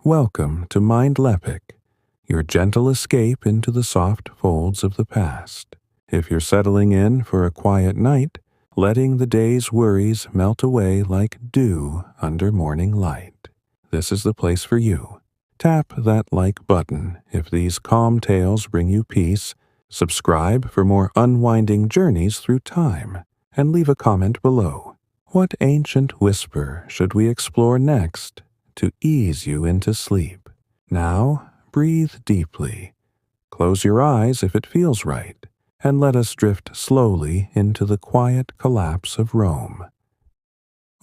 Welcome to Mindleapic, your gentle escape into the soft folds of the past. If you're settling in for a quiet night, letting the day's worries melt away like dew under morning light, this is the place for you. Tap that like button if these calm tales bring you peace, subscribe for more unwinding journeys through time, and leave a comment below. What ancient whisper should we explore next to ease you into sleep? Now, breathe deeply. Close your eyes if it feels right, and let us drift slowly into the quiet collapse of Rome.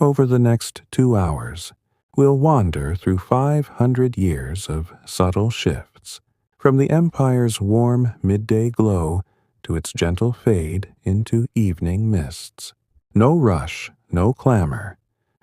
Over the next 2 hours, we'll wander through 500 years of subtle shifts, from the empire's warm midday glow to its gentle fade into evening mists. No rush, no clamor,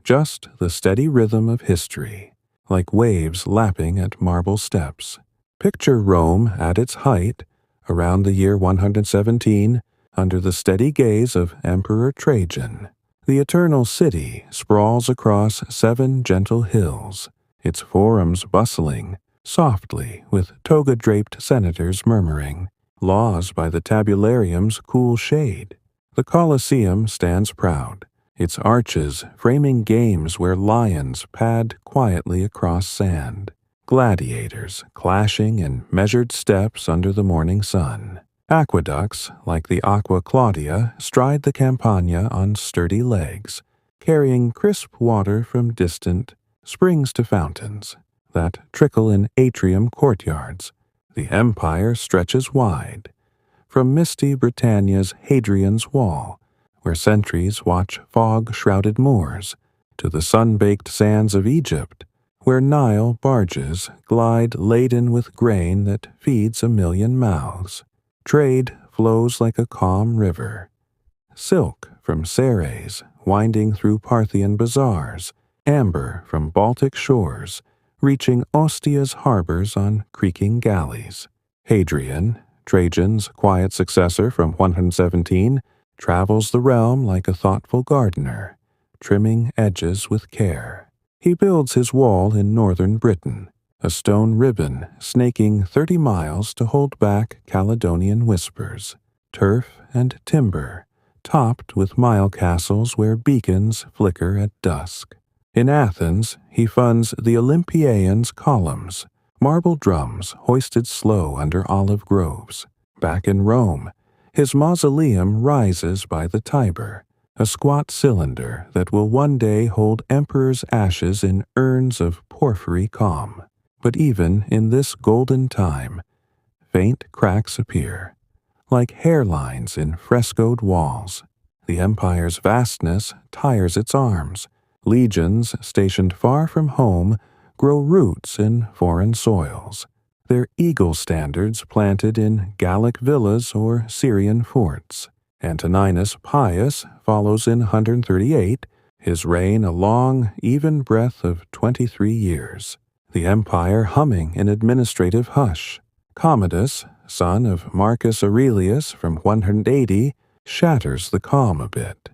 just the steady rhythm of history, like waves lapping at marble steps. Picture Rome at its height, around the year 117, under the steady gaze of Emperor Trajan. The eternal city sprawls across 7 gentle hills, its forums bustling, softly with toga-draped senators murmuring, laws by the tabularium's cool shade. The Colosseum stands proud, its arches framing games where lions pad quietly across sand, gladiators clashing in measured steps under the morning sun. Aqueducts, like the Aqua Claudia, stride the Campagna on sturdy legs, carrying crisp water from distant springs to fountains that trickle in atrium courtyards. The empire stretches wide, from misty Britannia's Hadrian's Wall, where sentries watch fog-shrouded moors, to the sun-baked sands of Egypt, where Nile barges glide laden with grain that feeds a million mouths. Trade flows like a calm river. Silk from Ceres, winding through Parthian bazaars, amber from Baltic shores, reaching Ostia's harbors on creaking galleys. Hadrian, Trajan's quiet successor from 117, travels the realm like a thoughtful gardener, trimming edges with care. He builds his wall in northern Britain, a stone ribbon snaking 30 miles to hold back Caledonian whispers, turf and timber, topped with mile castles where beacons flicker at dusk. In Athens, he funds the Olympians' columns, marble drums hoisted slow under olive groves. Back in Rome, his mausoleum rises by the Tiber, a squat cylinder that will one day hold emperors' ashes in urns of porphyry calm. But even in this golden time, faint cracks appear, like hairlines in frescoed walls. The empire's vastness tires its arms. Legions stationed far from home grow roots in foreign soils, their eagle standards planted in Gallic villas or Syrian forts. Antoninus Pius follows in 138, his reign a long, even breath of 23 years. The empire humming in administrative hush. Commodus, son of Marcus Aurelius from 180, shatters the calm a bit,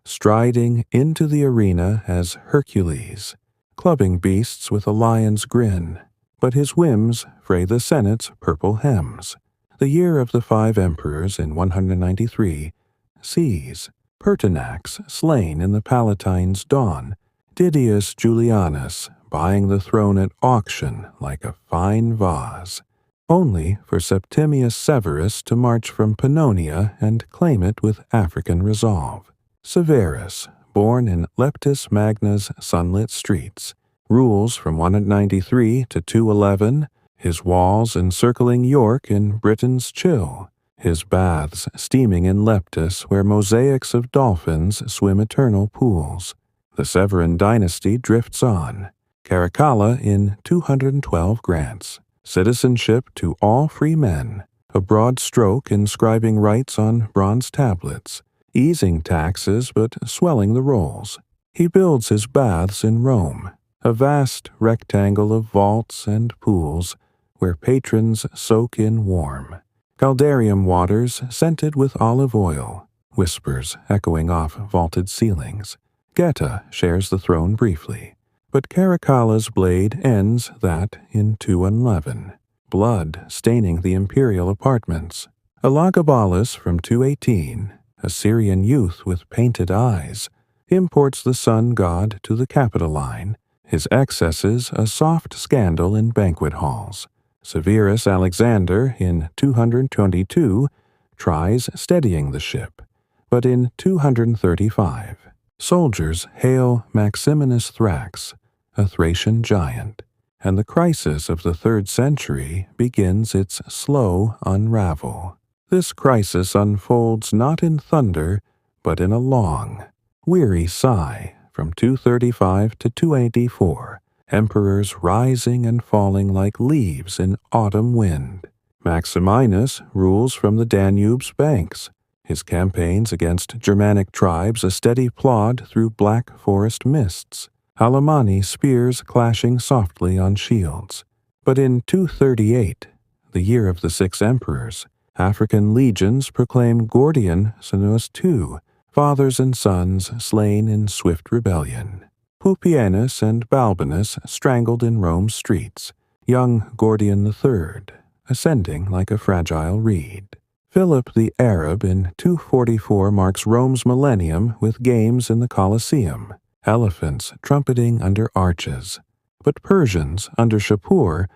striding into the arena as Hercules, clubbing beasts with a lion's grin, but his whims fray the Senate's purple hems. The year of the 5 emperors in 193 sees Pertinax slain in the Palatine's dawn, Didius Julianus buying the throne at auction like a fine vase, only for Septimius Severus to march from Pannonia and claim it with African resolve. Severus, born in Leptis Magna's sunlit streets, rules from 193 to 211, his walls encircling York in Britain's chill, his baths steaming in Leptis where mosaics of dolphins swim eternal pools. The Severan dynasty drifts on. Caracalla in 212 grants, citizenship to all free men, a broad stroke inscribing rights on bronze tablets, easing taxes but swelling the rolls. He builds his baths in Rome, a vast rectangle of vaults and pools where patrons soak in warm. Caldarium waters scented with olive oil, whispers echoing off vaulted ceilings. Geta shares the throne briefly, but Caracalla's blade ends that in 211, blood staining the imperial apartments. Elagabalus from 218, a Syrian youth with painted eyes, imports the sun god to the Capitoline, his excesses a soft scandal in banquet halls. Severus Alexander in 222 tries steadying the ship, but in 235, soldiers hail Maximinus Thrax, a Thracian giant, and the crisis of the 3rd century begins its slow unravel. This crisis unfolds not in thunder, but in a long, weary sigh from 235 to 284, emperors rising and falling like leaves in autumn wind. Maximinus rules from the Danube's banks, his campaigns against Germanic tribes a steady plod through black forest mists, Alemanni spears clashing softly on shields. But in 238, the year of the 6 emperors, African legions proclaim Gordian Sinus II, fathers and sons slain in swift rebellion. Pupienus and Balbinus strangled in Rome's streets, young Gordian III, ascending like a fragile reed. Philip the Arab in 244 marks Rome's millennium with games in the Colosseum, elephants trumpeting under arches. But Persians under Shapur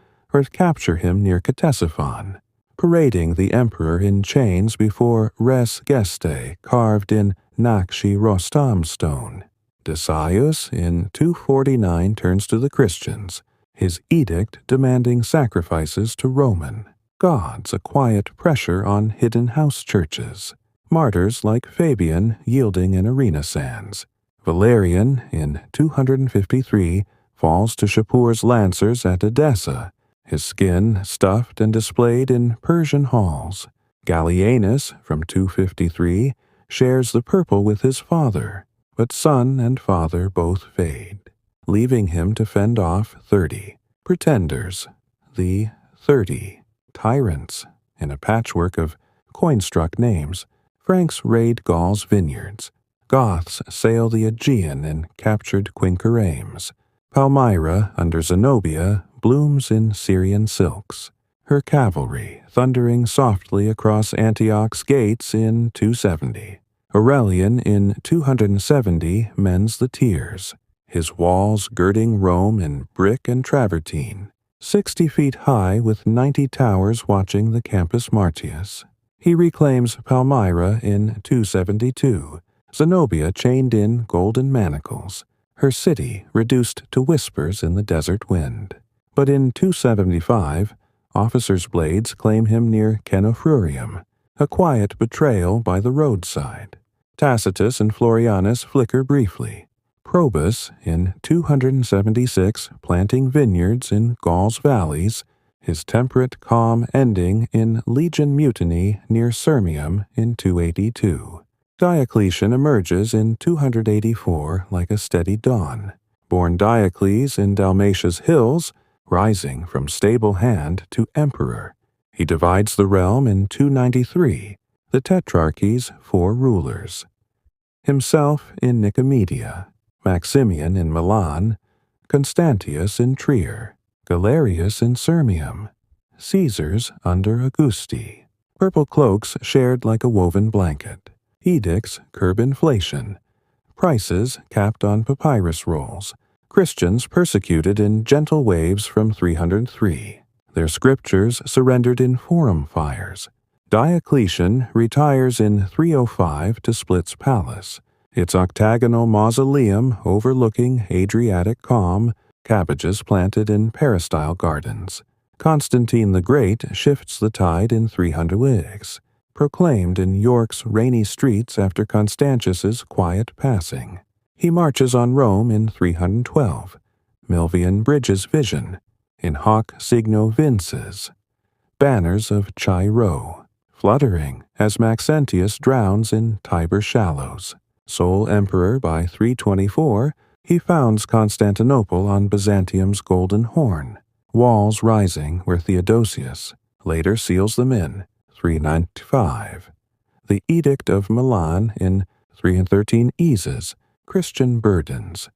capture him near Ctesiphon, parading the emperor in chains before res gestae carved in Nakshi Rostam stone. Decius in 249 turns to the Christians, his edict demanding sacrifices to Roman gods, a quiet pressure on hidden house churches. Martyrs like Fabian yielding in arena sands. Valerian in 253 falls to Shapur's lancers at Edessa, his skin stuffed and displayed in Persian halls. Gallienus, from 253, shares the purple with his father, but son and father both fade, leaving him to fend off 30 pretenders, the 30 tyrants. In a patchwork of coin-struck names, Franks raid Gaul's vineyards. Goths sail the Aegean and captured Quincarames. Palmyra, under Zenobia, blooms in Syrian silks, her cavalry thundering softly across Antioch's gates in 270. Aurelian in 270 mends the tears, his walls girding Rome in brick and travertine, 60 feet high with 90 towers watching the Campus Martius. He reclaims Palmyra in 272, Zenobia chained in golden manacles, her city reduced to whispers in the desert wind. But in 275, officers' blades claim him near Cenofrurium, a quiet betrayal by the roadside. Tacitus and Florianus flicker briefly. Probus, in 276, planting vineyards in Gaul's valleys, his temperate calm ending in legion mutiny near Sirmium in 282. Diocletian emerges in 284 like a steady dawn. Born Diocles in Dalmatia's hills, rising from stable hand to emperor. He divides the realm in 293, the Tetrarchy's 4 rulers. Himself in Nicomedia, Maximian in Milan, Constantius in Trier, Galerius in Sirmium, Caesars under Augusti. Purple cloaks shared like a woven blanket. Edicts curb inflation. Prices capped on papyrus rolls. Christians persecuted in gentle waves from 303. Their scriptures surrendered in forum fires. Diocletian retires in 305 to Split's palace, its octagonal mausoleum overlooking Adriatic calm, cabbages planted in peristyle gardens. Constantine the Great shifts the tide in 300, proclaimed in York's rainy streets after Constantius's quiet passing. He marches on Rome in 312, Milvian Bridges vision, in hoc signo vinces, banners of Chi-Rho, fluttering as Maxentius drowns in Tiber shallows. Sole emperor by 324, he founds Constantinople on Byzantium's Golden Horn, walls rising where Theodosius later seals them in 395. The Edict of Milan in 313 eases Christian burdens.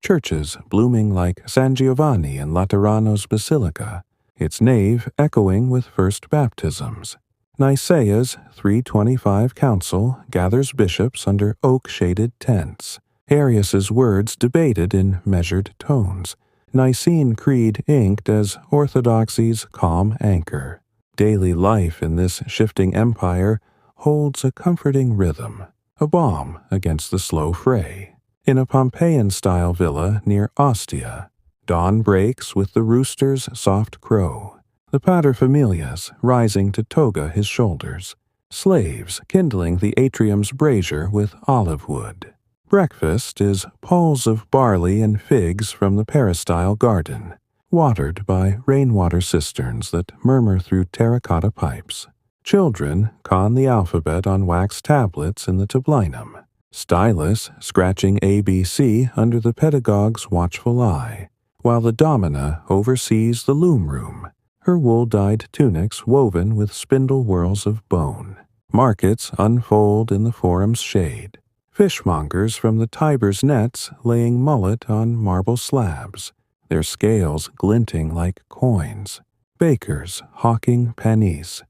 churches blooming like San Giovanni in Laterano's Basilica, its nave echoing with first baptisms. Nicaea's 325 council gathers bishops under oak-shaded tents, Arius's words debated in measured tones, Nicene Creed inked as orthodoxy's calm anchor. Daily life in this shifting empire holds a comforting rhythm, a balm against the slow fray. In a Pompeian-style villa near Ostia, dawn breaks with the rooster's soft crow, the paterfamilias rising to toga his shoulders, slaves kindling the atrium's brazier with olive wood. Breakfast is poles of barley and figs from the peristyle garden, watered by rainwater cisterns that murmur through terracotta pipes. Children con the alphabet on wax tablets in the tablinum, stylus scratching ABC under the pedagogue's watchful eye, while the domina oversees the loom room, her wool-dyed tunics woven with spindle whorls of bone. Markets unfold in the forum's shade, fishmongers from the Tiber's nets laying mullet on marble slabs, their scales glinting like coins, bakers hawking panis,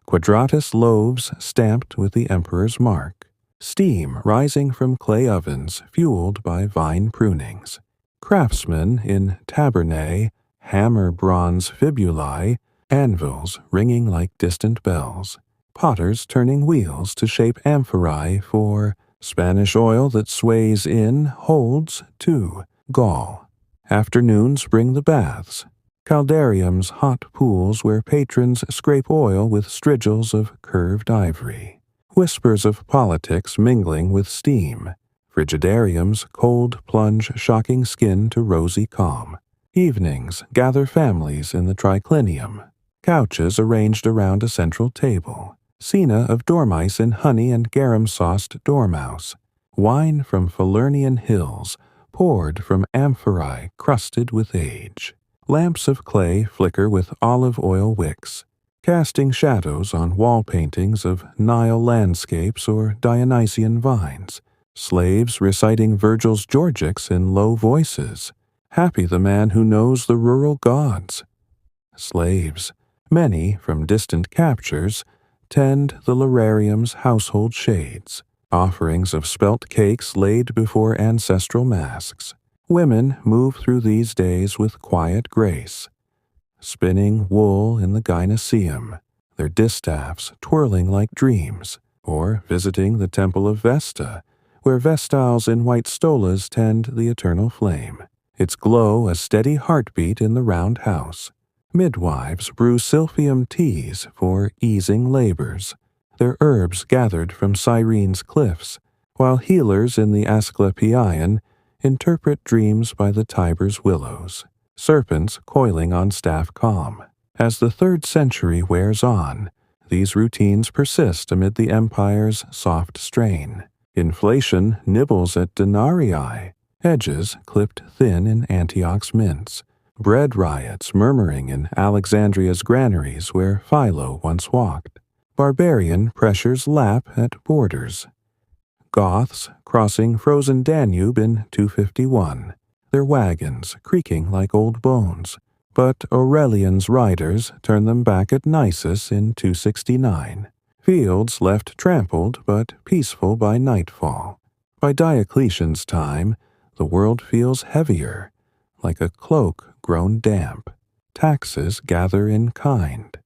quadratus loaves stamped with the emperor's mark, steam rising from clay ovens fueled by vine prunings, craftsmen in tabernae, hammer bronze fibulae, anvils ringing like distant bells, potters turning wheels to shape amphorae for Spanish oil that sways in, holds, to, Gaul. Afternoons bring the baths, caldarium's hot pools where patrons scrape oil with strigils of curved ivory, whispers of politics mingling with steam, frigidarium's cold plunge shocking skin to rosy calm. Evenings gather families in the triclinium, couches arranged around a central table, scena of dormice in honey and garum-sauced dormouse, wine from Falernian hills, poured from amphorae crusted with age. Lamps of clay flicker with olive oil wicks, casting shadows on wall paintings of Nile landscapes or Dionysian vines. Slaves reciting Virgil's Georgics in low voices. Happy the man who knows the rural gods. Slaves, many from distant captures, tend the lararium's household shades, offerings of spelt cakes laid before ancestral masks. Women move through these days with quiet grace, spinning wool in the gynoecium, their distaffs twirling like dreams, or visiting the temple of Vesta, where vestals in white stolas tend the eternal flame, its glow a steady heartbeat in the round house. Midwives brew silphium teas for easing labors, their herbs gathered from Cyrene's cliffs, while healers in the Asclepieion interpret dreams by the Tiber's willows, serpents coiling on staff calm. As the 3rd century wears on, these routines persist amid the empire's soft strain. Inflation nibbles at denarii, edges clipped thin in Antioch's mints, bread riots murmuring in Alexandria's granaries where Philo once walked. Barbarian pressures lap at borders. Goths crossing frozen Danube in 251, their wagons creaking like old bones, but Aurelian's riders turn them back at Nisus in 269. Fields left trampled but peaceful by nightfall. By Diocletian's time, the world feels heavier, like a cloak grown damp. Taxes gather in kind.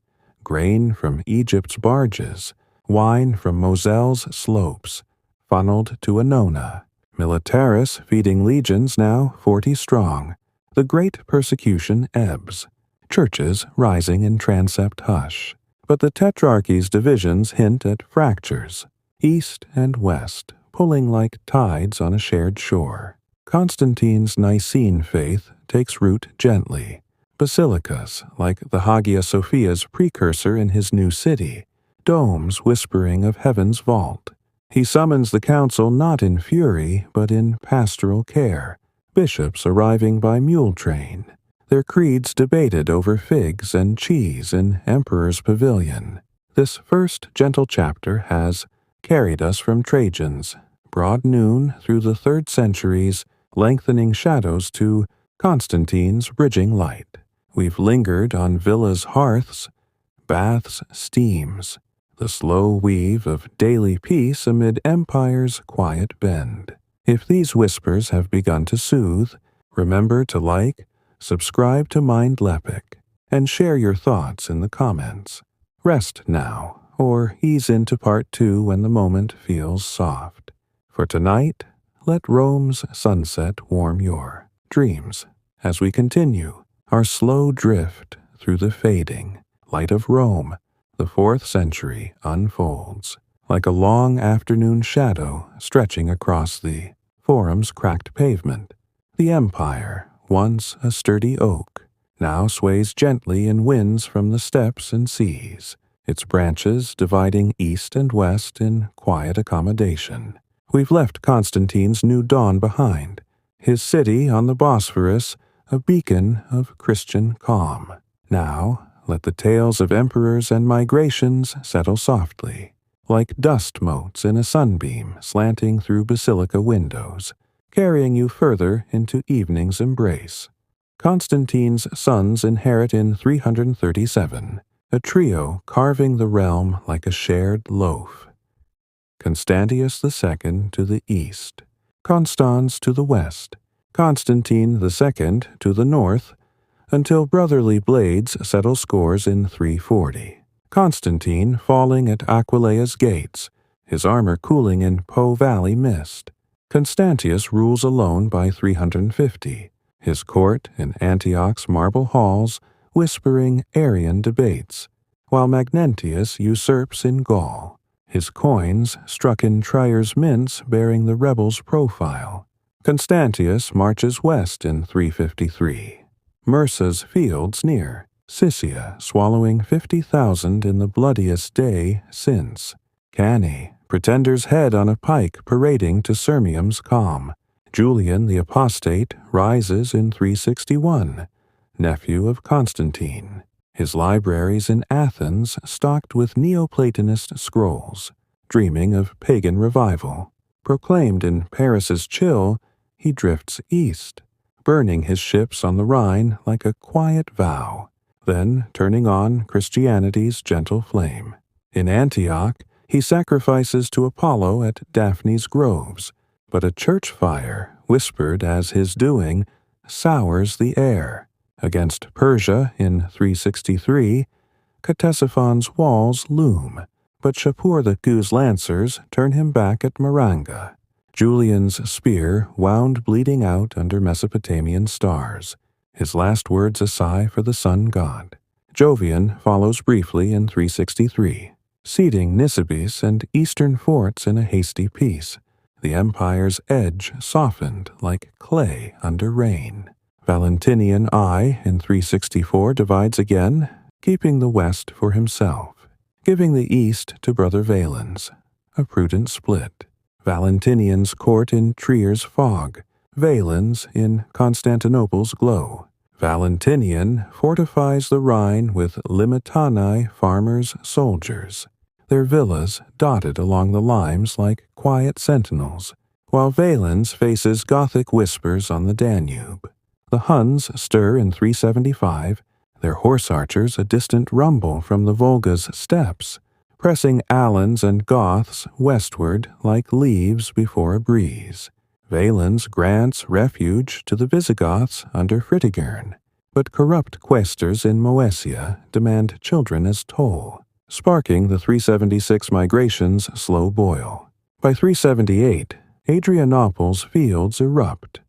Grain from Egypt's barges, wine from Moselle's slopes, funneled to Annona. Militaris feeding legions now 40 strong. The great persecution ebbs. Churches rising in transept hush. But the Tetrarchy's divisions hint at fractures, east and west, pulling like tides on a shared shore. Constantine's Nicene faith takes root gently. Basilicas, like the Hagia Sophia's precursor in his new city, domes whispering of heaven's vault. He summons the council not in fury, but in pastoral care, bishops arriving by mule train, their creeds debated over figs and cheese in Emperor's Pavilion. This first gentle chapter has carried us from Trajan's broad noon through the 3rd century's lengthening shadows to Constantine's bridging light. We've lingered on villas' hearths, baths' steams, the slow weave of daily peace amid empire's quiet bend. If these whispers have begun to soothe, remember to like, subscribe to Mindleapic, and share your thoughts in the comments. Rest now, or ease into part 2 when the moment feels soft. For tonight, let Rome's sunset warm your dreams as we continue our slow drift through the fading light of Rome. The 4th century unfolds like a long afternoon shadow stretching across the Forum's cracked pavement. The empire, once a sturdy oak, now sways gently in winds from the steppes and seas, its branches dividing east and west in quiet accommodation. We've left Constantine's new dawn behind, his city on the Bosphorus a beacon of Christian calm. Now, let the tales of emperors and migrations settle softly, like dust motes in a sunbeam slanting through basilica windows, carrying you further into evening's embrace. Constantine's sons inherit in 337, a trio carving the realm like a shared loaf. Constantius II to the east, Constans to the west, Constantine II to the north, until brotherly blades settle scores in 340. Constantine falling at Aquileia's gates, his armor cooling in Po Valley mist. Constantius rules alone by 350, his court in Antioch's marble halls whispering Arian debates, while Magnentius usurps in Gaul, his coins struck in Trier's mints bearing the rebel's profile. Constantius marches west in 353. Mursa's fields near, Siscia swallowing 50,000 in the bloodiest day since. Cannae, pretender's head on a pike parading to Sirmium's calm. Julian the Apostate rises in 361, nephew of Constantine. His libraries in Athens stocked with Neoplatonist scrolls, dreaming of pagan revival. Proclaimed in Paris's chill, he drifts east, burning his ships on the Rhine like a quiet vow, then turning on Christianity's gentle flame. In Antioch, he sacrifices to Apollo at Daphne's groves, but a church fire, whispered as his doing, sours the air. Against Persia in 363, Ctesiphon's walls loom, but Shapur the Gu's lancers turn him back at Maranga. Julian's spear wound bleeding out under Mesopotamian stars, his last words a sigh for the sun god. Jovian follows briefly in 363, ceding Nisibis and eastern forts in a hasty peace. The empire's edge softened like clay under rain. Valentinian I in 364 divides again, keeping the west for himself, giving the east to brother Valens, a prudent split. Valentinian's court in Trier's fog, Valens in Constantinople's glow. Valentinian fortifies the Rhine with Limitani farmers' soldiers, their villas dotted along the limes like quiet sentinels, while Valens faces Gothic whispers on the Danube. The Huns stir in 375, their horse archers a distant rumble from the Volga's steppes, pressing Alans and Goths westward like leaves before a breeze. Valens grants refuge to the Visigoths under Fritigern, but corrupt quaestors in Moesia demand children as toll, sparking the 376 migration's slow boil. By 378, Adrianople's fields erupt.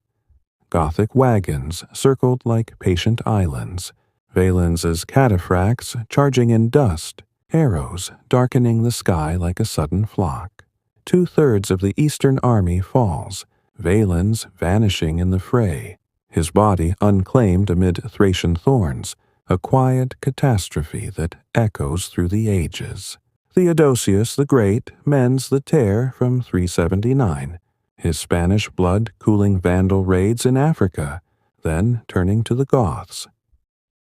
Gothic wagons circled like patient islands, Valens's cataphracts charging in dust, arrows darkening the sky like a sudden flock. 2/3 of the eastern army falls, Valens vanishing in the fray, his body unclaimed amid Thracian thorns, a quiet catastrophe that echoes through the ages. Theodosius the Great mends the tear from 379, his Spanish blood cooling Vandal raids in Africa, then turning to the Goths.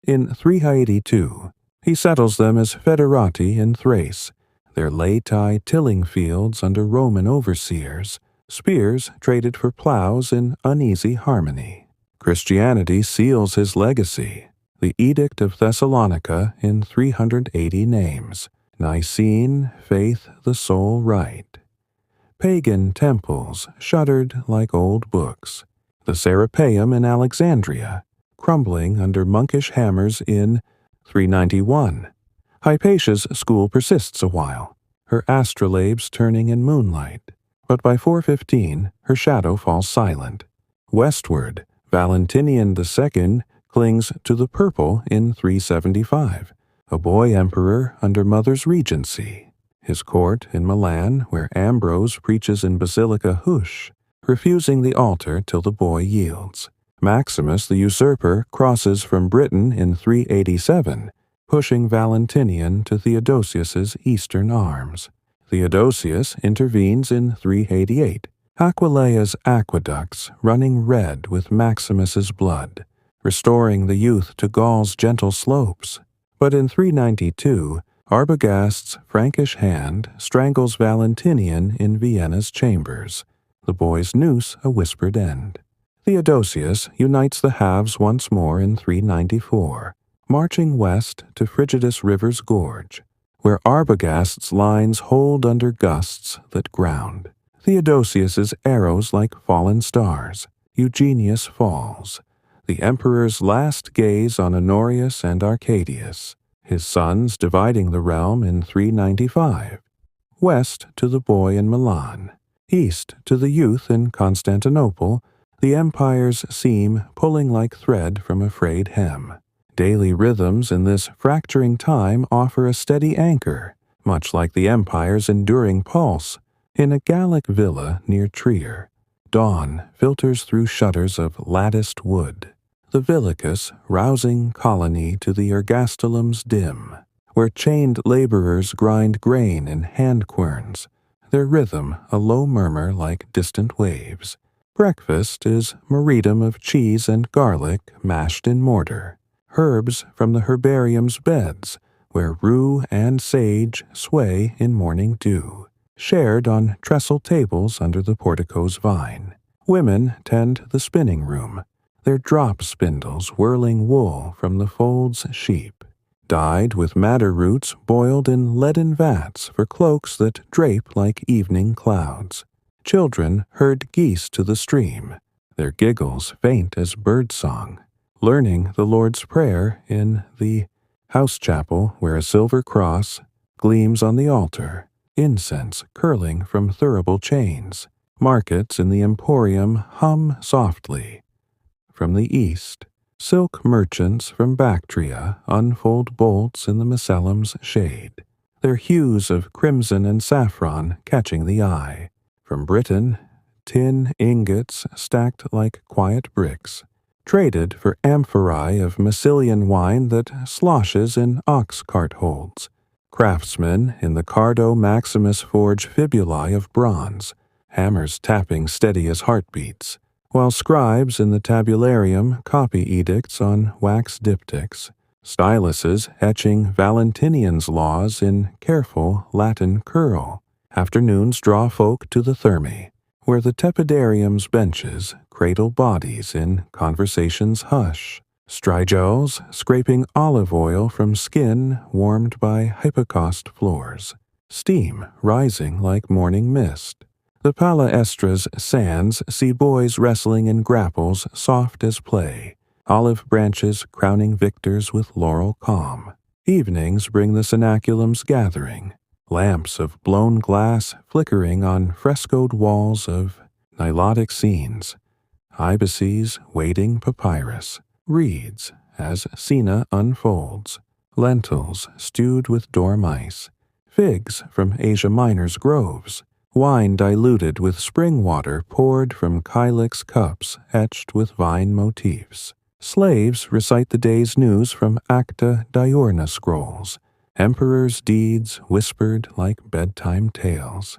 In 382, he settles them as Federati in Thrace, their Laetae tilling fields under Roman overseers, spears traded for plows in uneasy harmony. Christianity seals his legacy. The Edict of Thessalonica in 380 names. Nicene, faith the sole right. Pagan temples shuddered like old books. The Serapeum in Alexandria, crumbling under monkish hammers in 391. Hypatia's school persists a while, her astrolabes turning in moonlight, but by 415 her shadow falls silent. Westward, Valentinian II clings to the purple in 375, a boy emperor under mother's regency. His court in Milan, where Ambrose preaches in Basilica Husch, refusing the altar till the boy yields. Maximus the usurper crosses from Britain in 387, pushing Valentinian to Theodosius's eastern arms. Theodosius intervenes in 388, Aquileia's aqueducts running red with Maximus's blood, restoring the youth to Gaul's gentle slopes. But in 392, Arbogast's Frankish hand strangles Valentinian in Vienna's chambers, the boy's noose a whispered end. Theodosius unites the halves once more in 394, marching west to Frigidus River's gorge, where Arbogast's lines hold under gusts that ground. Theodosius's arrows like fallen stars. Eugenius falls, the emperor's last gaze on Honorius and Arcadius, his sons dividing the realm in 395. West to the boy in Milan, east to the youth in Constantinople, the empire's seam pulling like thread from a frayed hem. Daily rhythms in this fracturing time offer a steady anchor, much like the empire's enduring pulse. In a Gallic villa near Trier, dawn filters through shutters of latticed wood, the villicus rousing colony to the ergastulum's dim, where chained laborers grind grain in hand-querns, their rhythm a low murmur like distant waves. Breakfast is meridum of cheese and garlic mashed in mortar, herbs from the herbarium's beds, where rue and sage sway in morning dew, shared on trestle tables under the portico's vine. Women tend the spinning room, their drop spindles whirling wool from the fold's sheep, dyed with madder roots boiled in leaden vats for cloaks that drape like evening clouds. Children herd geese to the stream, their giggles faint as bird-song, learning the Lord's Prayer in the house chapel where a silver cross gleams on the altar, incense curling from thurible chains. Markets in the emporium hum softly. From the east, silk merchants from Bactria unfold bolts in the Macellum's shade, their hues of crimson and saffron catching the eye. From Britain, tin ingots stacked like quiet bricks, traded for amphorae of Massilian wine that sloshes in ox-cart holds. Craftsmen in the Cardo Maximus forge fibulae of bronze, hammers tapping steady as heartbeats, while scribes in the tabularium copy edicts on wax diptychs, styluses etching Valentinian's laws in careful Latin curl. Afternoons draw folk to the Thermae, where the tepidarium's benches cradle bodies in conversation's hush. Strigels scraping olive oil from skin warmed by hypocaust floors, steam rising like morning mist. The Palaestra's sands see boys wrestling in grapples soft as play, olive branches crowning victors with laurel calm. Evenings bring the cenaculum's gathering, lamps of blown glass flickering on frescoed walls of nilotic scenes, ibises waiting papyrus, reeds as Sina unfolds, lentils stewed with dormice, figs from Asia Minor's groves, wine diluted with spring water poured from Kylix cups etched with vine motifs. Slaves recite the day's news from Acta Diurna scrolls, emperor's deeds whispered like bedtime tales.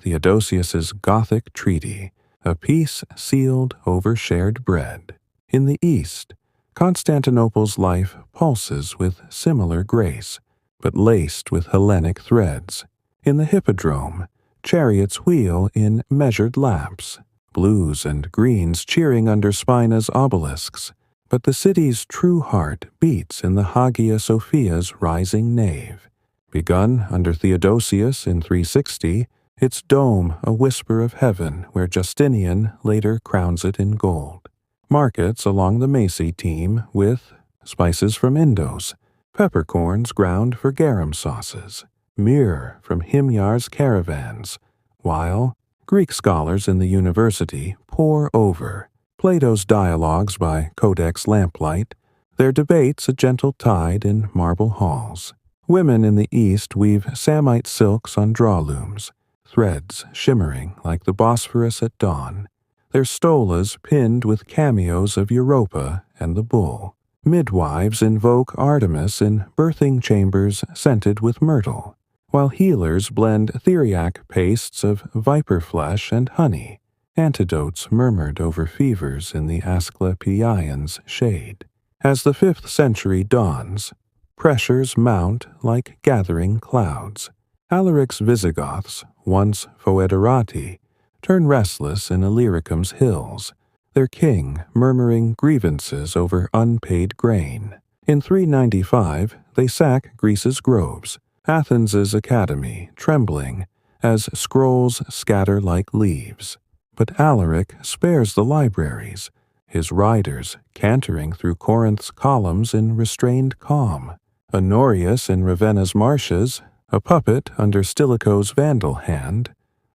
Theodosius's Gothic treaty, a peace sealed over shared bread. In the east, Constantinople's life pulses with similar grace, but laced with Hellenic threads. In the Hippodrome, chariots wheel in measured laps, blues and greens cheering under Spina's obelisks, but the city's true heart beats in the Hagia Sophia's rising nave. Begun under Theodosius in 360, its dome a whisper of heaven where Justinian later crowns it in gold. Markets along the Macy teem with spices from Indos, peppercorns ground for garum sauces, myrrh from Himyar's caravans, while Greek scholars in the university pore over Plato's dialogues by Codex Lamplight, their debates a gentle tide in marble halls. Women in the East weave Samite silks on draw-looms, threads shimmering like the Bosphorus at dawn, their stolas pinned with cameos of Europa and the bull. Midwives invoke Artemis in birthing chambers scented with myrtle, while healers blend theriac pastes of viper flesh and honey, antidotes murmured over fevers in the Asclepion's shade. As the 5th century dawns, pressures mount like gathering clouds. Alaric's Visigoths, once foederati, turn restless in Illyricum's hills, their king murmuring grievances over unpaid grain. In 395, they sack Greece's groves, Athens's academy trembling as scrolls scatter like leaves. But Alaric spares the libraries, his riders cantering through Corinth's columns in restrained calm. Honorius in Ravenna's marshes, a puppet under Stilicho's Vandal hand,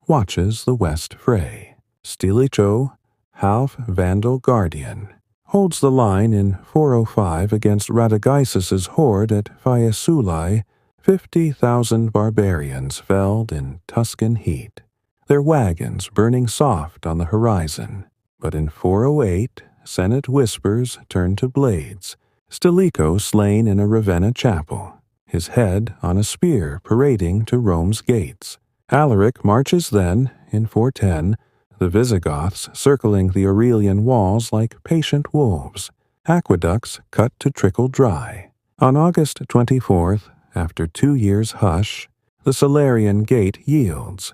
watches the West fray. Stilicho, half Vandal guardian, holds the line in 405 against Radagaisus's horde at Fiesulae, 50,000 barbarians felled in Tuscan heat, their wagons burning soft on the horizon. But in 408, Senate whispers turn to blades, Stilicho slain in a Ravenna chapel, his head on a spear parading to Rome's gates. Alaric marches then, in 410, the Visigoths circling the Aurelian walls like patient wolves, aqueducts cut to trickle dry. On August 24th, after 2 years' hush, the Salarian gate yields,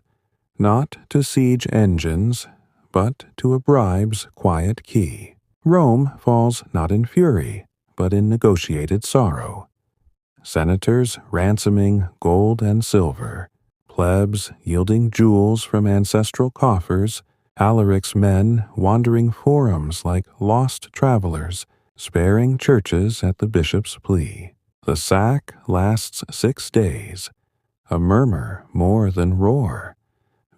not to siege engines, but to a bribe's quiet key. Rome falls not in fury, but in negotiated sorrow. Senators ransoming gold and silver, plebs yielding jewels from ancestral coffers, Alaric's men wandering forums like lost travelers, sparing churches at the bishop's plea. The sack lasts 6 days, a murmur more than roar.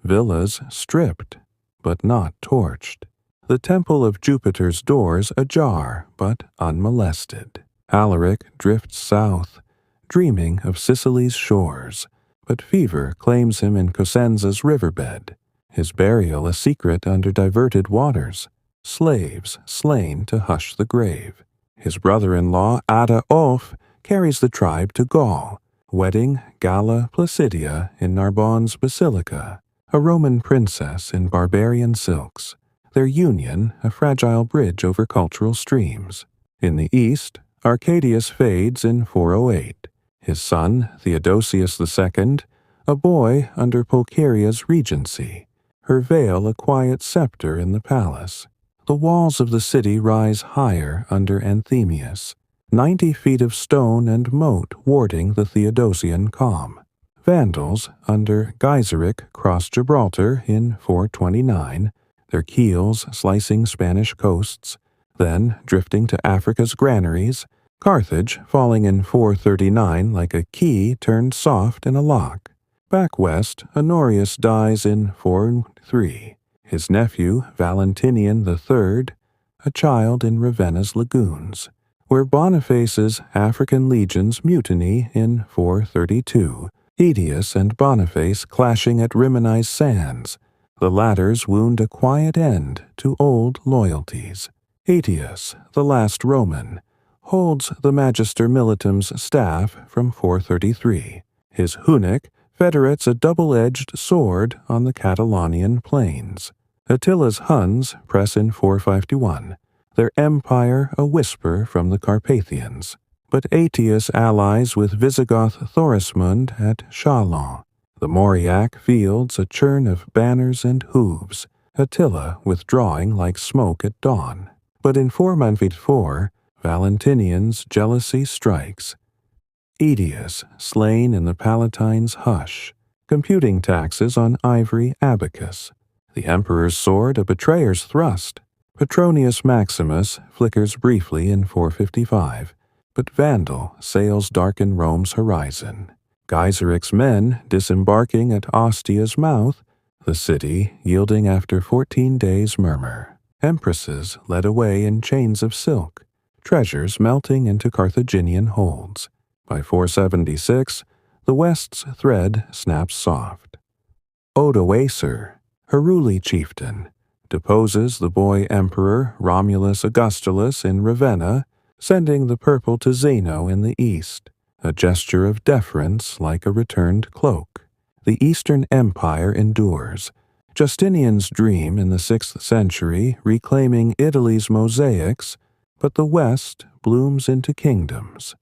Villas stripped, but not torched. The temple of Jupiter's doors ajar, but unmolested. Alaric drifts south, dreaming of Sicily's shores, but fever claims him in Cosenza's riverbed, his burial a secret under diverted waters, slaves slain to hush the grave. His brother-in-law, Ada Ulf, carries the tribe to Gaul, wedding Galla Placidia in Narbonne's basilica, a Roman princess in barbarian silks, their union a fragile bridge over cultural streams. In the east, Arcadius fades in 408, his son, Theodosius II, a boy under Pulcheria's regency, her veil a quiet scepter in the palace. The walls of the city rise higher under Anthemius, 90 feet of stone and moat warding the Theodosian calm. Vandals under Gaiseric cross Gibraltar in 429, their keels slicing Spanish coasts, then drifting to Africa's granaries, Carthage falling in 439 like a key turned soft in a lock. Back west, Honorius dies in 403, his nephew Valentinian III, a child in Ravenna's lagoons, where Boniface's African legions mutiny in 432, Aetius and Boniface clashing at Rimini's sands, the latter's wound a quiet end to old loyalties. Aetius, the last Roman, holds the Magister Militum's staff from 433. His Hunnic federates a double-edged sword on the Catalonian plains. Attila's Huns press in 451, their empire a whisper from the Carpathians. But Aetius allies with Visigoth Thorismund at Chalon. The Mauriac fields a churn of banners and hooves, Attila withdrawing like smoke at dawn. But in 494, Valentinian's jealousy strikes. Aetius slain in the Palatine's hush, computing taxes on ivory abacus. The emperor's sword a betrayer's thrust. Petronius Maximus flickers briefly in 455, but Vandal sails darken Rome's horizon. Geiseric's men disembarking at Ostia's mouth, the city yielding after 14 days' murmur. Empresses led away in chains of silk, treasures melting into Carthaginian holds. By 476, the West's thread snaps soft. Odoacer, Heruli chieftain, deposes the boy emperor Romulus Augustulus in Ravenna, sending the purple to Zeno in the east, a gesture of deference like a returned cloak. The Eastern Empire endures. Justinian's dream in the 6th century reclaiming Italy's mosaics, but the West blooms into kingdoms.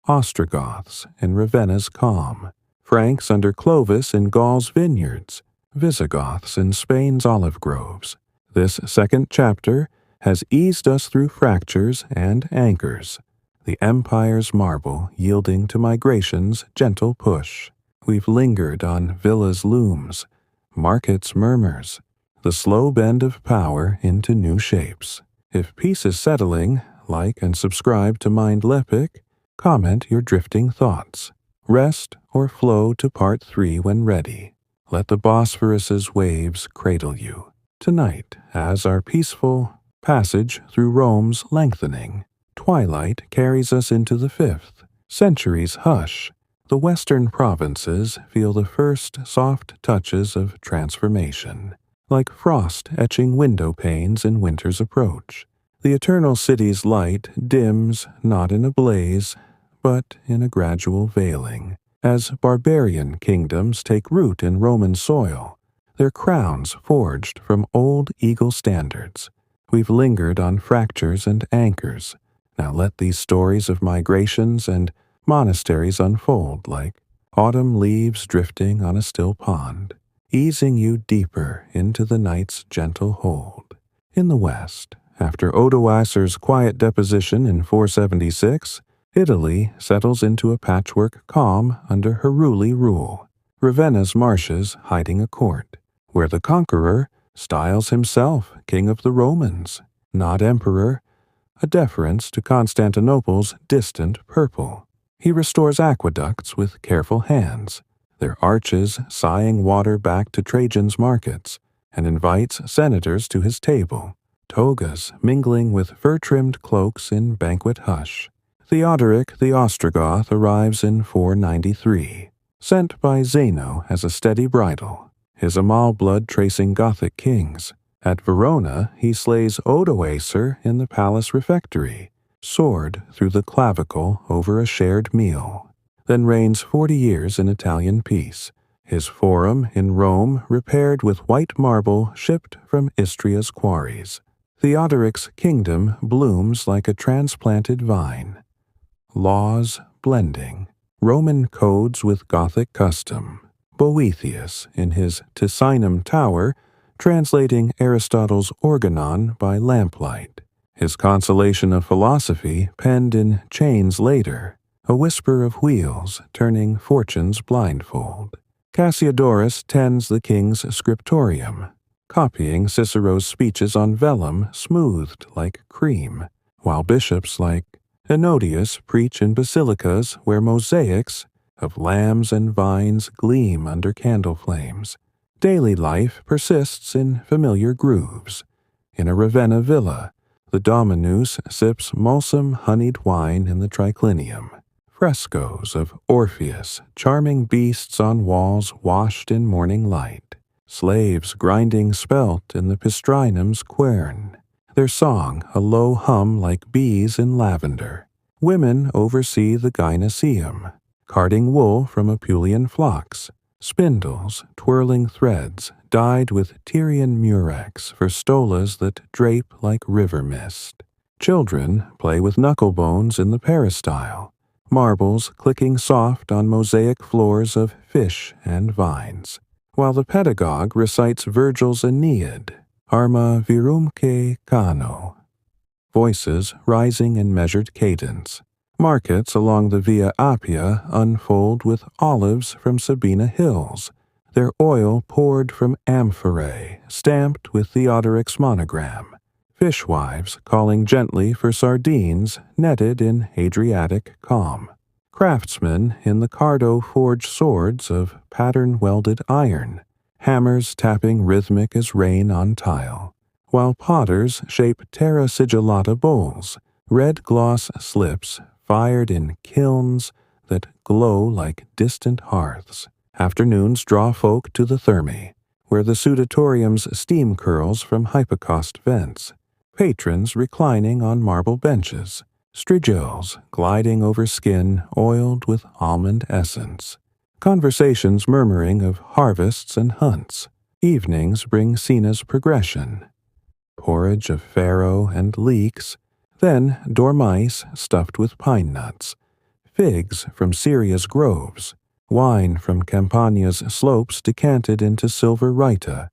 Ostrogoths in Ravenna's calm, Franks under Clovis in Gaul's vineyards, Visigoths in Spain's olive groves. This second chapter has eased us through fractures and anchors, the empire's marble yielding to migration's gentle push. We've lingered on villas' looms, markets' murmurs, the slow bend of power into new shapes. If peace is settling, like and subscribe to Mindleapic, comment your drifting thoughts. Rest or flow to part 3 when ready. Let the Bosphorus's waves cradle you. Tonight, as our peaceful passage through Rome's lengthening, twilight carries us into the 5th. Centuries hush. The western provinces feel the first soft touches of transformation, like frost etching window panes in winter's approach. The eternal city's light dims not in a blaze, but in a gradual veiling. As barbarian kingdoms take root in Roman soil, their crowns forged from old eagle standards. We've lingered on fractures and anchors. Now let these stories of migrations and monasteries unfold like autumn leaves drifting on a still pond, easing you deeper into the night's gentle hold. In the West, after Odoacer's quiet deposition in 476, Italy settles into a patchwork calm under Heruli rule, Ravenna's marshes hiding a court, where the conqueror styles himself king of the Romans, not emperor, a deference to Constantinople's distant purple. He restores aqueducts with careful hands, their arches sighing water back to Trajan's markets, and invites senators to his table, togas mingling with fur-trimmed cloaks in banquet hush. Theodoric the Ostrogoth arrives in 493, sent by Zeno as a steady bridle, his Amal blood tracing Gothic kings. At Verona, he slays Odoacer in the palace refectory, sword through the clavicle over a shared meal, then reigns 40 years in Italian peace, his forum in Rome repaired with white marble shipped from Istria's quarries. Theodoric's kingdom blooms like a transplanted vine. Laws blending, Roman codes with Gothic custom. Boethius, in his Ticinum Tower, translating Aristotle's Organon by lamplight. His Consolation of Philosophy penned in chains later, a whisper of wheels turning fortune's blindfold. Cassiodorus tends the king's scriptorium, copying Cicero's speeches on vellum smoothed like cream, while bishops like Ennodius preach in basilicas where mosaics of lambs and vines gleam under candle flames. Daily life persists in familiar grooves. In a Ravenna villa, the dominus sips mulsum honeyed wine in the triclinium. Frescoes of Orpheus, charming beasts on walls washed in morning light. Slaves grinding spelt in the pistrinum's quern, their song a low hum like bees in lavender. Women oversee the gynoecium, carding wool from Apulian flocks, spindles twirling threads dyed with Tyrian murex for stolas that drape like river mist. Children play with knuckle bones in the peristyle, marbles clicking soft on mosaic floors of fish and vines, while the pedagogue recites Virgil's Aeneid, Arma virumque cano. Voices rising in measured cadence. Markets along the Via Appia unfold with olives from Sabina hills, their oil poured from amphorae, stamped with Theodoric's monogram. Fishwives calling gently for sardines netted in Adriatic calm. Craftsmen in the Cardo forge swords of pattern-welded iron, hammers tapping rhythmic as rain on tile, while potters shape terra sigillata bowls, red gloss slips fired in kilns that glow like distant hearths. Afternoons draw folk to the Thermae, where the sudatorium's steam curls from hypocaust vents, patrons reclining on marble benches, strigils gliding over skin oiled with almond essence, conversations murmuring of harvests and hunts. Evenings bring Sina's progression, porridge of farro and leeks, then dormice stuffed with pine nuts, figs from Syria's groves, wine from Campania's slopes decanted into silver raita,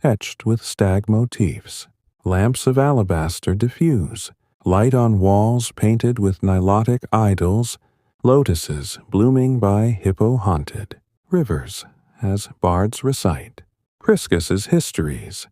etched with stag motifs. Lamps of alabaster diffuse, light on walls painted with nilotic idols, lotuses blooming by hippo-haunted, rivers, as bards recite, Priscus's histories,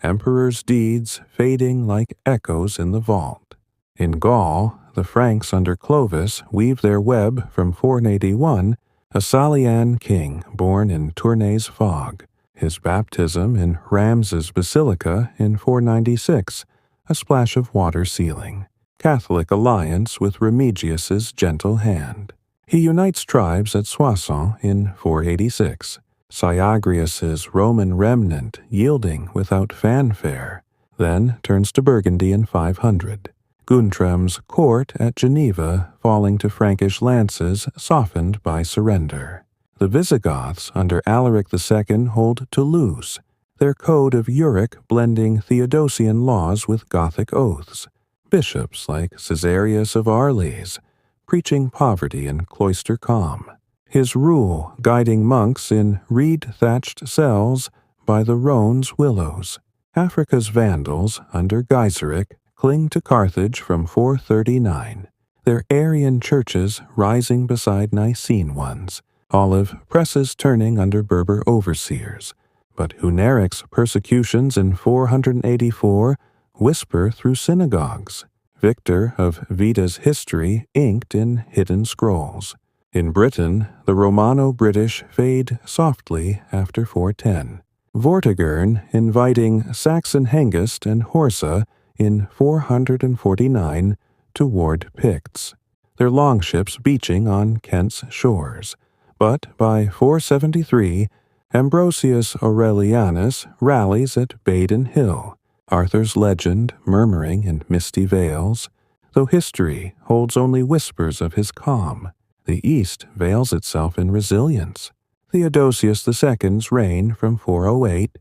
emperors' deeds fading like echoes in the vault. In Gaul, the Franks under Clovis weave their web from 481, a Salian king born in Tournai's fog, his baptism in Ramses' Basilica in 496, a splash of water ceiling, Catholic alliance with Remigius's gentle hand. He unites tribes at Soissons in 486, Syagrius's Roman remnant yielding without fanfare, then turns to Burgundy in 500. Guntram's court at Geneva falling to Frankish lances softened by surrender. The Visigoths under Alaric II hold Toulouse, their code of Euric blending Theodosian laws with Gothic oaths. Bishops like Caesarius of Arles, preaching poverty and cloister calm. His rule guiding monks in reed-thatched cells by the Rhone's willows. Africa's Vandals under Gaiseric cling to Carthage from 439, their Arian churches rising beside Nicene ones, olive presses turning under Berber overseers, but Huneric's persecutions in 484 whisper through synagogues, victor of Veda's history inked in hidden scrolls. In Britain, the Romano-British fade softly after 410, Vortigern inviting Saxon Hengist and Horsa in 449 toward Picts, their longships beaching on Kent's shores. But by 473, Ambrosius Aurelianus rallies at Baden Hill, Arthur's legend murmuring in misty vales, though history holds only whispers of his calm. The East veils itself in resilience. Theodosius II's reign from 408,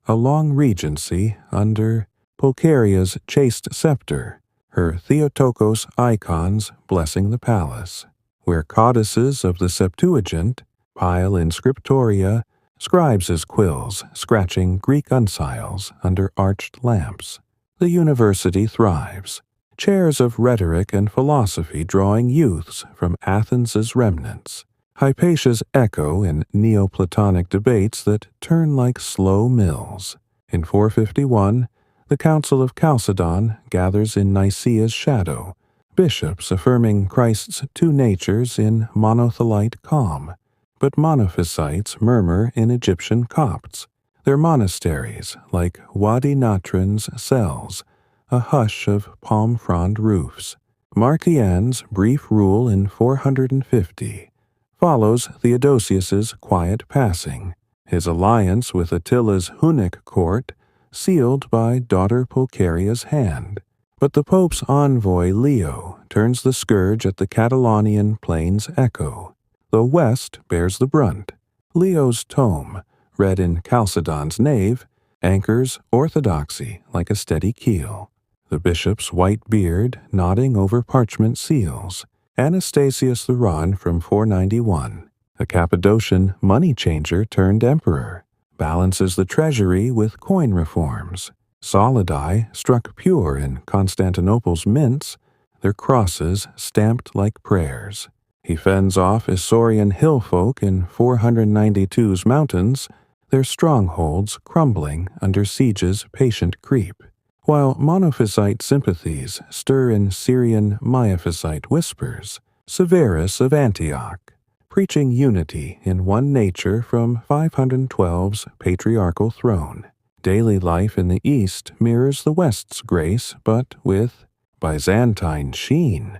a long regency under Pulcheria's chaste scepter, her Theotokos icons blessing the palace, where codices of the Septuagint pile in scriptoria, scribes as quills scratching Greek uncials under arched lamps. The university thrives, chairs of rhetoric and philosophy drawing youths from Athens's remnants. Hypatia's echo in Neoplatonic debates that turn like slow mills. In 451, the Council of Chalcedon gathers in Nicaea's shadow, bishops affirming Christ's two natures in monothelite calm, but monophysites murmur in Egyptian Copts, their monasteries like Wadi Natrin's cells, a hush of palm frond roofs. Marcian's brief rule in 450 follows Theodosius's quiet passing, his alliance with Attila's Hunnic court sealed by daughter Pulcheria's hand. But the Pope's envoy Leo turns the scourge at the Catalonian plains echo. The West bears the brunt. Leo's tome, read in Chalcedon's nave, anchors orthodoxy like a steady keel. The bishop's white beard nodding over parchment seals, Anastasius I from 491, a Cappadocian money changer turned emperor, balances the treasury with coin reforms. Solidi struck pure in Constantinople's mints, their crosses stamped like prayers. He fends off Isaurian hillfolk in 492's mountains, their strongholds crumbling under siege's patient creep, while Monophysite sympathies stir in Syrian Miaphysite whispers. Severus of Antioch, preaching unity in one nature from 512's patriarchal throne. Daily life in the East mirrors the West's grace, but with Byzantine sheen.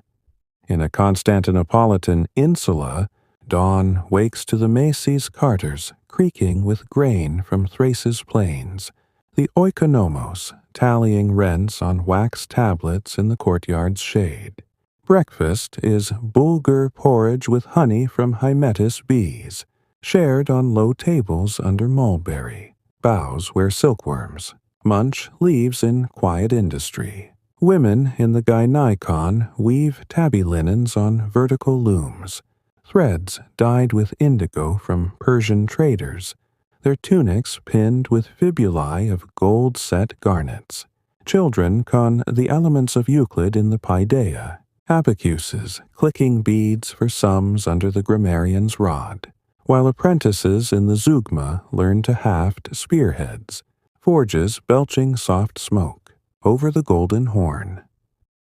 In a Constantinopolitan insula, dawn wakes to the Macy's carters creaking with grain from Thrace's plains, the oikonomos tallying rents on wax tablets in the courtyard's shade. Breakfast is bulgur porridge with honey from Hymettus bees, shared on low tables under mulberry boughs where silkworms munch leaves in quiet industry. Women in the gynaikon weave tabby linens on vertical looms, threads dyed with indigo from Persian traders, their tunics pinned with fibulae of gold-set garnets. Children con the elements of Euclid in the Paideia, abacuses clicking beads for sums under the grammarian's rod, while apprentices in the zeugma learn to haft spearheads, forges belching soft smoke over the Golden Horn.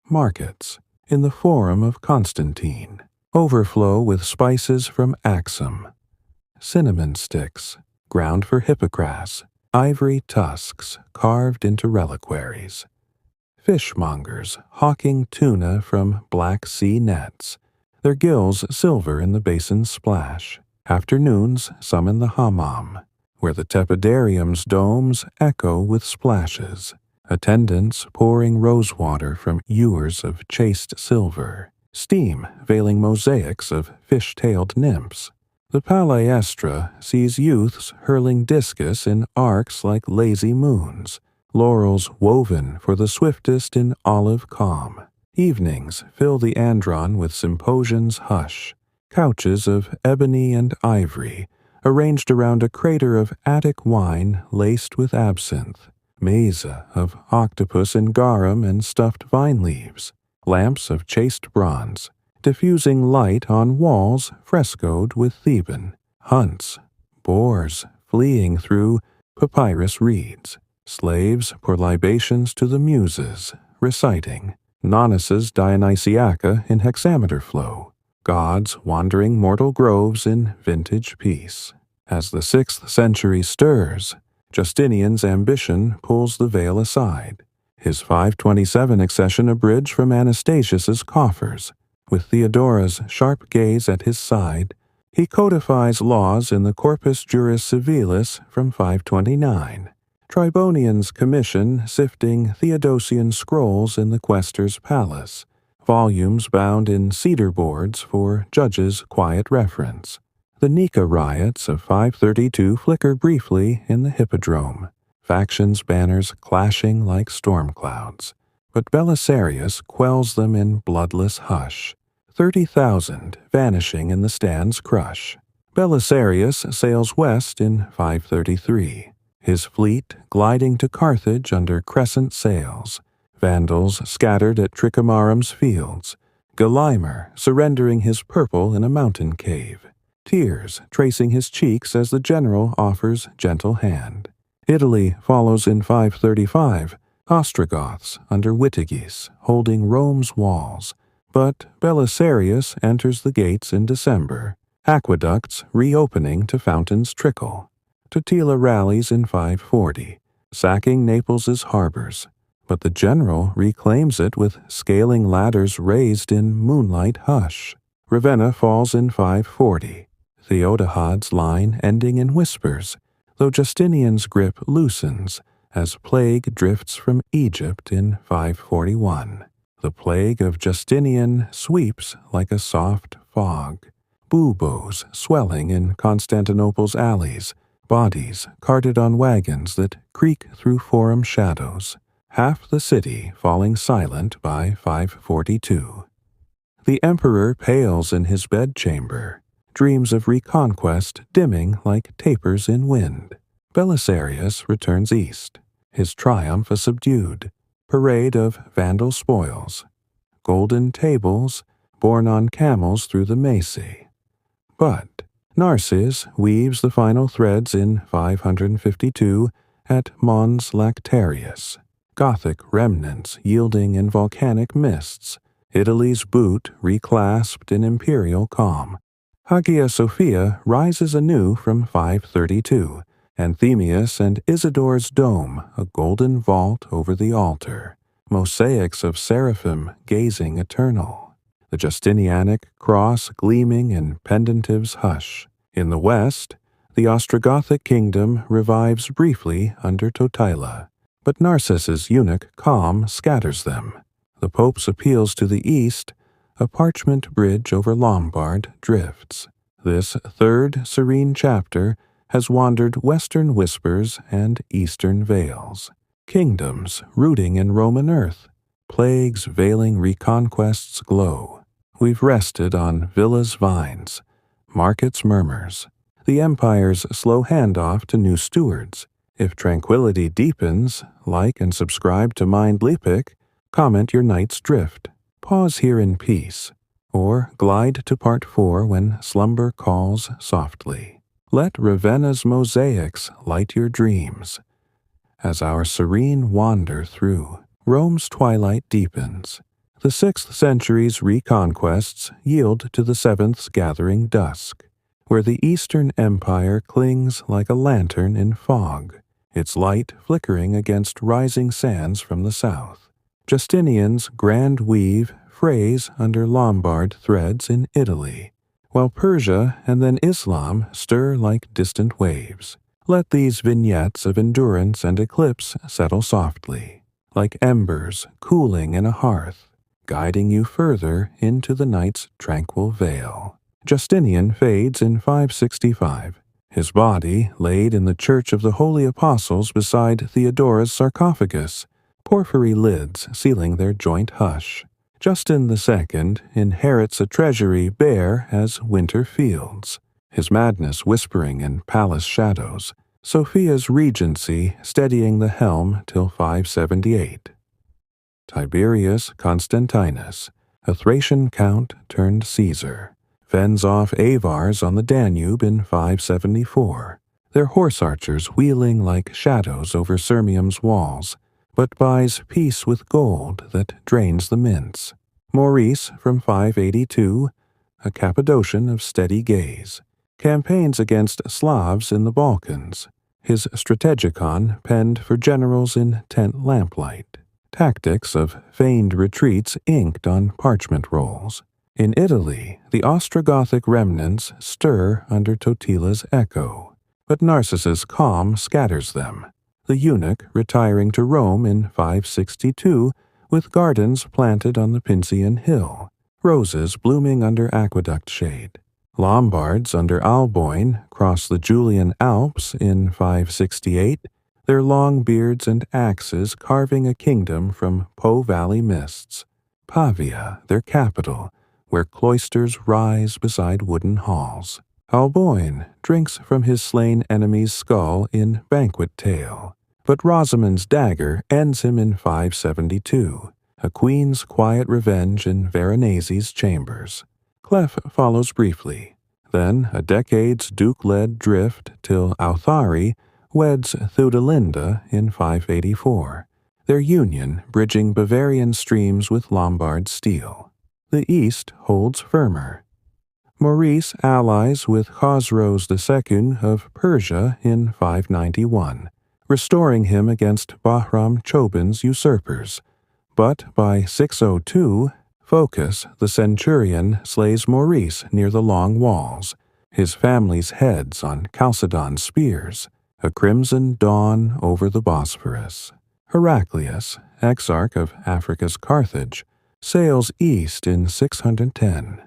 Markets, in the Forum of Constantine, overflow with spices from Axum, cinnamon sticks, ground for hippocras, ivory tusks carved into reliquaries. Fishmongers hawking tuna from Black Sea nets, their gills silver in the basin's splash. Afternoons summon the hammam, where the tepidarium's domes echo with splashes. Attendants pouring rosewater from ewers of chased silver, steam veiling mosaics of fish-tailed nymphs. The palaestra sees youths hurling discus in arcs like lazy moons, laurels woven for the swiftest in olive calm. Evenings fill the andron with symposium's hush, couches of ebony and ivory, arranged around a crater of Attic wine laced with absinthe. Mesa of octopus and garum and stuffed vine leaves, lamps of chased bronze, diffusing light on walls frescoed with Theban, hunts, boars fleeing through papyrus reeds, slaves pour libations to the muses, reciting, Nonus's Dionysiaca in hexameter flow, gods wandering mortal groves in vintage peace. As the 6th century stirs, Justinian's ambition pulls the veil aside, his 527 accession a bridge from Anastasius's coffers. With Theodora's sharp gaze at his side, he codifies laws in the Corpus Juris Civilis from 529, Tribonian's commission sifting Theodosian scrolls in the questor's palace, volumes bound in cedar boards for judges' quiet reference. The Nika riots of 532 flicker briefly in the hippodrome, factions' banners clashing like storm clouds. But Belisarius quells them in bloodless hush, 30,000 vanishing in the stand's crush. Belisarius sails west in 533, his fleet gliding to Carthage under crescent sails, Vandals scattered at Trichomarum's fields, Gelimer surrendering his purple in a mountain cave, tears tracing his cheeks as the general offers gentle hand. Italy follows in 535, Ostrogoths under Witigis holding Rome's walls, but Belisarius enters the gates in December, aqueducts reopening to fountains trickle. Totila rallies in 540, sacking Naples's harbors, but the general reclaims it with scaling ladders raised in moonlight hush. Ravenna falls in 540, Theodahad's line ending in whispers, though Justinian's grip loosens as plague drifts from Egypt in 541. The plague of Justinian sweeps like a soft fog, buboes swelling in Constantinople's alleys, bodies carted on wagons that creak through forum shadows, half the city falling silent by 542. The emperor pales in his bedchamber, dreams of reconquest dimming like tapers in wind. Belisarius returns east, his triumph a subdued parade of vandal spoils, golden tables borne on camels through the Macy. But Narses weaves the final threads in 552 at Mons Lactarius, Gothic remnants yielding in volcanic mists, Italy's boot reclasped in imperial calm. Hagia Sophia rises anew from 532, Anthemius and Isidore's dome, a golden vault over the altar, mosaics of seraphim gazing eternal, the Justinianic cross gleaming in pendentive's hush. In the west, the Ostrogothic kingdom revives briefly under Totila, but Narcissus' eunuch calm scatters them. The Pope's appeals to the east, a parchment bridge over Lombard, drifts. This third serene chapter has wandered western whispers and eastern veils. Kingdoms rooting in Roman earth, plagues veiling reconquest's glow. We've rested on villas' vines, markets' murmurs, the empire's slow handoff to new stewards. If tranquility deepens, like and subscribe to Mindleapic, comment your night's drift. Pause here in peace, or glide to part 4 when slumber calls softly. Let Ravenna's mosaics light your dreams. As our serene wander through, Rome's twilight deepens. The 6th century's reconquests yield to the 7th's gathering dusk, where the Eastern Empire clings like a lantern in fog, its light flickering against rising sands from the south. Justinian's grand weave frays under Lombard threads in Italy, while Persia and then Islam stir like distant waves. Let these vignettes of endurance and eclipse settle softly, like embers cooling in a hearth, guiding you further into the night's tranquil veil. Justinian fades in 565, his body laid in the Church of the Holy Apostles beside Theodora's sarcophagus, porphyry lids sealing their joint hush. Justin II inherits a treasury bare as winter fields, his madness whispering in palace shadows, Sophia's regency steadying the helm till 578. Tiberius Constantinus, a Thracian count turned Caesar, fends off Avars on the Danube in 574, their horse archers wheeling like shadows over Sirmium's walls, but buys peace with gold that drains the mints. Maurice from 582, a Cappadocian of steady gaze, campaigns against Slavs in the Balkans, his strategicon penned for generals in tent lamplight, tactics of feigned retreats inked on parchment rolls. In Italy, the Ostrogothic remnants stir under Totila's echo, but Narcissus' calm scatters them. The eunuch retiring to Rome in 562 with gardens planted on the Pincian Hill, roses blooming under aqueduct shade. Lombards under Alboin cross the Julian Alps in 568, their long beards and axes carving a kingdom from Po Valley mists. Pavia, their capital, where cloisters rise beside wooden halls. Alboin drinks from his slain enemy's skull in banquet tale, but Rosamund's dagger ends him in 572, a queen's quiet revenge in Veronese's chambers. Clef follows briefly, then a decade's duke-led drift till Authari weds Theodelinda in 584, their union bridging Bavarian streams with Lombard steel. The East holds firmer. Maurice allies with Khosroes II of Persia in 591, restoring him against Bahram Chobin's usurpers, but by 602, Phocas the centurion slays Maurice near the Long Walls, his family's heads on Chalcedon spears, a crimson dawn over the Bosphorus. Heraclius, exarch of Africa's Carthage, sails east in 610,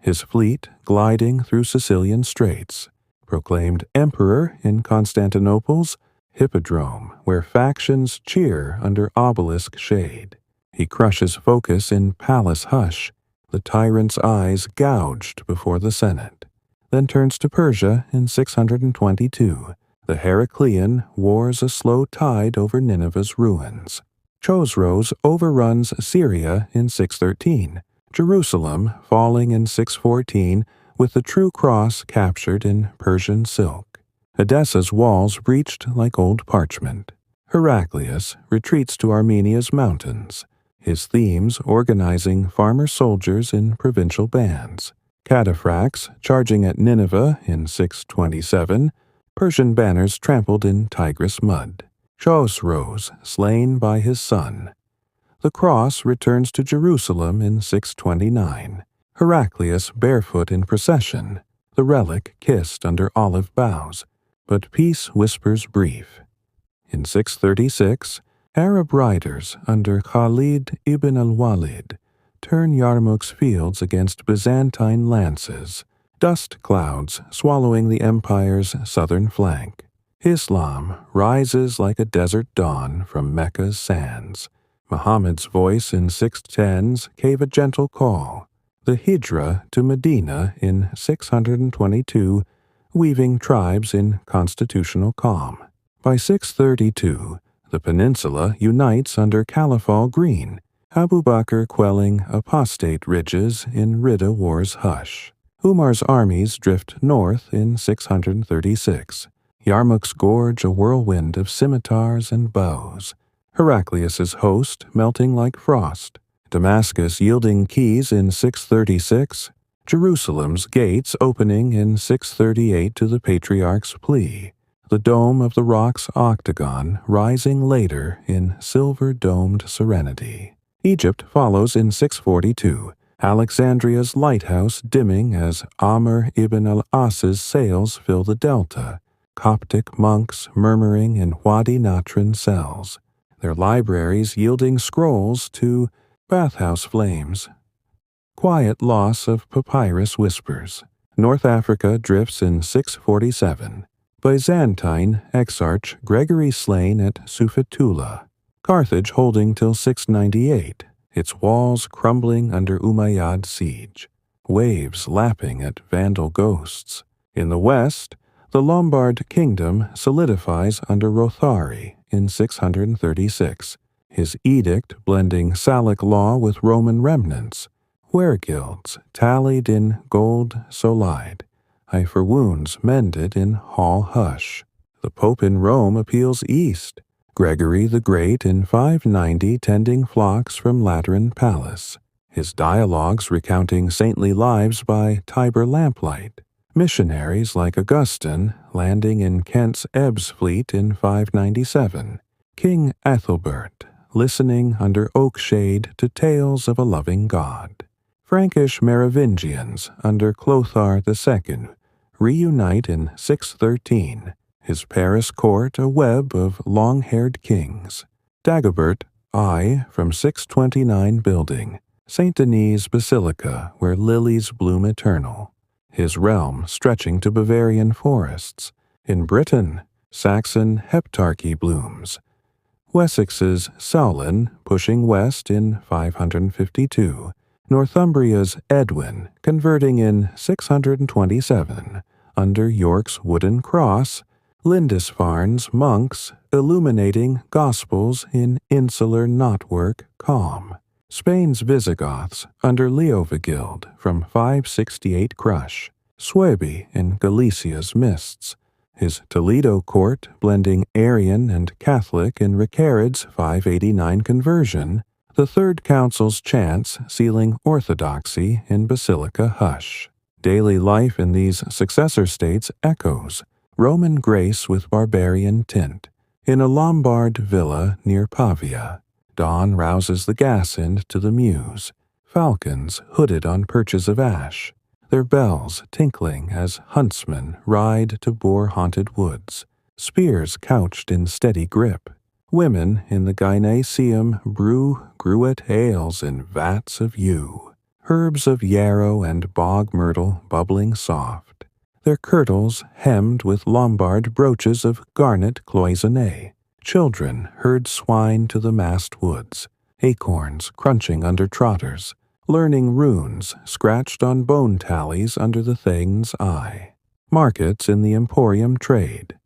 his fleet gliding through Sicilian straits, proclaimed emperor in Constantinople's hippodrome, where factions cheer under obelisk shade. He crushes Phocas in palace hush, the tyrant's eyes gouged before the Senate. Then turns to Persia in 622. The Heraclean wars a slow tide over Nineveh's ruins. Chosroes overruns Syria in 613. Jerusalem falling in 614 with the true cross captured in Persian silk. Edessa's walls breached like old parchment. Heraclius retreats to Armenia's mountains, his themes organizing farmer soldiers in provincial bands. Cataphracts charging at Nineveh in 627, Persian banners trampled in Tigris mud. Chosroes slain by his son. The cross returns to Jerusalem in 629. Heraclius barefoot in procession, the relic kissed under olive boughs, but peace whispers brief. In 636, Arab riders under Khalid ibn al-Walid turn Yarmouk's fields against Byzantine lances, dust clouds swallowing the empire's southern flank. Islam rises like a desert dawn from Mecca's sands. Muhammad's voice in 610s gave a gentle call. The Hijra to Medina in 622, weaving tribes in constitutional calm. By 632, the peninsula unites under Caliphal Green, Abu Bakr quelling apostate ridges in Ridda War's hush. Umar's armies drift north in 636. Yarmouk's gorge a whirlwind of scimitars and bows. Heraclius's host melting like frost. Damascus yielding keys in 636. Jerusalem's gates opening in 638 to the patriarch's plea. The dome of the rock's octagon rising later in silver-domed serenity. Egypt follows in 642, Alexandria's lighthouse dimming as Amr ibn al-As's sails fill the delta, Coptic monks murmuring in Wadi Natron cells, their libraries yielding scrolls to bathhouse flames. Quiet loss of papyrus whispers. North Africa drifts in 647. Byzantine exarch Gregory slain at Sufetula. Carthage holding till 698, its walls crumbling under Umayyad siege. Waves lapping at Vandal ghosts. In the west, the Lombard kingdom solidifies under Rothari in 636, his edict blending Salic law with Roman remnants. Wereguilds tallied in gold solide. I for wounds mended in hall hush. The Pope in Rome appeals east. Gregory the Great in 590 tending flocks from Lateran Palace. His dialogues recounting saintly lives by Tiber lamplight. Missionaries like Augustine landing in Kent's Ebbsfleet in 597. King Ethelbert listening under oak shade to tales of a loving God. Frankish Merovingians under Clothar II reunite in 613, his Paris court a web of long-haired kings. Dagobert I from 629 building, St. Denis Basilica where lilies bloom eternal, his realm stretching to Bavarian forests. In Britain, Saxon Heptarchy blooms. Wessex's Saulin pushing west in 552, Northumbria's Edwin converting in 627, under York's wooden cross, Lindisfarne's monks illuminating gospels in insular knotwork calm. Spain's Visigoths under Leovigild from 568 crush. Suebi in Galicia's mists. His Toledo court blending Arian and Catholic in Ricarid's 589 conversion. The Third Council's chants sealing orthodoxy in Basilica hush. Daily life in these successor states echoes, Roman grace with barbarian tint. In a Lombard villa near Pavia, dawn rouses the Gascon to the Meuse. Falcons hooded on perches of ash, their bells tinkling as huntsmen ride to boar-haunted woods. Spears couched in steady grip. Women in the gynaeceum brew gruet ales in vats of yew. Herbs of yarrow and bog myrtle bubbling soft, their kirtles hemmed with Lombard brooches of garnet cloisonné. Children herd swine to the mast woods, acorns crunching under trotters, learning runes scratched on bone tallies under the Thane's eye. Markets in the emporium trade.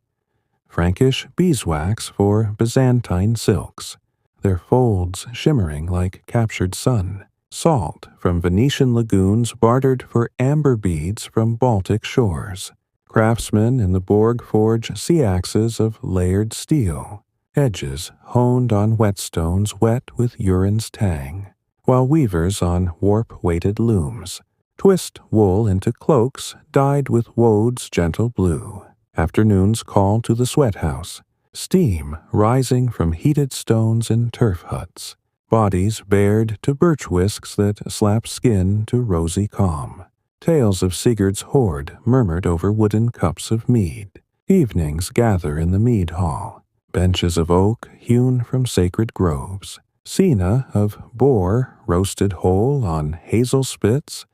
Frankish beeswax for Byzantine silks, their folds shimmering like captured sun. Salt from Venetian lagoons bartered for amber beads from Baltic shores. Craftsmen in the Borg forge sea axes of layered steel, edges honed on whetstones wet with urine's tang, while weavers on warp-weighted looms twist wool into cloaks dyed with woad's gentle blue. Afternoons call to the sweat house, steam rising from heated stones in turf huts, bodies bared to birch whisks that slap skin to rosy calm. Tales of Sigurd's hoard murmured over wooden cups of mead. Evenings gather in the mead hall, benches of oak hewn from sacred groves, cena of boar roasted whole on hazel spits,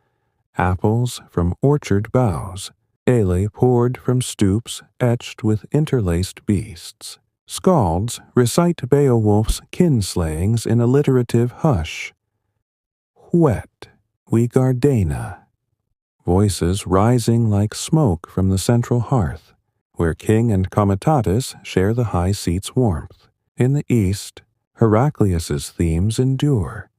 apples from orchard boughs, ale poured from stoups etched with interlaced beasts. Skalds recite Beowulf's kinslayings in alliterative hush. Whet, we Gardena. Voices rising like smoke from the central hearth, where king and comitatus share the high seat's warmth. In the east, Heraclius's themes endure.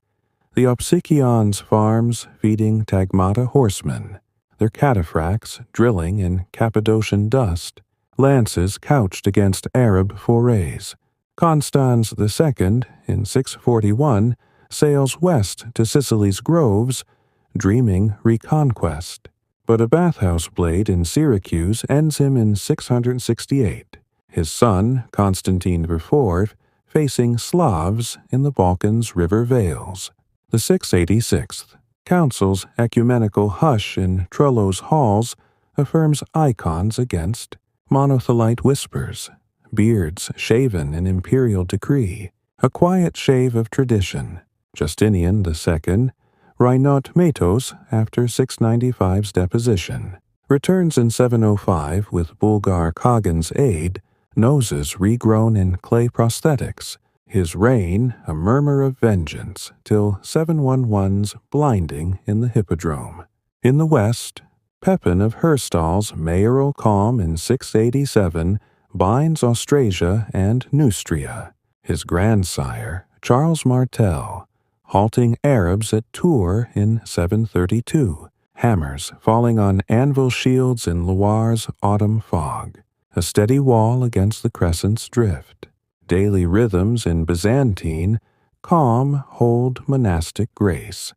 The Opsicion's farms feeding Tagmata horsemen, their cataphracts drilling in Cappadocian dust, lances couched against Arab forays. Constans II, in 641, sails west to Sicily's groves, dreaming reconquest. But a bathhouse blade in Syracuse ends him in 668, his son, Constantine IV, facing Slavs in the Balkans' river vales. The 686th Council's ecumenical hush in Trullo's halls affirms icons against monothelite whispers, beards shaven in imperial decree, a quiet shave of tradition. Justinian II, Reinot Matos after 695's deposition, returns in 705 with Bulgar Kagan's aid, noses regrown in clay prosthetics, his reign a murmur of vengeance till 711's blinding in the Hippodrome. In the west, Pepin of Herstal's mayoral calm in 687 binds Austrasia and Neustria. His grandsire, Charles Martel, halting Arabs at Tours in 732, hammers falling on anvil shields in Loire's autumn fog, a steady wall against the crescent's drift. Daily rhythms in Byzantine, calm hold monastic grace.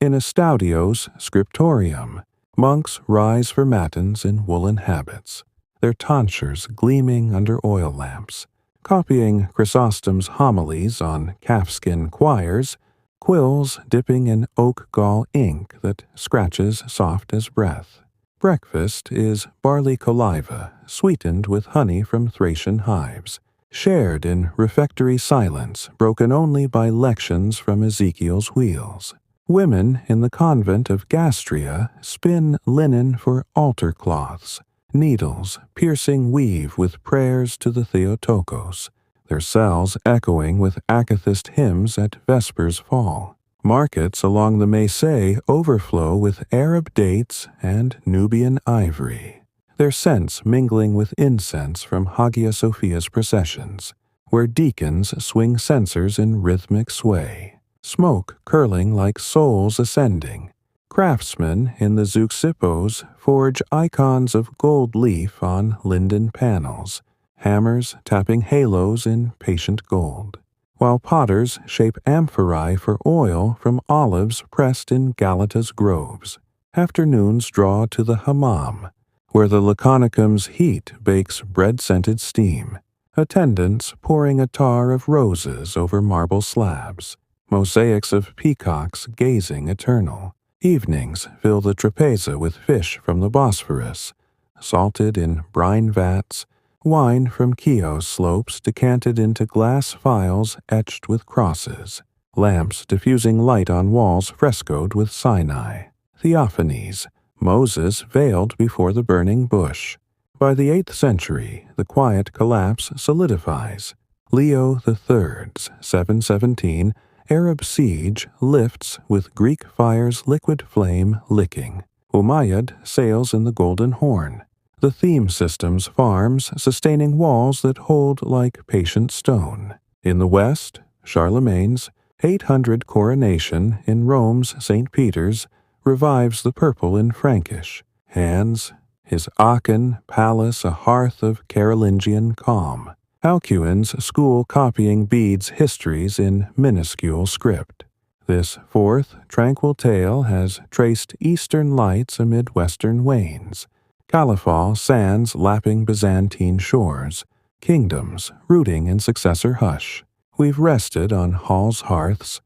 In Estudio's scriptorium, monks rise for matins in woolen habits, their tonsures gleaming under oil lamps, copying Chrysostom's homilies on calfskin choirs, quills dipping in oak gall ink that scratches soft as breath. Breakfast is barley coliva, sweetened with honey from Thracian hives, shared in refectory silence broken only by lections from Ezekiel's wheels. Women in the convent of Gastria spin linen for altar cloths, needles piercing weave with prayers to the Theotokos, their cells echoing with akathist hymns at Vespers fall. Markets along the Mersey overflow with Arab dates and Nubian ivory, their scents mingling with incense from Hagia Sophia's processions, where deacons swing censers in rhythmic sway, smoke curling like souls ascending. Craftsmen in the Zeuxippos forge icons of gold leaf on linden panels, hammers tapping halos in patient gold, while potters shape amphorae for oil from olives pressed in Galata's groves. Afternoons draw to the hammam, where the Laconicum's heat bakes bread-scented steam, attendants pouring attar of roses over marble slabs, mosaics of peacocks gazing eternal. Evenings fill the trapeza with fish from the Bosphorus, salted in brine vats, wine from Chios slopes decanted into glass phials etched with crosses, lamps diffusing light on walls frescoed with Sinai, theophanies, Moses veiled before the burning bush. By the 8th century, the quiet collapse solidifies. Leo III's 717 Arab siege lifts with Greek fire's liquid flame licking. Umayyad sails in the Golden Horn. The theme systems farms sustaining walls that hold like patient stone. In the west, Charlemagne's 800 coronation in Rome's St. Peter's revives the purple in Frankish. Hans, his Aachen palace a hearth of Carolingian calm. Alcuin's school copying Bede's histories in minuscule script. This fourth tranquil tale has traced eastern lights amid western wanes. Califal sands lapping Byzantine shores. Kingdoms rooting in successor hush. We've rested on halls' hearths,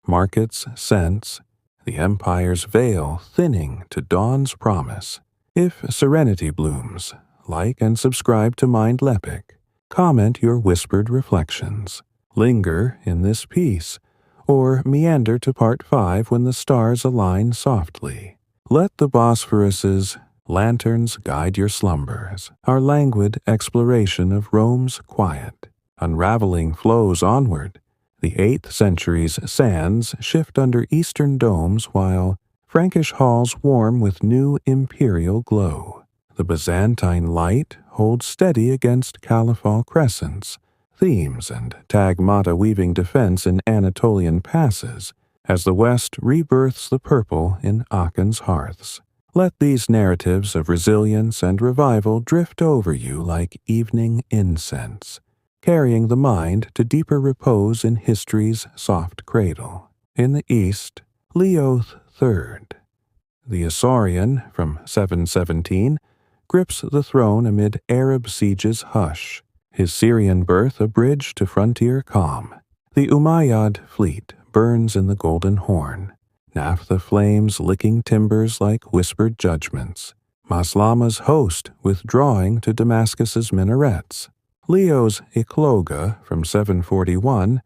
markets' scents, the empire's veil thinning to dawn's promise. If serenity blooms, like and subscribe to Mindleapic. Comment your whispered reflections. Linger in this piece, or meander to part 5 when the stars align softly. Let the Bosphorus's lanterns guide your slumbers, our languid exploration of Rome's quiet. Unraveling flows onward. The 8th century's sands shift under eastern domes while Frankish halls warm with new imperial glow. The Byzantine light holds steady against Califal crescents, themes and tagmata weaving defense in Anatolian passes, as the West rebirths the purple in Aachen's hearths. Let these narratives of resilience and revival drift over you like evening incense, carrying the mind to deeper repose in history's soft cradle. In the East, Leo III, the Isaurian from 717, grips the throne amid Arab siege's hush, his Syrian birth a bridge to frontier calm. The Umayyad fleet burns in the Golden Horn, naphtha flames licking timbers like whispered judgments. Maslama's host withdrawing to Damascus's minarets. Leo's Ecloga from 741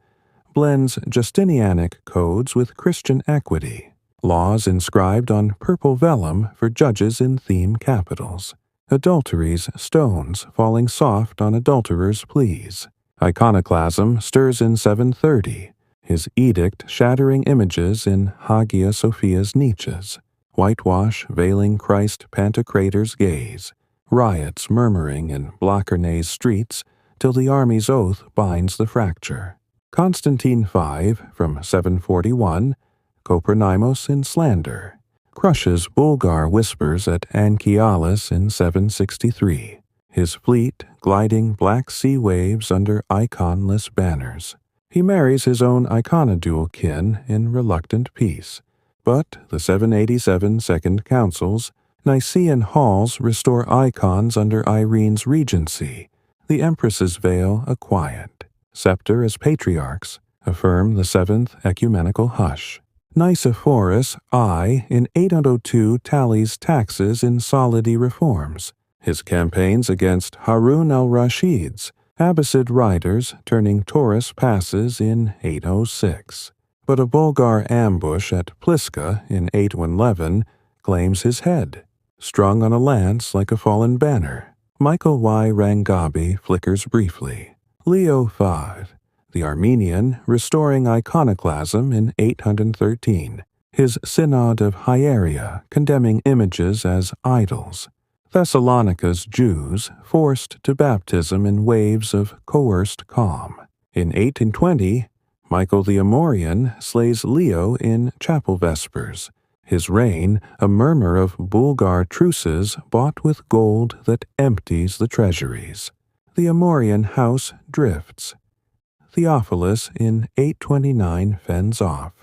blends Justinianic codes with Christian equity, laws inscribed on purple vellum for judges in theme capitals. Adultery's stones falling soft on adulterers' pleas. Iconoclasm stirs in 730, his edict shattering images in Hagia Sophia's niches. Whitewash veiling Christ Pantocrator's gaze. Riots murmuring in Blachernae's streets till the army's oath binds the fracture. Constantine V from 741, Copernicus in slander, crushes Bulgar whispers at Anchialus in 763, his fleet gliding Black Sea waves under iconless banners. He marries his own iconodule kin in reluctant peace, but the 787 Second Councils, Nicaean halls restore icons under Irene's regency, the empress's veil a quiet, scepter as patriarchs affirm the seventh ecumenical hush. Nicephorus I in 802 tallies taxes in solidi reforms, his campaigns against Harun al-Rashid's Abbasid riders turning Taurus passes in 806. But a Bulgar ambush at Pliska in 811 claims his head, strung on a lance like a fallen banner. Michael Y. Rangabi flickers briefly. Leo V, the Armenian, restoring iconoclasm in 813, his Synod of Hieria condemning images as idols. Thessalonica's Jews forced to baptism in waves of coerced calm. In 1820, Michael the Amorian slays Leo in chapel vespers, his reign a murmur of Bulgar truces bought with gold that empties the treasuries. The Amorian house drifts. Theophilus in 829 fends off.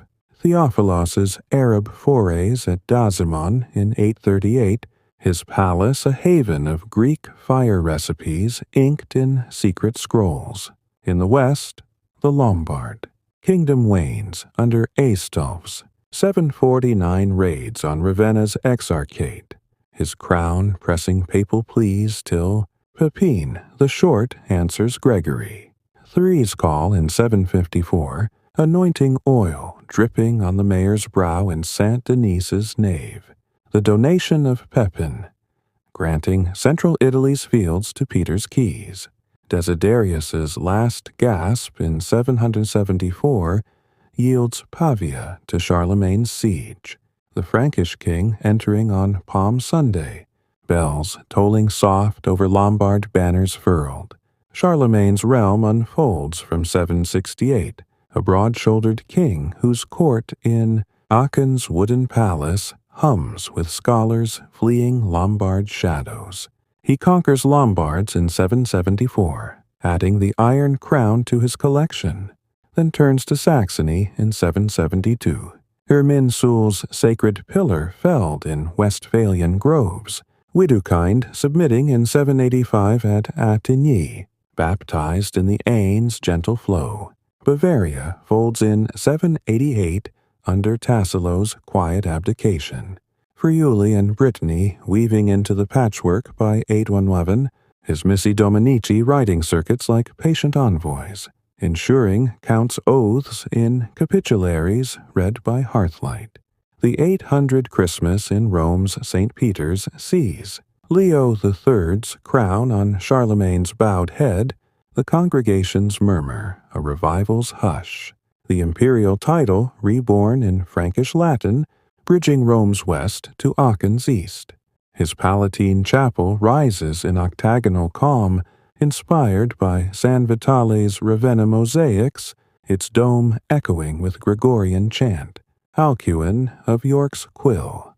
Theophilos's Arab forays at Dazimon in 838, his palace a haven of Greek fire recipes inked in secret scrolls. In the west, the Lombard. Kingdom wanes under Aistulf's 749 raids on Ravenna's exarchate, his crown pressing papal pleas till Pepin the Short answers Gregory. Three's call in 754, anointing oil dripping on the mayor's brow in Saint Denis's nave. The donation of Pepin, granting central Italy's fields to Peter's keys. Desiderius's last gasp in 774, yields Pavia to Charlemagne's siege, the Frankish king entering on Palm Sunday, bells tolling soft over Lombard banners furled. Charlemagne's realm unfolds from 768, a broad-shouldered king whose court in Aachen's wooden palace hums with scholars fleeing Lombard shadows. He conquers Lombards in 774, adding the Iron Crown to his collection, then turns to Saxony in 772. Irminsul's sacred pillar felled in Westphalian groves, Widukind submitting in 785 at Attigny, baptized in the Aisne's gentle flow. Bavaria folds in 788 under Tassilo's quiet abdication. Friuli and Brittany weaving into the patchwork by 811, his Missi Dominici riding circuits like patient envoys, ensuring Count's oaths in capitularies read by hearthlight. The 800 Christmas in Rome's St. Peter's sees Leo III's crown on Charlemagne's bowed head, the congregation's murmur, a revival's hush. The imperial title, reborn in Frankish Latin, bridging Rome's west to Aachen's east. His Palatine chapel rises in octagonal calm, inspired by San Vitale's Ravenna mosaics, its dome echoing with Gregorian chant. Alcuin of York's quill,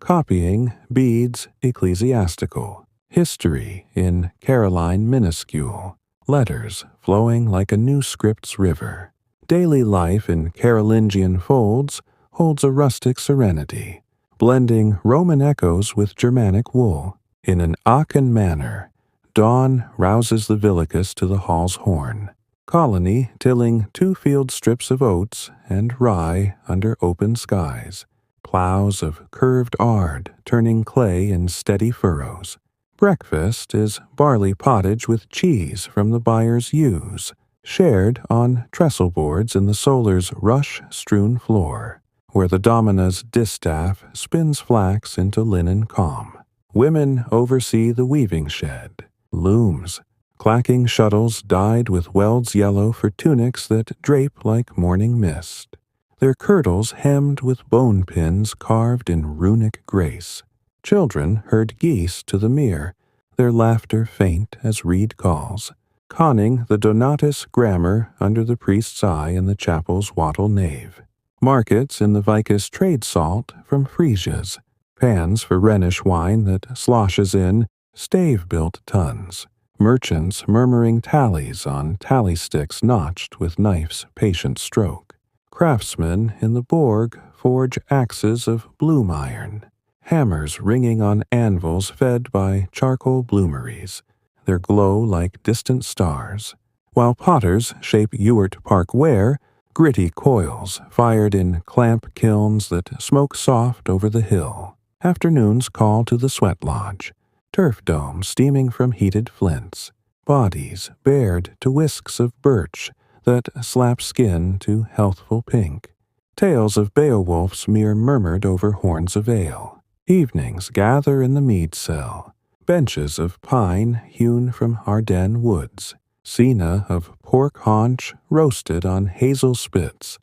copying Bede's ecclesiastical. History in Caroline minuscule, letters flowing like a new script's river. Daily life in Carolingian folds holds a rustic serenity, blending Roman echoes with Germanic wool. In an Aachen manner, dawn rouses the villicus to the hall's horn. Colony tilling 2 field strips of oats and rye under open skies, plows of curved ard turning clay in steady furrows. Breakfast is barley pottage with cheese from the buyer's ewes, shared on trestle boards in the solar's rush-strewn floor, where the domina's distaff spins flax into linen calm. Women oversee the weaving shed, looms, clacking shuttles dyed with welds yellow for tunics that drape like morning mist, their kirtles hemmed with bone pins carved in runic grace. Children herd geese to the mere, their laughter faint as reed calls, conning the Donatus grammar under the priest's eye in the chapel's wattle nave. Markets in the Vicus trade salt from Frisia's, pans for Rhenish wine that sloshes in stave-built tons. Merchants murmuring tallies on tally sticks notched with knife's patient stroke. Craftsmen in the Borg forge axes of bloom iron, hammers ringing on anvils fed by charcoal bloomeries, their glow like distant stars, while potters shape Ewart Park ware, gritty coils fired in clamp kilns that smoke soft over the hill. Afternoons call to the sweat lodge, turf domes steaming from heated flints, bodies bared to whisks of birch that slap skin to healthful pink, tales of Beowulf's mere murmured over horns of ale. Evenings gather in the mead cell, benches of pine hewn from Ardennes woods, cena of pork haunch roasted on hazel spits,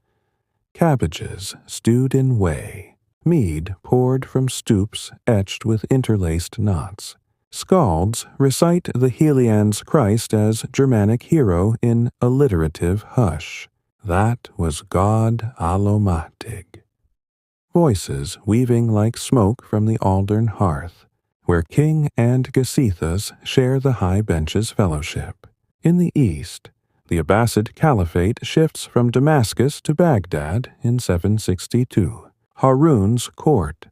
cabbages stewed in whey, mead poured from stoups etched with interlaced knots. Skalds recite the Helian's Christ as Germanic hero in alliterative hush. That was God Allomatig. Voices weaving like smoke from the Aldern hearth, where king and Gesithas share the high bench's fellowship. In the east, the Abbasid Caliphate shifts from Damascus to Baghdad in 762. Harun's court,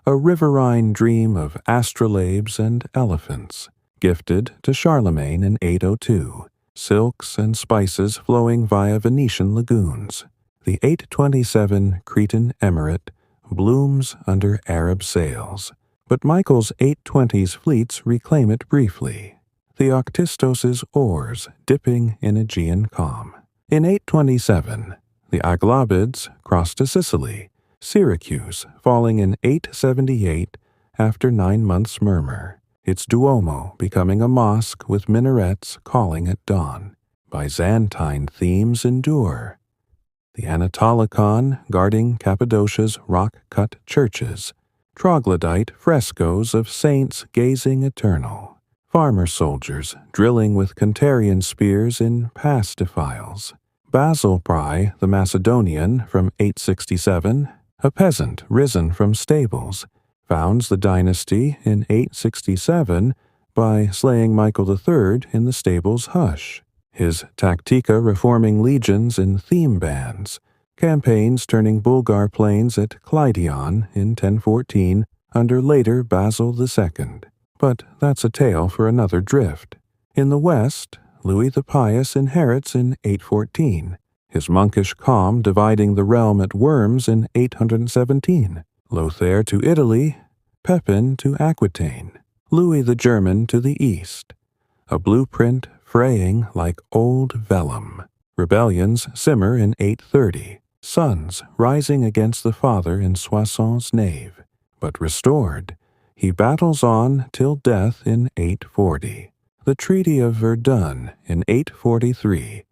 a riverine dream of astrolabes and elephants, gifted to Charlemagne in 802, silks and spices flowing via Venetian lagoons. The 827 Cretan Emirate blooms under Arab sails, but Michael's 820s fleets reclaim it briefly, Theoctistos's oars dipping in Aegean calm. In 827, the Aghlabids cross to Sicily, Syracuse falling in 878 after 9 months' murmur, its Duomo becoming a mosque with minarets calling at dawn. Byzantine themes endure. the Anatolikon guarding Cappadocia's rock-cut churches, troglodyte frescoes of saints gazing eternal, farmer soldiers drilling with Cantarian spears in pass defiles, Basil Pry the Macedonian from 867, a peasant risen from stables, founds the dynasty in 867 by slaying Michael III in the stable's hush, his tactica reforming legions in theme bands, campaigns turning Bulgar plains at Clydion in 1014 under later Basil II. But that's a tale for another drift. In the west, Louis the Pious inherits in 814, his monkish calm dividing the realm at Worms in 817, Lothair to Italy, Pepin to Aquitaine, Louis the German to the east, a blueprint fraying like old vellum. Rebellions simmer in 830, sons rising against the father in Soissons' nave, but restored, he battles on till death in 840. The Treaty of Verdun in 843,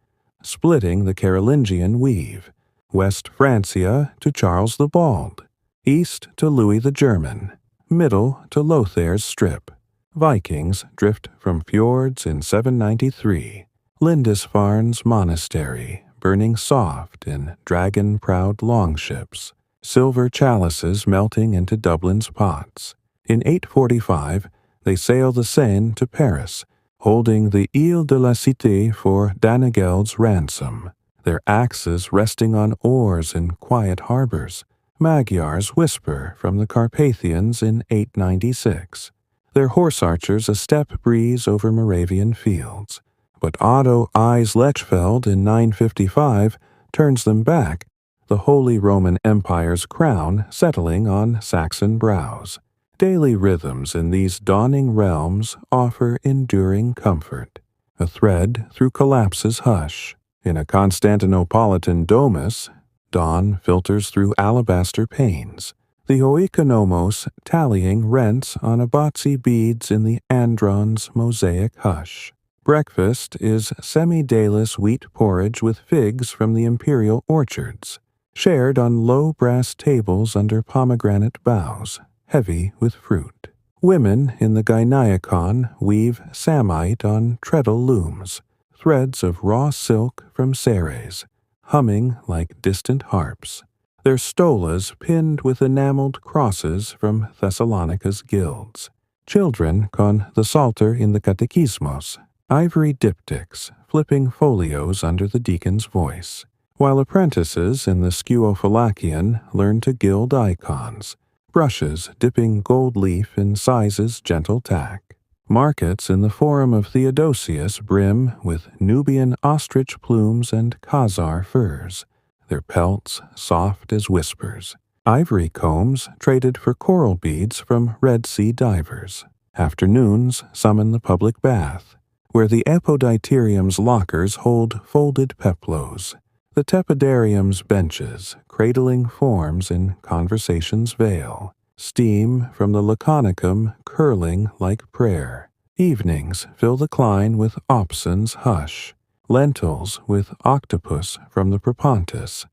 splitting the Carolingian weave, West Francia to Charles the Bald, east to Louis the German, middle to Lothair's strip. Vikings drift from fjords in 793, Lindisfarne's monastery burning soft in dragon-proud longships, silver chalices melting into Dublin's pots. In 845, they sail the Seine to Paris, holding the Ile de la Cité for Danegeld's ransom, their axes resting on oars in quiet harbors. Magyars whisper from the Carpathians in 896, their horse archers a steppe breeze over Moravian fields. But Otto eyes Lechfeld in 955 turns them back, the Holy Roman Empire's crown settling on Saxon brows. Daily rhythms in these dawning realms offer enduring comfort, a thread through collapse's hush. In a Constantinopolitan domus, dawn filters through alabaster panes, the oikonomos tallying rents on abatzi beads in the andron's mosaic hush. Breakfast is semi-dayless wheat porridge with figs from the imperial orchards, shared on low brass tables under pomegranate boughs, heavy with fruit. Women in the Gynaecon weave samite on treadle looms, threads of raw silk from Ceres, humming like distant harps, their stolas pinned with enameled crosses from Thessalonica's guilds. Children con the Psalter in the Catechismos, ivory diptychs flipping folios under the deacon's voice, while apprentices in the Scuophalakion learn to gild icons, brushes dipping gold leaf in size's gentle tack. Markets in the Forum of Theodosius brim with Nubian ostrich plumes and Khazar furs, their pelts soft as whispers. Ivory combs traded for coral beads from Red Sea divers. Afternoons summon the public bath, where the Apoditarium's lockers hold folded peplos, the Tepidarium's benches cradling forms in conversation's veil, steam from the Laconicum curling like prayer. Evenings fill the Klein with Opson's hush, lentils with octopus from the Propontis,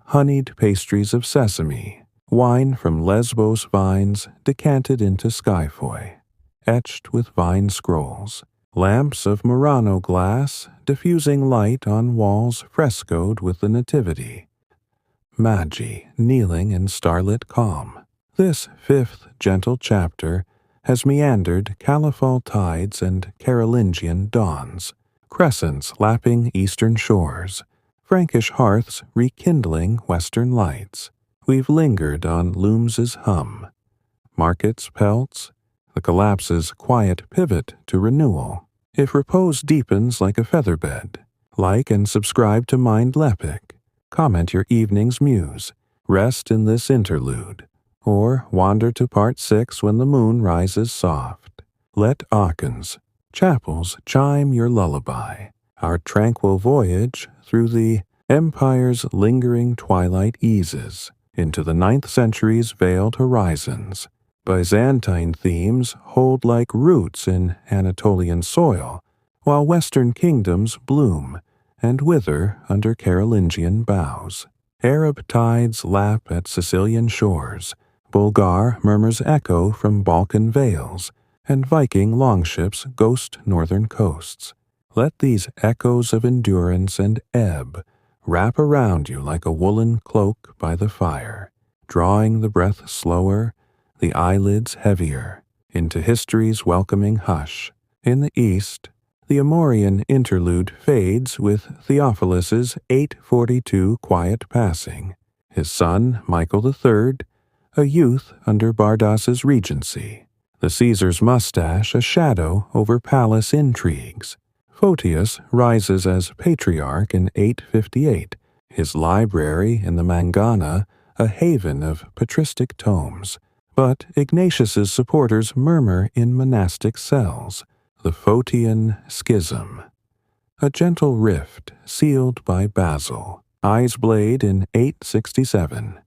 honeyed pastries of sesame, wine from Lesbos vines decanted into Skyfoy, etched with vine scrolls, lamps of Murano glass diffusing light on walls frescoed with the Nativity, Magi kneeling in starlit calm. This fifth gentle chapter has meandered Califal tides and Carolingian dawns, crescents lapping eastern shores, Frankish hearths rekindling western lights. We've lingered on Looms' hum, markets' pelts, the collapse's quiet pivot to renewal. If repose deepens like a featherbed, like and subscribe to Mindleapic. Comment your evening's muse, rest in this interlude, or wander to part 6 when the moon rises soft. Let Aachen chapels chime your lullaby, our tranquil voyage through the empire's lingering twilight eases into the 9th century's veiled horizons. Byzantine themes hold like roots in Anatolian soil, while Western kingdoms bloom, and wither under Carolingian boughs. Arab tides lap at Sicilian shores, Bulgar murmurs echo from Balkan vales, and Viking longships ghost northern coasts. Let these echoes of endurance and ebb wrap around you like a woolen cloak by the fire, drawing the breath slower, the eyelids heavier, into history's welcoming hush. In the east, the Amorian interlude fades with Theophilus's 842 quiet passing, his son Michael III, a youth under Bardas's regency, the Caesar's mustache a shadow over palace intrigues. Photius rises as patriarch in 858, his library in the Mangana a haven of patristic tomes. But Ignatius's supporters murmur in monastic cells, the Photian Schism. A gentle rift sealed by Basil, Eyes Blade in 867.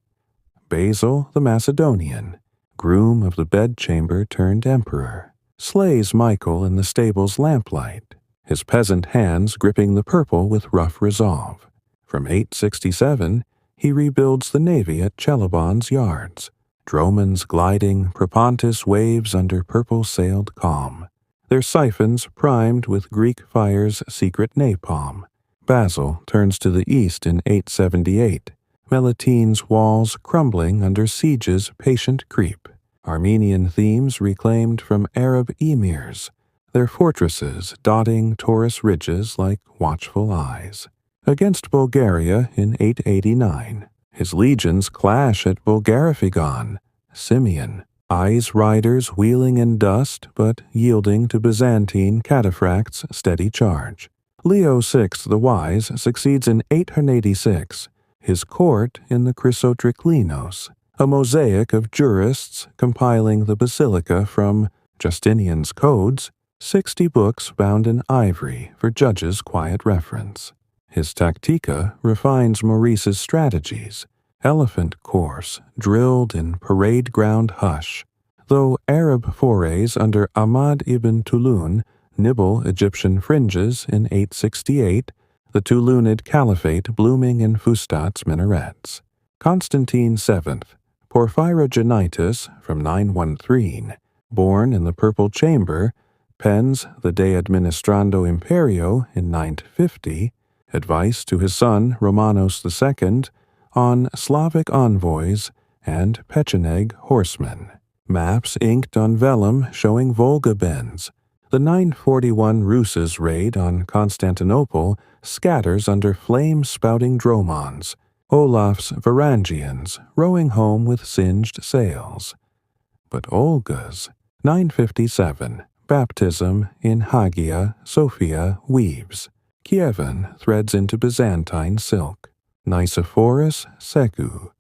Basil the Macedonian, groom of the bedchamber turned emperor, slays Michael in the stable's lamplight, his peasant hands gripping the purple with rough resolve. From 867, he rebuilds the navy at Chelabon's yards, Dromons gliding Propontis waves under purple-sailed calm, their siphons primed with Greek fire's secret napalm. Basil turns to the east in 878, Melitine's walls crumbling under siege's patient creep, Armenian themes reclaimed from Arab emirs, their fortresses dotting Taurus ridges like watchful eyes. Against Bulgaria in 889, his legions clash at Bulgariphygon, Simeon, eyes riders wheeling in dust but yielding to Byzantine cataphracts' steady charge. Leo VI the Wise succeeds in 886, his court in the Chrysotriklinos, a mosaic of jurists compiling the basilica from Justinian's codes, 60 books bound in ivory for judges' quiet reference. His Tactica refines Maurice's strategies, elephant course drilled in parade ground hush, though Arab forays under Ahmad ibn Tulun nibble Egyptian fringes in 868, the Tulunid Caliphate blooming in Fustat's minarets. Constantine VII, Porphyrogenitus from 913, born in the Purple Chamber, pens the De Administrando Imperio in 950, advice to his son Romanos II on Slavic envoys and Pecheneg horsemen, maps inked on vellum showing Volga bends. The 941 Rus's raid on Constantinople scatters under flame-spouting dromons, Olaf's Varangians rowing home with singed sails. But Olga's 957 baptism in Hagia Sophia weaves, Kievan threads into Byzantine silk, Nicephorus Secu,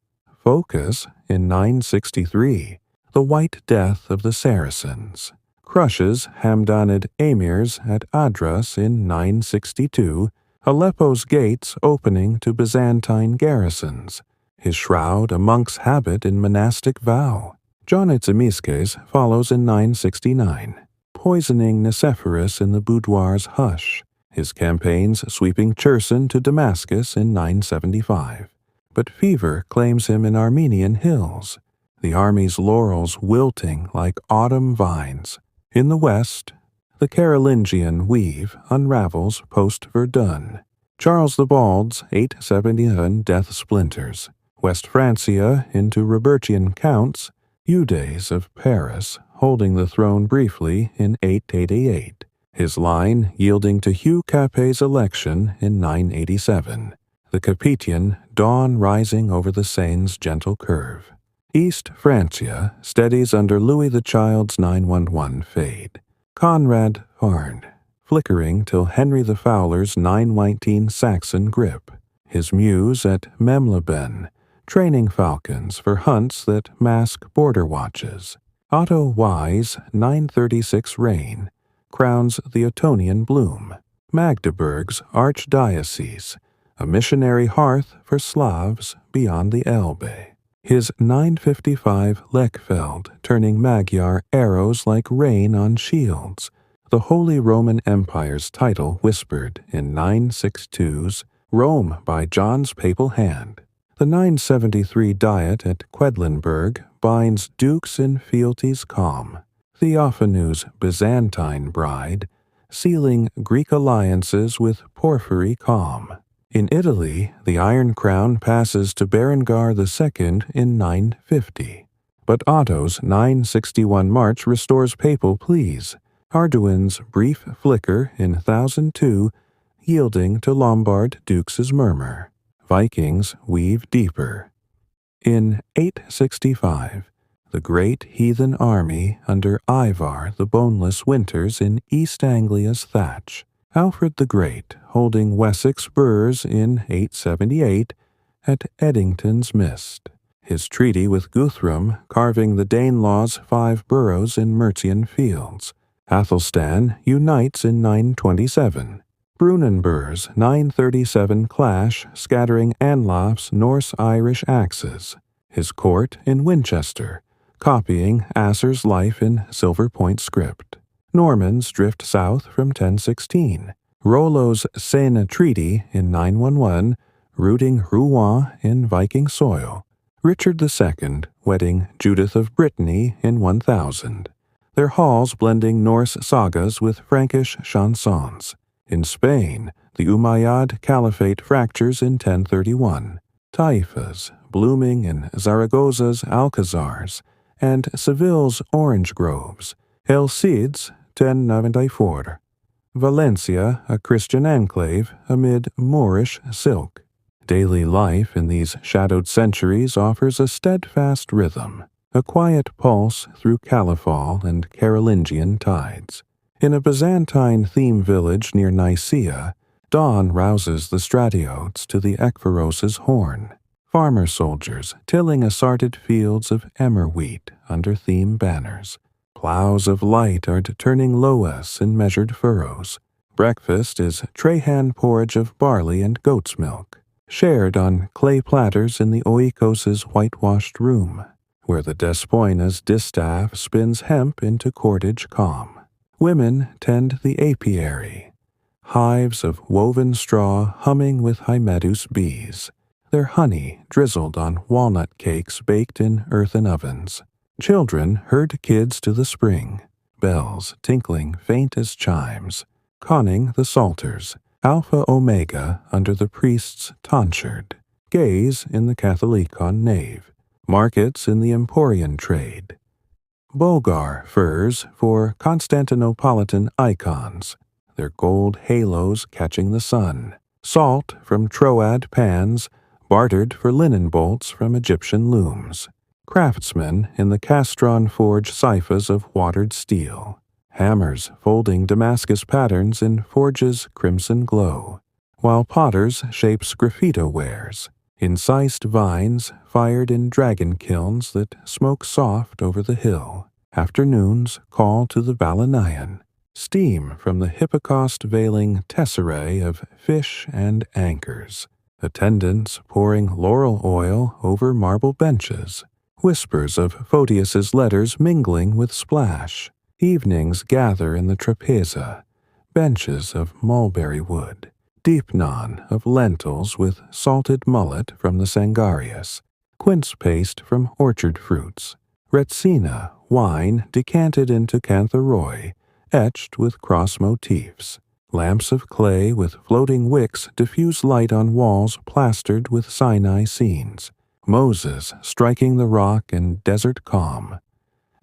Phocas in 963, the White Death of the Saracens, crushes Hamdanid emirs at Adras in 962, Aleppo's gates opening to Byzantine garrisons, his shroud a monk's habit in monastic vow. John Itzimiskes follows in 969, poisoning Nicephorus in the boudoir's hush, his campaigns sweeping Cherson to Damascus in 975. But fever claims him in Armenian hills, the army's laurels wilting like autumn vines. In the west, the Carolingian weave unravels post-Verdun. Charles the Bald's 871 death splinters, West Francia into Robertian counts, Eudes of Paris holding the throne briefly in 888, his line yielding to Hugh Capet's election in 987, the Capetian dawn rising over the Seine's gentle curve. East Francia steadies under Louis the Child's 911 fade. Conrad Farn, flickering till Henry the Fowler's 919 Saxon grip, his muse at Memleben, training falcons for hunts that mask border watches. Otto Wise' 936 reign crowns the Ottonian bloom. Magdeburg's archdiocese, a missionary hearth for Slavs beyond the Elbe. His 955 Lechfeld turning Magyar arrows like rain on shields, the Holy Roman Empire's title whispered in 962's Rome by John's papal hand. The 973 Diet at Quedlinburg binds dukes in fealty's calm. Theophanu's Byzantine bride, sealing Greek alliances with porphyry calm. In Italy, the Iron Crown passes to Berengar II in 950. But Otto's 961 march restores papal pleas, Arduin's brief flicker in 1002 yielding to Lombard dukes' murmur. Vikings weave deeper. In 865, the great heathen army under Ivar the Boneless winters in East Anglia's thatch. Alfred the Great holding Wessex burghs in 878 at Eddington's Mist. His treaty with Guthrum carving the Danelaw's 5 boroughs in Mercian fields. Athelstan unites in 927. Brunanburh's 937 clash scattering Anlaf's Norse-Irish axes. His court in Winchester, copying Asser's life in Silver Point script. Normans drift south from 1016. Rollo's Sena Treaty in 911, rooting Rouen in Viking soil. Richard II wedding Judith of Brittany in 1000. Their halls blending Norse sagas with Frankish chansons. In Spain, the Umayyad Caliphate fractures in 1031. Taifas blooming in Zaragoza's Alcazars and Seville's orange groves. El Cid's 1094. Valencia, a Christian enclave amid Moorish silk. Daily life in these shadowed centuries offers a steadfast rhythm, a quiet pulse through Califal and Carolingian tides. In a Byzantine theme village near Nicaea, dawn rouses the Stratiotes to the Ekpharos' horn. Farmer soldiers tilling asarted fields of emmer wheat under theme banners. Plows of light are turning loas in measured furrows. Breakfast is Trajan porridge of barley and goat's milk, shared on clay platters in the oikos' whitewashed room, where the despoina's distaff spins hemp into cordage calm. Women tend the apiary, hives of woven straw humming with Hymettus bees, their honey drizzled on walnut cakes baked in earthen ovens. Children herd kids to the spring, bells tinkling faint as chimes, conning the psalters, Alpha Omega under the priest's tonsured, gaze in the Catholicon nave, markets in the Emporian trade. Bulgar furs for Constantinopolitan icons, their gold halos catching the sun, salt from Troad pans, bartered for linen bolts from Egyptian looms. Craftsmen in the Castron forge cyphas of watered steel, hammers folding Damascus patterns in forge's crimson glow, while potters shapes graffito wares, incised vines fired in dragon kilns that smoke soft over the hill. Afternoons call to the Balanaean, steam from the Hippocaust veiling tesserae of fish and anchors, attendants pouring laurel oil over marble benches, whispers of Photius's letters mingling with splash. Evenings gather in the trapeza, benches of mulberry wood, deepnon of lentils with salted mullet from the Sangarius, quince paste from orchard fruits, retsina wine decanted into cantharoy, etched with cross motifs. Lamps of clay with floating wicks diffuse light on walls plastered with Sinai scenes. Moses striking the rock in desert calm.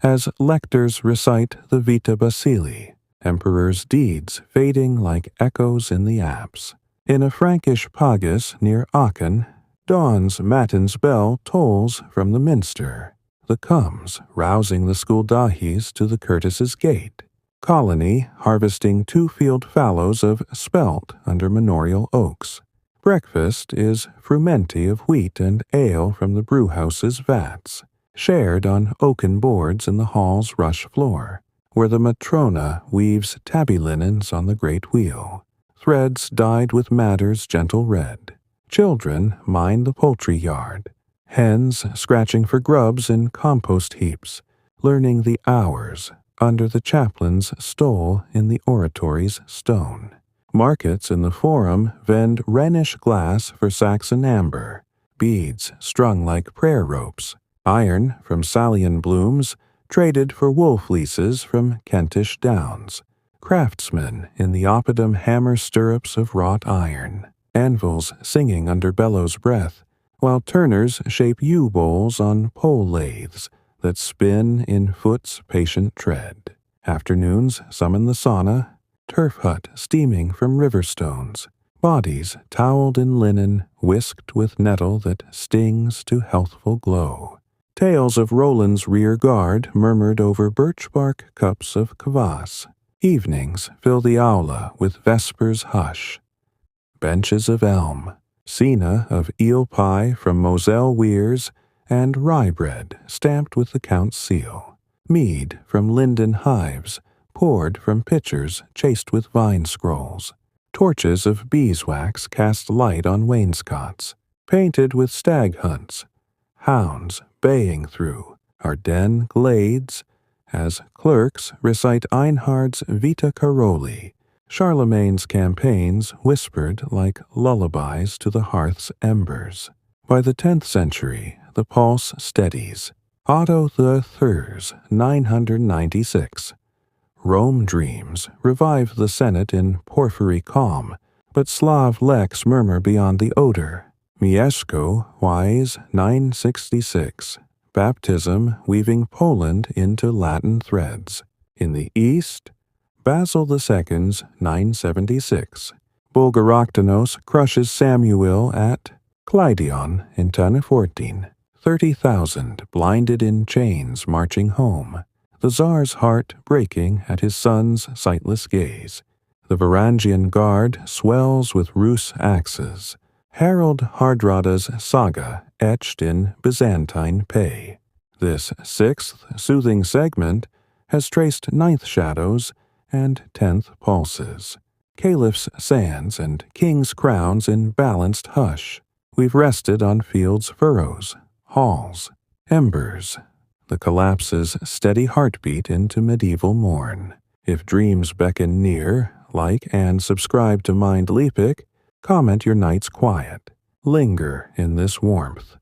As lectors recite the Vita Basili, emperor's deeds fading like echoes in the apse. In a Frankish pagus near Aachen, dawn's matin's bell tolls from the minster. The comes rousing the school dahis to the Curtis's gate. Colony harvesting 2 field fallows of spelt under manorial oaks. Breakfast is frumenti of wheat and ale from the brewhouse's vats, shared on oaken boards in the hall's rush floor, where the matrona weaves tabby linens on the great wheel, threads dyed with madder's gentle red. Children mind the poultry yard, hens scratching for grubs in compost heaps, learning the hours, under the chaplain's stole in the oratory's stone. Markets in the forum vend Rhenish glass for Saxon amber, beads strung like prayer ropes, iron from Salian blooms traded for wool fleeces from Kentish downs, craftsmen in the oppidum hammer stirrups of wrought iron, anvils singing under bellows' breath, while turners shape yew-bowls on pole lathes that spin in foot's patient tread. Afternoons summon the sauna, turf hut steaming from river stones, bodies toweled in linen, whisked with nettle that stings to healthful glow. Tales of Roland's rear guard murmured over birch-bark cups of kvass. Evenings fill the aula with vespers hush. Benches of elm, cena of eel pie from Moselle weirs, and rye bread stamped with the Count's seal. Mead from linden hives, poured from pitchers chased with vine scrolls. Torches of beeswax cast light on wainscots, painted with stag hunts. Hounds baying through Ardennes glades, as clerks recite Einhard's Vita Caroli, Charlemagne's campaigns whispered like lullabies to the hearth's embers. By the 10th century, the pulse steadies. Otto III's 996. Rome dreams revive the Senate in porphyry calm, but Slav lex murmur beyond the odor. Mieszko Y's 966. Baptism weaving Poland into Latin threads. In the East, Basil II's 976. Bulgaroktonos crushes Samuel at Clydion in 1014. 30,000 blinded in chains marching home. The Tsar's heart breaking at his son's sightless gaze. The Varangian guard swells with Rus axes. Harold Hardrada's saga etched in Byzantine pay. This 6th soothing segment has traced 9th shadows and 10th pulses. Caliph's sands and king's crowns in balanced hush. We've rested on fields' furrows, halls, embers. The collapse's steady heartbeat into medieval morn. If dreams beckon near, like and subscribe to Mindleapic, comment your night's quiet. Linger in this warmth.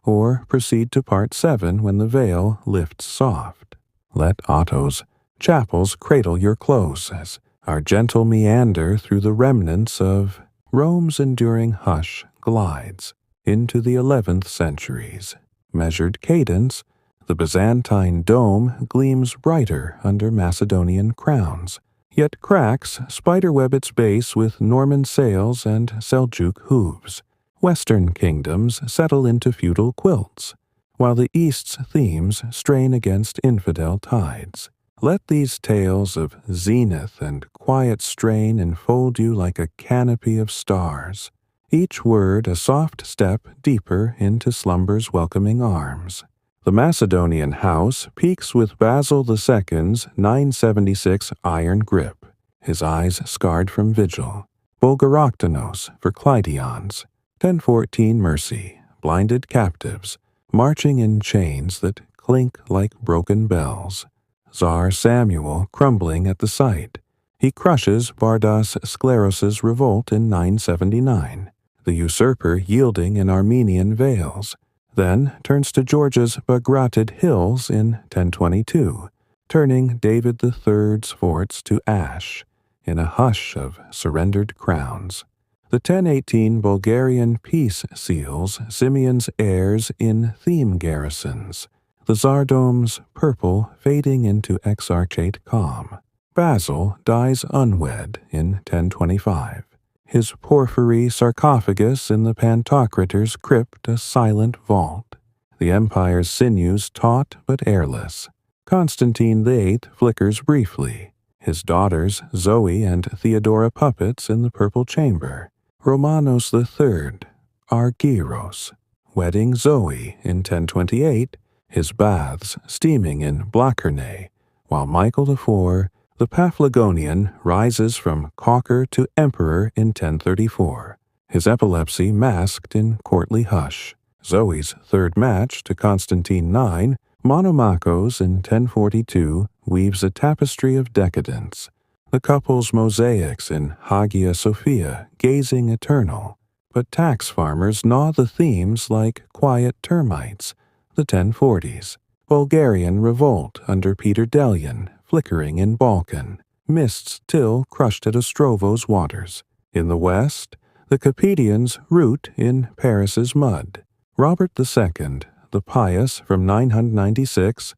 Or proceed to part 7 when the veil lifts soft. Let Otto's chapels cradle your close as our gentle meander through the remnants of Rome's enduring hush glides into the 11th centuries. Measured cadence, the Byzantine dome gleams brighter under Macedonian crowns, yet cracks spiderweb its base with Norman sails and Seljuk hooves. Western kingdoms settle into feudal quilts, while the East's themes strain against infidel tides. Let these tales of zenith and quiet strain enfold you like a canopy of stars, each word a soft step deeper into slumber's welcoming arms. The Macedonian house peaks with Basil II's 976 iron grip, his eyes scarred from vigil. Bulgaroktonos for Clydion's 1014 mercy, blinded captives, marching in chains that clink like broken bells. Tsar Samuel crumbling at the sight. He crushes Bardas Skleros's revolt in 979, the usurper yielding in Armenian vales, then turns to Georgia's Bagratid hills in 1022, turning David III's forts to ash in a hush of surrendered crowns. The 1018 Bulgarian peace seals Simeon's heirs in theme garrisons, the Tsardome's purple fading into exarchate calm. Basil dies unwed in 1025. His porphyry sarcophagus in the Pantocrator's crypt a silent vault. The empire's sinews taut but airless. Constantine VIII flickers briefly. His daughters Zoe and Theodora puppets in the purple chamber. Romanos III, Argyros, wedding Zoe in 1028, his baths steaming in Blachernae, while Michael IV, the Paphlagonian, rises from caulker to emperor in 1034, his epilepsy masked in courtly hush. Zoe's third match to Constantine IX Monomachos in 1042 weaves a tapestry of decadence, the couple's mosaics in Hagia Sophia gazing eternal, but tax farmers gnaw the themes like quiet termites, the 1040s, Bulgarian revolt under Peter Delian flickering in Balkan, mists till crushed at Ostrovo's waters. In the west, the Capetians root in Paris's mud. Robert II, the pious from 996,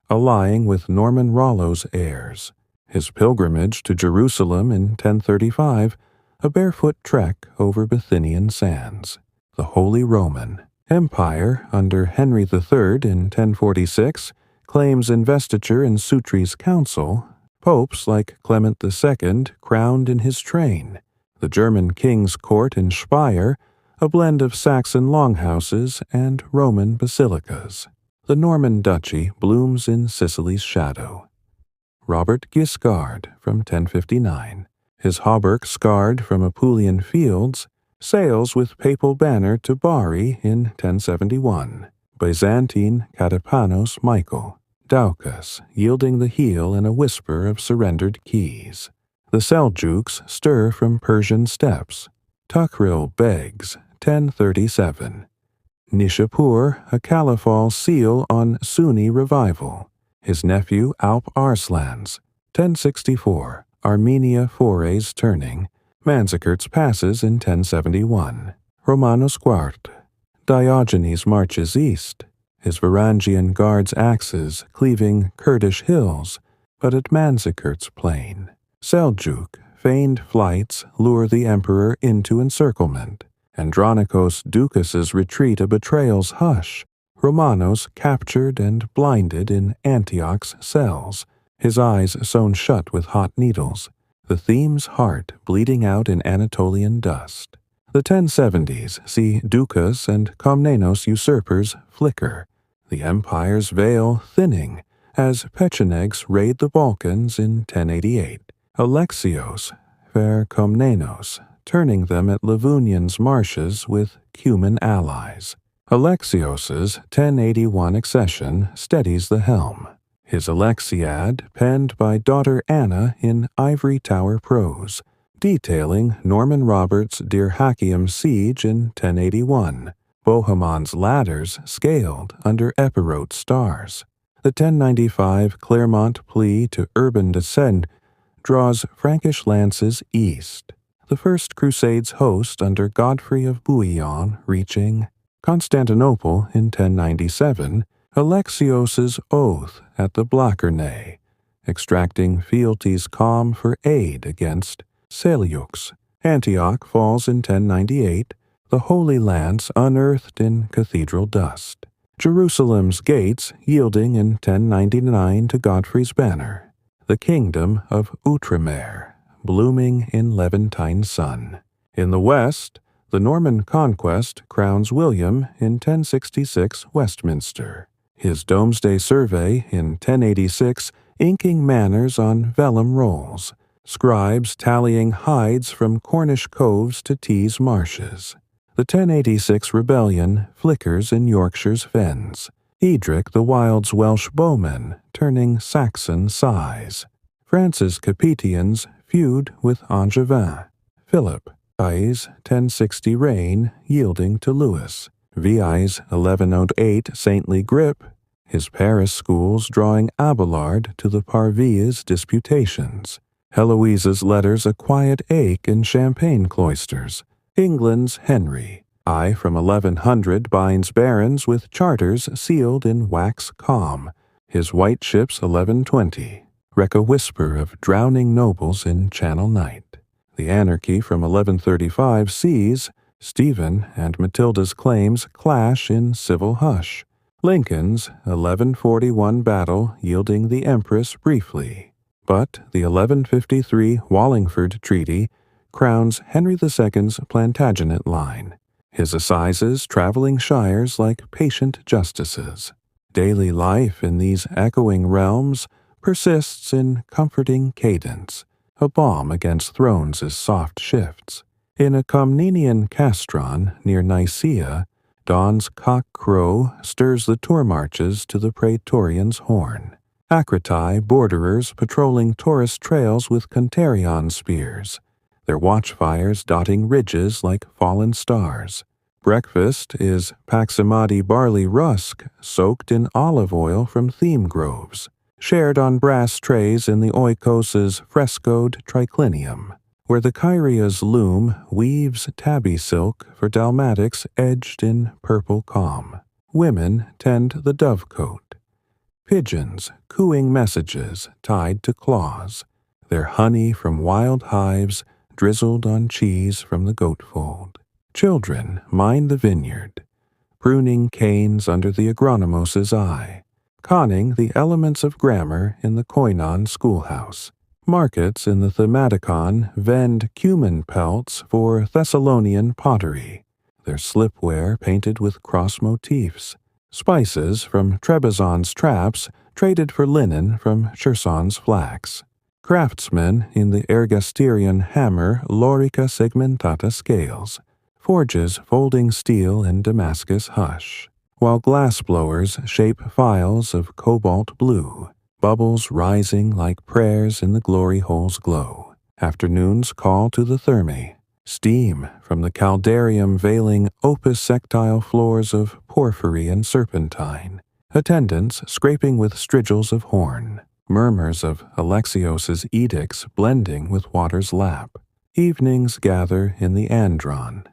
allying with Norman Rollo's heirs. His pilgrimage to Jerusalem in 1035, a barefoot trek over Bithynian sands. The Holy Roman Empire under Henry III in 1046 claims investiture in Sutri's council. Popes like Clement II crowned in his train. The German king's court in Speyer, a blend of Saxon longhouses and Roman basilicas. The Norman duchy blooms in Sicily's shadow. Robert Guiscard from 1059. His hauberk scarred from Apulian fields, sails with papal banner to Bari in 1071. Byzantine Katapanos Michael. Daucus yielding the heel in a whisper of surrendered keys. The Seljuks stir from Persian steppes. Tukhril begs, 1037. Nishapur, a Caliphal seal on Sunni revival. His nephew Alp Arslans, 1064. Armenia forays turning. Manzikert passes in 1071. Romanos Quart. Diogenes marches east. His Varangian guards axes cleaving Kurdish hills, but at Manzikert's plain. Seljuk, feigned flights lure the emperor into encirclement. Andronikos Ducas's retreat a betrayal's hush. Romanos captured and blinded in Antioch's cells, his eyes sewn shut with hot needles, the theme's heart bleeding out in Anatolian dust. The 1070s see Ducas and Komnenos usurpers flicker, the empire's veil thinning as Pechenegs raid the Balkans in 1088. Alexios, fair Komnenos, turning them at Livonian's marshes with Cuman allies. Alexios's 1081 accession steadies the helm. His Alexiad, penned by daughter Anna in ivory tower prose, detailing Norman Robert's Dyrrhachium siege in 1081, Bohemon's ladders scaled under Epirote stars. The 1095 Clermont plea to urban descent draws Frankish lances east. The First Crusade's host under Godfrey of Bouillon reaching Constantinople in 1097, Alexios's oath at the Blachernae, extracting fealty's calm for aid against Seljuks. Antioch falls in 1098, the Holy Lance unearthed in cathedral dust. Jerusalem's gates yielding in 1099 to Godfrey's banner. The kingdom of Outremer, blooming in Levantine sun. In the west, the Norman conquest crowns William in 1066 Westminster. His Domesday Survey in 1086 inking manners on vellum rolls, scribes tallying hides from Cornish coves to Tees marshes. The 1086 rebellion flickers in Yorkshire's fens. Edric the Wild's Welsh bowman turning Saxon sighs. France's Capetians feud with Angevin. Philip, I's 1060 reign yielding to Louis. Vi's 1108 saintly grip, his Paris schools drawing Abelard to the Parvis disputations. Heloise's letters a quiet ache in Champagne cloisters. England's Henry, I from 1100 binds barons with charters sealed in wax calm. His white ships 1120 wreck a whisper of drowning nobles in Channel night. The anarchy from 1135 sees Stephen and Matilda's claims clash in civil hush. Lincoln's 1141 battle yielding the Empress briefly. But the 1153 Wallingford Treaty crowns Henry II's Plantagenet line. His assizes traveling shires like patient justices. Daily life in these echoing realms persists in comforting cadence. A balm against thrones' soft shifts. In a Comnenian castron near Nicaea, Dawn's cock crow stirs the tour marches to the praetorian's horn. Akrati borderers patrolling tourist trails with Conterion spears, their watchfires dotting ridges like fallen stars. Breakfast is Paximadi barley rusk soaked in olive oil from theme groves, shared on brass trays in the oikos's frescoed triclinium, where the Kyria's loom weaves tabby silk for dalmatics edged in purple calm. Women tend the dovecote. Pigeons cooing messages tied to claws, their honey from wild hives drizzled on cheese from the goatfold. Children mind the vineyard, pruning canes under the agronomos's eye, conning the elements of grammar in the koinon schoolhouse. Markets in the Thematicon vend cumin pelts for Thessalonian pottery, their slipware painted with cross motifs. Spices from Trebizond's traps traded for linen from Cherson's flax. Craftsmen in the Ergasterian hammer Lorica segmentata scales. Forges folding steel in Damascus hush. While glassblowers shape phials of cobalt blue. Bubbles rising like prayers in the glory hole's glow. Afternoons call to the thermae. Steam from the caldarium veiling opus sectile floors of porphyry and serpentine. Attendants scraping with strigils of horn. Murmurs of Alexios's edicts blending with water's lap. Evenings gather in the andron.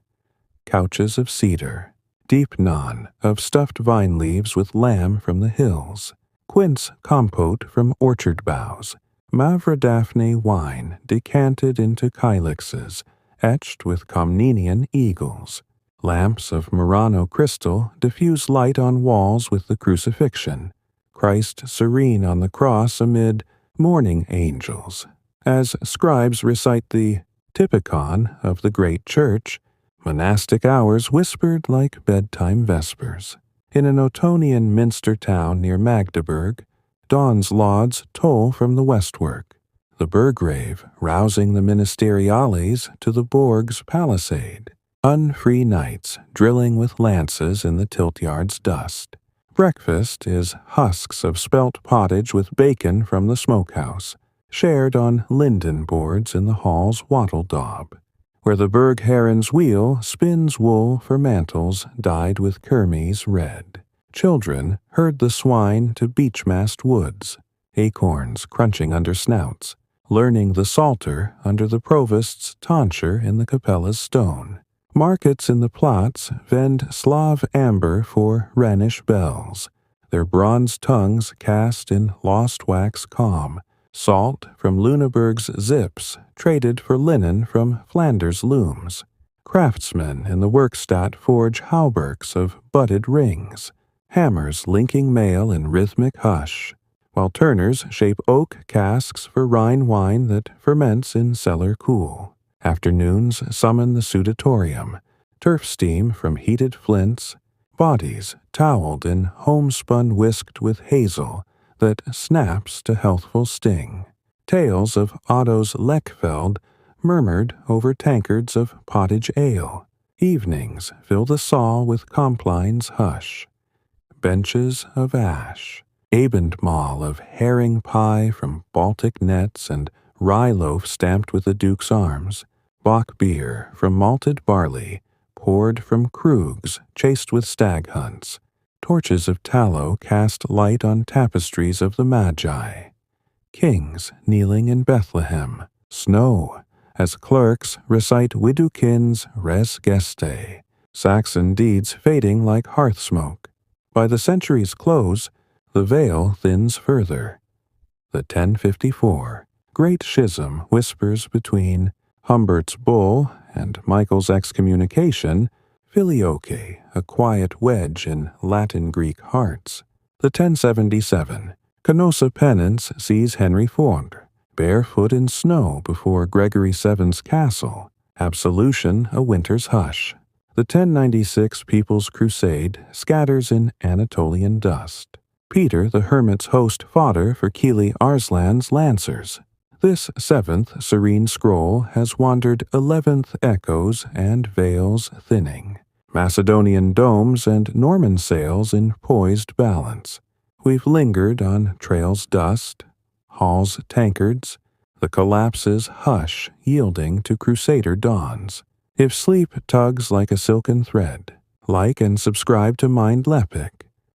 Couches of cedar. Deep naan of stuffed vine leaves with lamb from the hills. Quince compote from orchard boughs. Mavrodaphne wine decanted into kylixes, etched with Comnenian eagles. Lamps of Murano crystal diffuse light on walls with the crucifixion. Christ serene on the cross amid mourning angels. As scribes recite the typicon of the great church, monastic hours whispered like bedtime vespers. In an Ottonian minster town near Magdeburg, dawn's lauds toll from the westwork. The burgrave rousing the ministeriales to the Borg's palisade. Unfree knights drilling with lances in the tiltyard's dust. Breakfast is husks of spelt pottage with bacon from the smokehouse, shared on linden boards in the hall's wattle daub, where the Berg heron's wheel spins wool for mantles dyed with kermes red. Children herd the swine to beechmast woods, acorns crunching under snouts, learning the psalter under the provost's tonsure in the capella's stone. Markets in the Platz vend Slav amber for Rhenish bells, their bronze tongues cast in lost wax calm. Salt from Lüneburg's zips traded for linen from Flanders looms. Craftsmen in the Werkstatt forge hauberks of butted rings, hammers linking mail in rhythmic hush, while turners shape oak casks for Rhine wine that ferments in cellar cool. Afternoons summon the sudatorium, turf steam from heated flints, bodies toweled in homespun whisked with hazel that snaps to healthful sting. Tales of Otto's Lechfeld murmured over tankards of pottage ale. Evenings fill the saal with Compline's hush. Benches of ash. Abendmahl of herring pie from Baltic nets and rye loaf stamped with the Duke's arms. Bock beer from malted barley, poured from krugs chased with stag hunts. Torches of tallow cast light on tapestries of the Magi. Kings kneeling in Bethlehem. Snow, as clerks recite Widukind's Res Gestae. Saxon deeds fading like hearth smoke. By the century's close, the veil thins further. The 1054, great schism whispers between Humbert's bull and Michael's excommunication, filioque, a quiet wedge in Latin-Greek hearts. The 1077, Canossa penance sees Henry Ford, barefoot in snow before Gregory VII's castle, absolution a winter's hush. The 1096 People's Crusade scatters in Anatolian dust. Peter the Hermit's host fodder for Kili Arslan's lancers. This 7th serene scroll has wandered 11th echoes and veils thinning. Macedonian domes and Norman sails in poised balance. We've lingered on trails' dust, halls' tankards, the collapse's hush yielding to crusader dawns. If sleep tugs like a silken thread, like and subscribe to Mindleapic.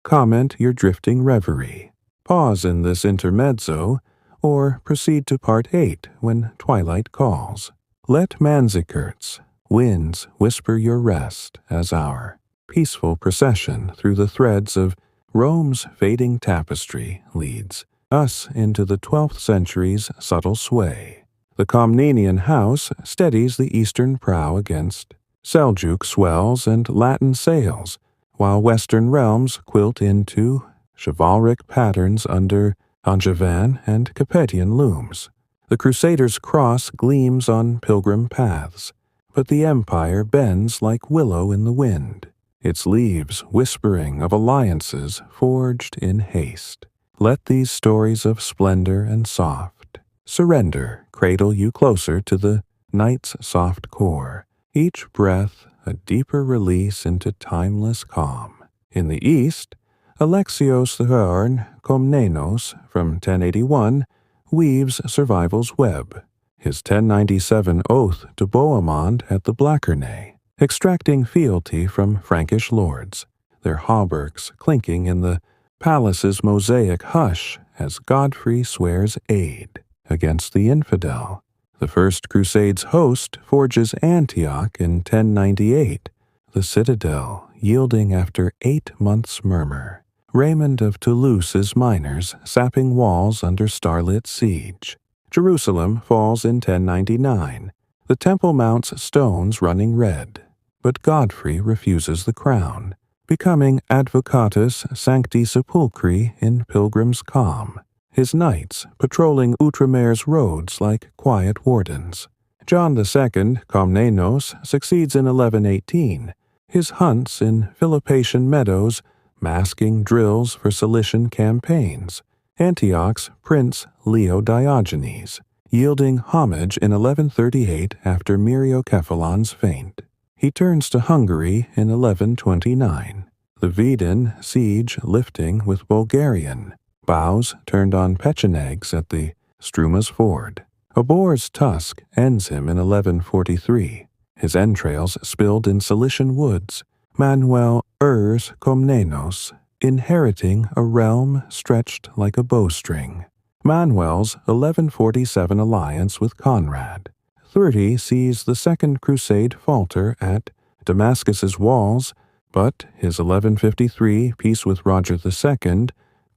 Comment your drifting reverie. Pause in this intermezzo, or proceed to part 8 when twilight calls. Let manzikirts, winds, whisper your rest as our peaceful procession through the threads of Rome's fading tapestry leads us into the 12th century's subtle sway. The Komnenian house steadies the eastern prow against Seljuk swells and Latin sails, while western realms quilt into chivalric patterns under Angevin and Capetian looms. The Crusaders' cross gleams on pilgrim paths, but the empire bends like willow in the wind, its leaves whispering of alliances forged in haste. Let these stories of splendor and soft surrender cradle you closer to the night's soft core, each breath a deeper release into timeless calm. In the east, Alexios III Komnenos from 1081 weaves survival's web, his 1097 oath to Bohemond at the Blackernay, extracting fealty from Frankish lords, their hauberks clinking in the palace's mosaic hush as Godfrey swears aid against the infidel. The First Crusade's host forges Antioch in 1098, the citadel yielding after 8 months' murmur. Raymond of Toulouse's miners sapping walls under starlit siege. Jerusalem falls in 1099, the Temple Mount's stones running red, but Godfrey refuses the crown, becoming Advocatus Sancti Sepulchri in pilgrim's calm, his knights patrolling Outremer's roads like quiet wardens. John II Komnenos succeeds in 1118, his hunts in Philippatian meadows masking drills for Cilician campaigns. Antioch's Prince Leo Diogenes, yielding homage in 1138 after Myriocephalon's feint. He turns to Hungary in 1129, the Vidin siege lifting with Bulgarian, bows turned on Pechenegs at the Struma's ford. A boar's tusk ends him in 1143, his entrails spilled in Cilician woods. Manuel Urs Komnenos, inheriting a realm stretched like a bowstring. Manuel's 1147 alliance with Conrad. 30 sees the Second Crusade falter at Damascus's walls, but his 1153 peace with Roger II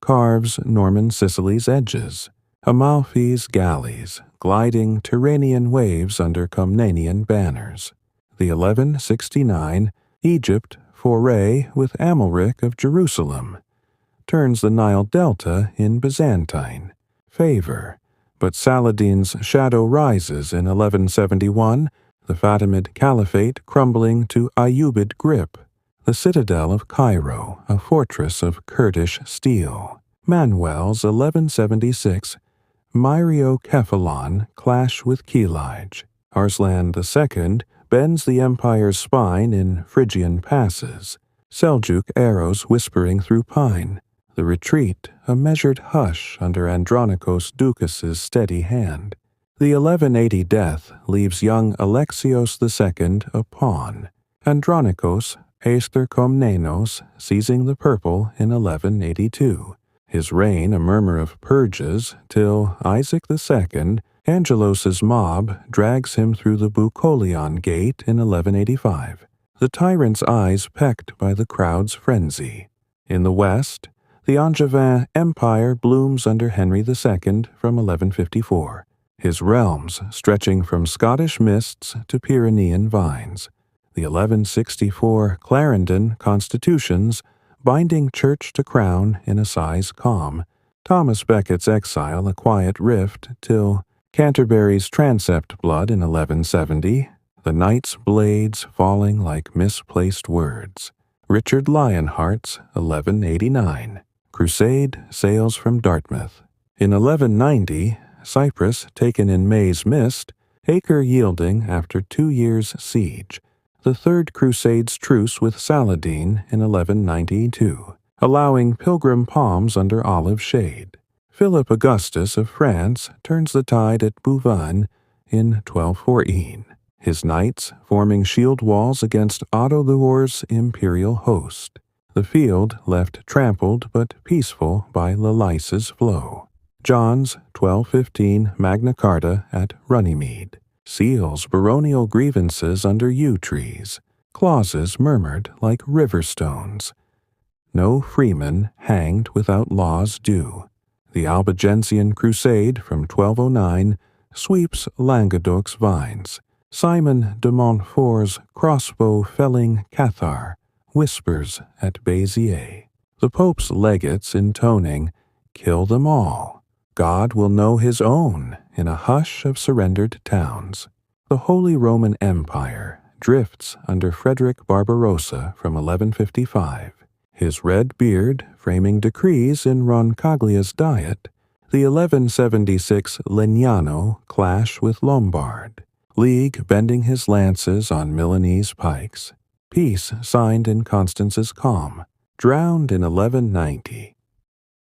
carves Norman Sicily's edges. Amalfi's galleys gliding Tyrrhenian waves under Komnenian banners. The 1169 Egypt foray with Amalric of Jerusalem turns the Nile Delta in Byzantine favor, but Saladin's shadow rises in 1171, the Fatimid Caliphate crumbling to Ayyubid grip, the citadel of Cairo, a fortress of Kurdish steel. Manuel's 1176 Myriocephalon clash with Kilij. Arslan II bends the empire's spine in Phrygian passes, Seljuk arrows whispering through pine, the retreat a measured hush under Andronikos Doukas' steady hand. The 1180 death leaves young Alexios II a pawn, Andronikos Aster Komnenos seizing the purple in 1182, his reign a murmur of purges till Isaac II Angelos's mob drags him through the Bucolion Gate in 1185, the tyrant's eyes pecked by the crowd's frenzy. In the west, the Angevin Empire blooms under Henry II from 1154, his realms stretching from Scottish mists to Pyrenean vines. The 1164 Clarendon constitutions binding church to crown in a sigh's calm, Thomas Becket's exile a quiet rift till Canterbury's transept blood in 1170, the knight's blades falling like misplaced words. Richard Lionheart's 1189. Crusade sails from Dartmouth. In 1190, Cyprus taken in May's mist, Acre yielding after 2 years' siege. the Third Crusade's truce with Saladin in 1192, allowing pilgrim palms under olive shade. Philip Augustus of France turns the tide at Bouvines in 1214, his knights forming shield walls against Otto Luor's imperial host. The field left trampled but peaceful by Lalice's flow. John's 1215 Magna Carta at Runnymede seals baronial grievances under yew trees, clauses murmured like river stones. No freeman hanged without laws due. The Albigensian Crusade from 1209 sweeps Languedoc's vines. Simon de Montfort's crossbow-felling Cathar whispers at Béziers. The Pope's legates intoning, "Kill them all. God will know his own," in a hush of surrendered towns. The Holy Roman Empire drifts under Frederick Barbarossa from 1155. His red beard framing decrees in Roncaglia's diet. The 1176 Legnano clash with Lombard. League bending his lances on Milanese pikes. Peace signed in Constance's calm. Drowned in 1190.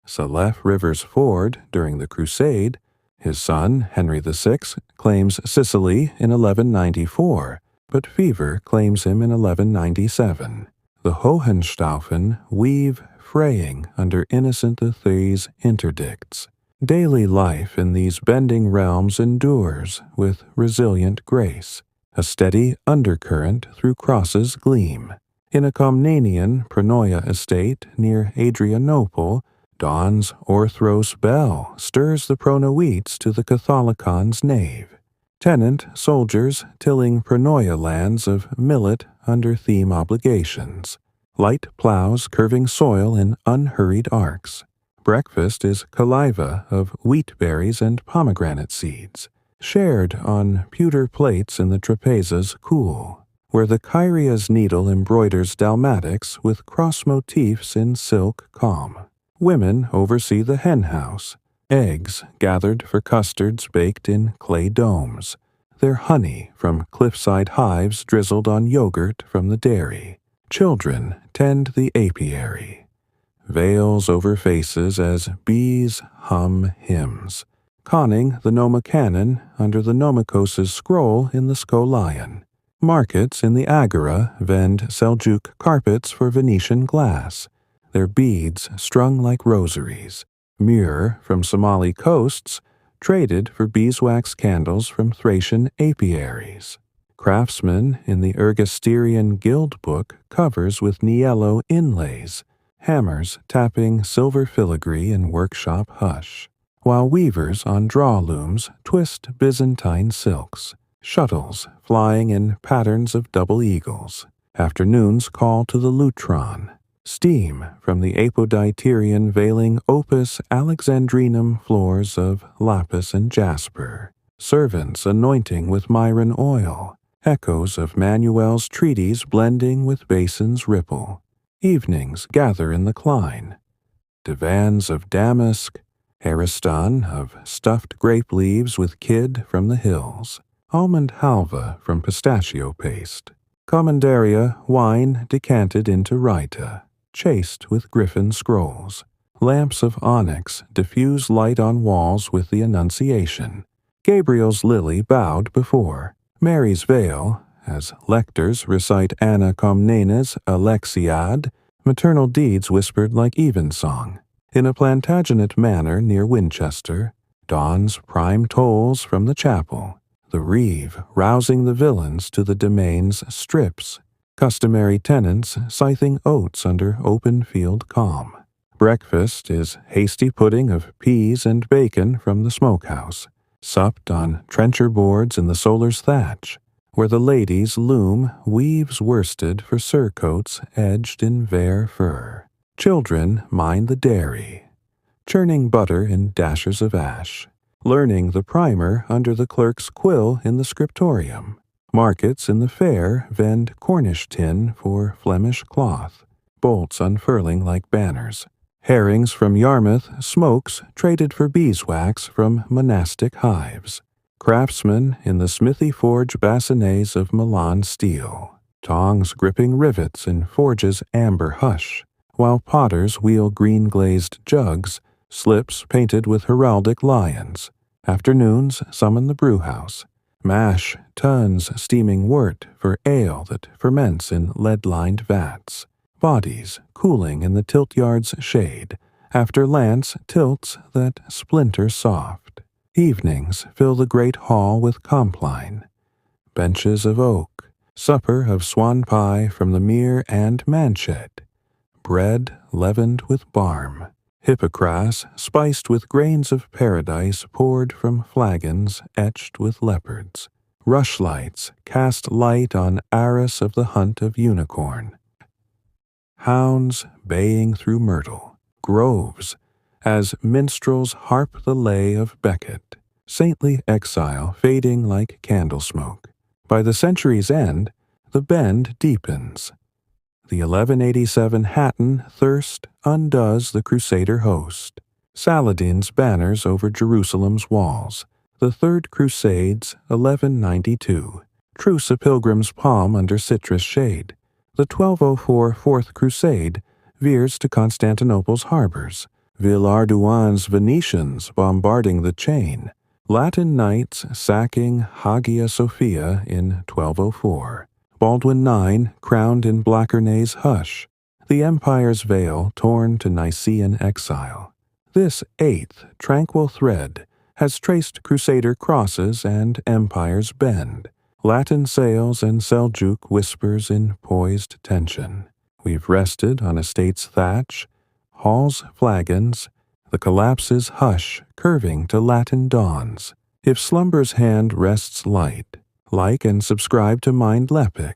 Salef River's ford during the Crusade. His son, Henry VI, claims Sicily in 1194, but fever claims him in 1197. The Hohenstaufen weave fraying under Innocent III's interdicts. Daily life in these bending realms endures with resilient grace. A steady undercurrent through crosses gleam. In a Comnenian Prenoia estate near Adrianople, dawn's Orthros bell stirs the Pronoites to the Catholicon's nave. Tenant soldiers tilling Prenoia lands of millet under theme obligations. Light plows curving soil in unhurried arcs. Breakfast is kaliva of wheat berries and pomegranate seeds, shared on pewter plates in the trapezes cool, where the Kyria's needle embroiders dalmatics with cross motifs in silk calm. Women oversee the hen house, eggs gathered for custards baked in clay domes, their honey from cliffside hives drizzled on yogurt from the dairy. Children tend the apiary. Veils over faces as bees hum hymns, conning the Noma Canon under the Nomikos' scroll in the Skolion. Markets in the Agora vend Seljuk carpets for Venetian glass, their beads strung like rosaries. Myrrh from Somali coasts traded for beeswax candles from Thracian apiaries. Craftsmen in the Ergasterian Guild Book covers with Niello inlays, hammers tapping silver filigree in workshop hush, while weavers on draw looms twist Byzantine silks, shuttles flying in patterns of double eagles. Afternoons call to the lutron, steam from the apodicterian veiling opus alexandrinum floors of lapis and jasper, servants anointing with Myron oil, echoes of Manuel's treaties blending with basin's ripple. Evenings gather in the Klein. Divans of damask, Ariston of stuffed grape leaves with kid from the hills, almond halva from pistachio paste, commandaria wine decanted into raita, chased with griffin scrolls. Lamps of onyx diffuse light on walls with the Annunciation. Gabriel's lily bowed before. Mary's veil, as lectors recite Anna Comnena's Alexiad, maternal deeds whispered like evensong. In a Plantagenet manor near Winchester, dawn's prime tolls from the chapel, the reeve rousing the villains to the domain's strips, customary tenants scything oats under open field calm. Breakfast is hasty pudding of peas and bacon from the smokehouse, supped on trencher boards in the solar's thatch, where the ladies' loom weaves worsted for surcoats edged in vair fur. Children mind the dairy, churning butter in dashers of ash, learning the primer under the clerk's quill in the scriptorium. Markets in the fair vend Cornish tin for Flemish cloth, bolts unfurling like banners. Herrings from Yarmouth smokes traded for beeswax from monastic hives. Craftsmen in the smithy forge bassinets of Milan steel. tongs gripping rivets in forge's amber hush, while potters wheel green-glazed jugs, slips painted with heraldic lions. Afternoons summon the brewhouse, mash tons steaming wort for ale that ferments in lead-lined vats, bodies cooling in the tilt-yard's shade, after lance tilts that splinter soft. Evenings fill the great hall with compline, benches of oak, supper of swan pie from the mere and manchet, bread leavened with barm, hippocras spiced with grains of paradise poured from flagons etched with leopards. Rushlights cast light on arras of the hunt of unicorn. Hounds baying through myrtle, groves, as minstrels harp the lay of Beckett, saintly exile fading like candle smoke. By the century's end, the bend deepens. The 1187 Hatton thirst undoes the Crusader host. Saladin's banners over Jerusalem's walls. The Third Crusades, 1192. Truce a pilgrim's palm under citrus shade. The 1204 Fourth Crusade veers to Constantinople's harbors. Villardouin's Venetians bombarding the chain. Latin knights sacking Hagia Sophia in 1204. Baldwin IX crowned in Blackernay's hush. The empire's veil torn to Nicaean exile. This eighth tranquil thread has traced Crusader crosses and empire's bend. Latin sails and Seljuk whispers in poised tension. We've rested on a state's thatch, hall's flagons, the collapse's hush curving to Latin dawns. If slumber's hand rests light, like and subscribe to Mindleapic.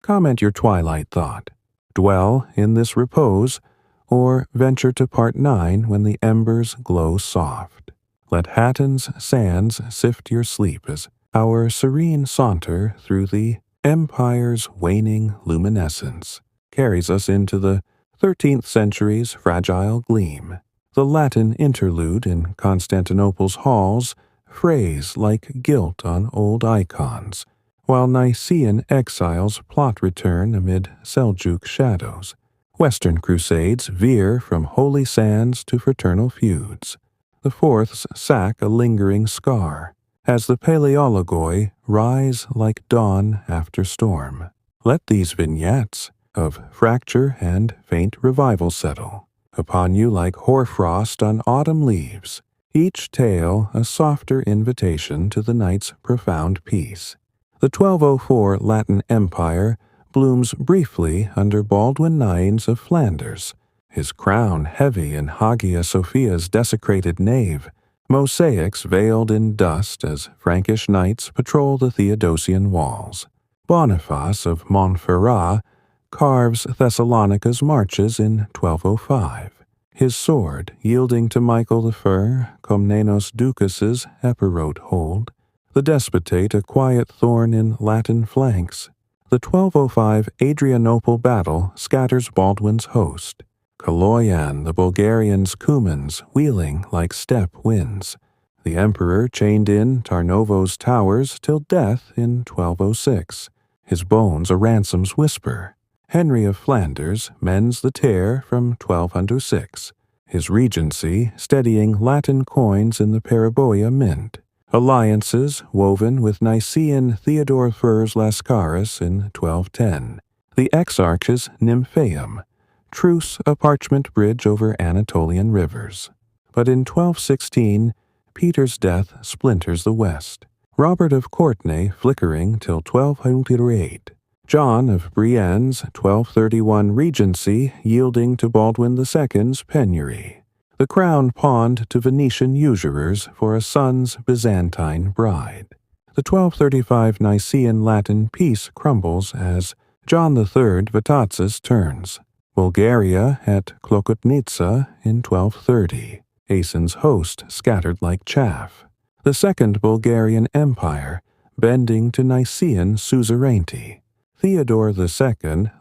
Comment your twilight thought. Dwell in this repose, or venture to part 9 when the embers glow soft. Let Hatton's sands sift your sleep as our serene saunter through the empire's waning luminescence carries us into the 13th century's fragile gleam. The Latin interlude in Constantinople's halls frays like gilt on old icons, while Nicaean exiles plot return amid Seljuk shadows. Western crusades veer from holy sands to fraternal feuds. The Fourths sack a lingering scar, as the Paleologoi rise like dawn after storm. Let these vignettes of fracture and faint revival settle upon you like hoarfrost on autumn leaves, each tale a softer invitation to the night's profound peace. The 1204 Latin Empire blooms briefly under Baldwin IX of Flanders, his crown heavy in Hagia Sophia's desecrated nave, mosaics veiled in dust as Frankish knights patrol the Theodosian walls. Boniface of Montferrat carves Thessalonica's marches in 1205. His sword, yielding to Michael the Fur, Comnenos Ducas's epirote hold, the despotate a quiet thorn in Latin flanks. The 1205 Adrianople battle scatters Baldwin's host. Kaloyan the Bulgarian's Cumans wheeling like steppe winds. The emperor chained in Tarnovo's towers till death in 1206. His bones a ransom's whisper. Henry of Flanders mends the tear from 1206. His regency steadying Latin coins in the Paraboia mint. Alliances woven with Nicaean Theodore Furs Lascaris in 1210. The Exarch's Nymphaeum. Truce a parchment bridge over Anatolian rivers. But in 1216, Peter's death splinters the West. Robert of Courtenay flickering till 1208. John of Brienne's 1231 regency yielding to Baldwin II's penury. The crown pawned to Venetian usurers for a son's Byzantine bride. The 1235 Nicaean Latin peace crumbles as John III Vatatzes turns. Bulgaria at Klokotnitsa in 1230. Aeson's host scattered like chaff. The Second Bulgarian Empire bending to Nicaean suzerainty. Theodore II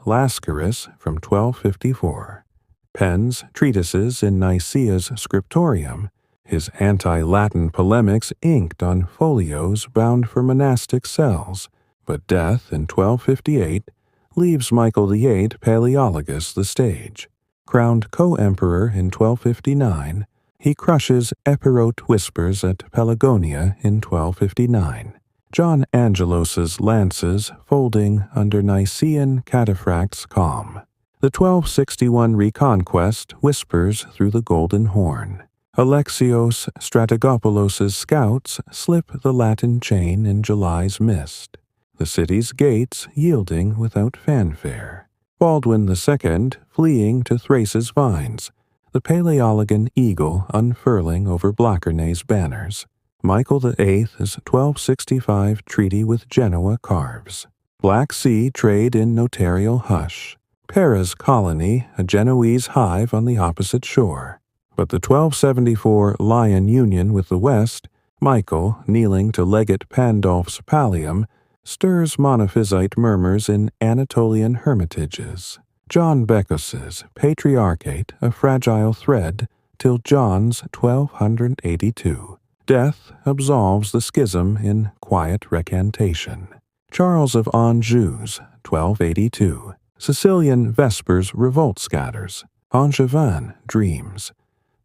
Lascaris from 1254. Pens treatises in Nicaea's scriptorium, his anti-Latin polemics inked on folios bound for monastic cells, but death in 1258 leaves Michael VIII Palaeologus the stage. Crowned co-emperor in 1259, he crushes Epirote whispers at Pelagonia in 1259. John Angelos's lances folding under Nicaean cataphracts calm. The 1261 reconquest whispers through the Golden Horn. Alexios Strategopoulos' scouts slip the Latin chain in July's mist, the city's gates yielding without fanfare. Baldwin II fleeing to Thrace's vines, the Paleologan eagle unfurling over Blachernae's banners. Michael VIII's 1265 treaty with Genoa carves. Black Sea trade in notarial hush. Pera's colony, a Genoese hive on the opposite shore. But the 1274 Lion union with the West, Michael, kneeling to legate Pandulf's pallium, stirs Monophysite murmurs in Anatolian hermitages. John Beccos's patriarchate a fragile thread till John's 1282. Death absolves the schism in quiet recantation. Charles of Anjou's 1282. Sicilian Vespers revolt scatters. Angevin dreams.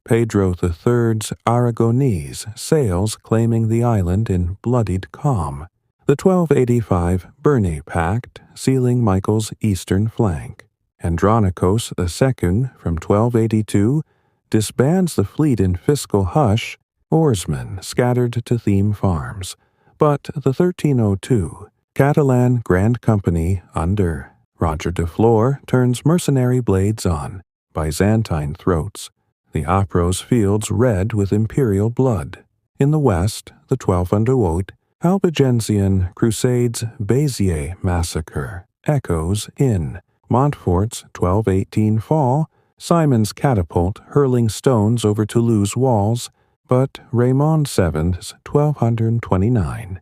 Pedro III's Aragonese sails claiming the island in bloodied calm. The 1285 Bernay Pact sealing Michael's eastern flank. Andronikos II from 1282 disbands the fleet in fiscal hush, oarsmen scattered to theme farms. But the 1302 Catalan Grand Company under Roger de Flor turns mercenary blades on Byzantine throats, the Apros fields red with imperial blood. In the west, the 1208 Albigensian Crusades Béziers massacre echoes in Montfort's 1218 fall, Simon's catapult hurling stones over Toulouse walls, but Raymond VII's 1229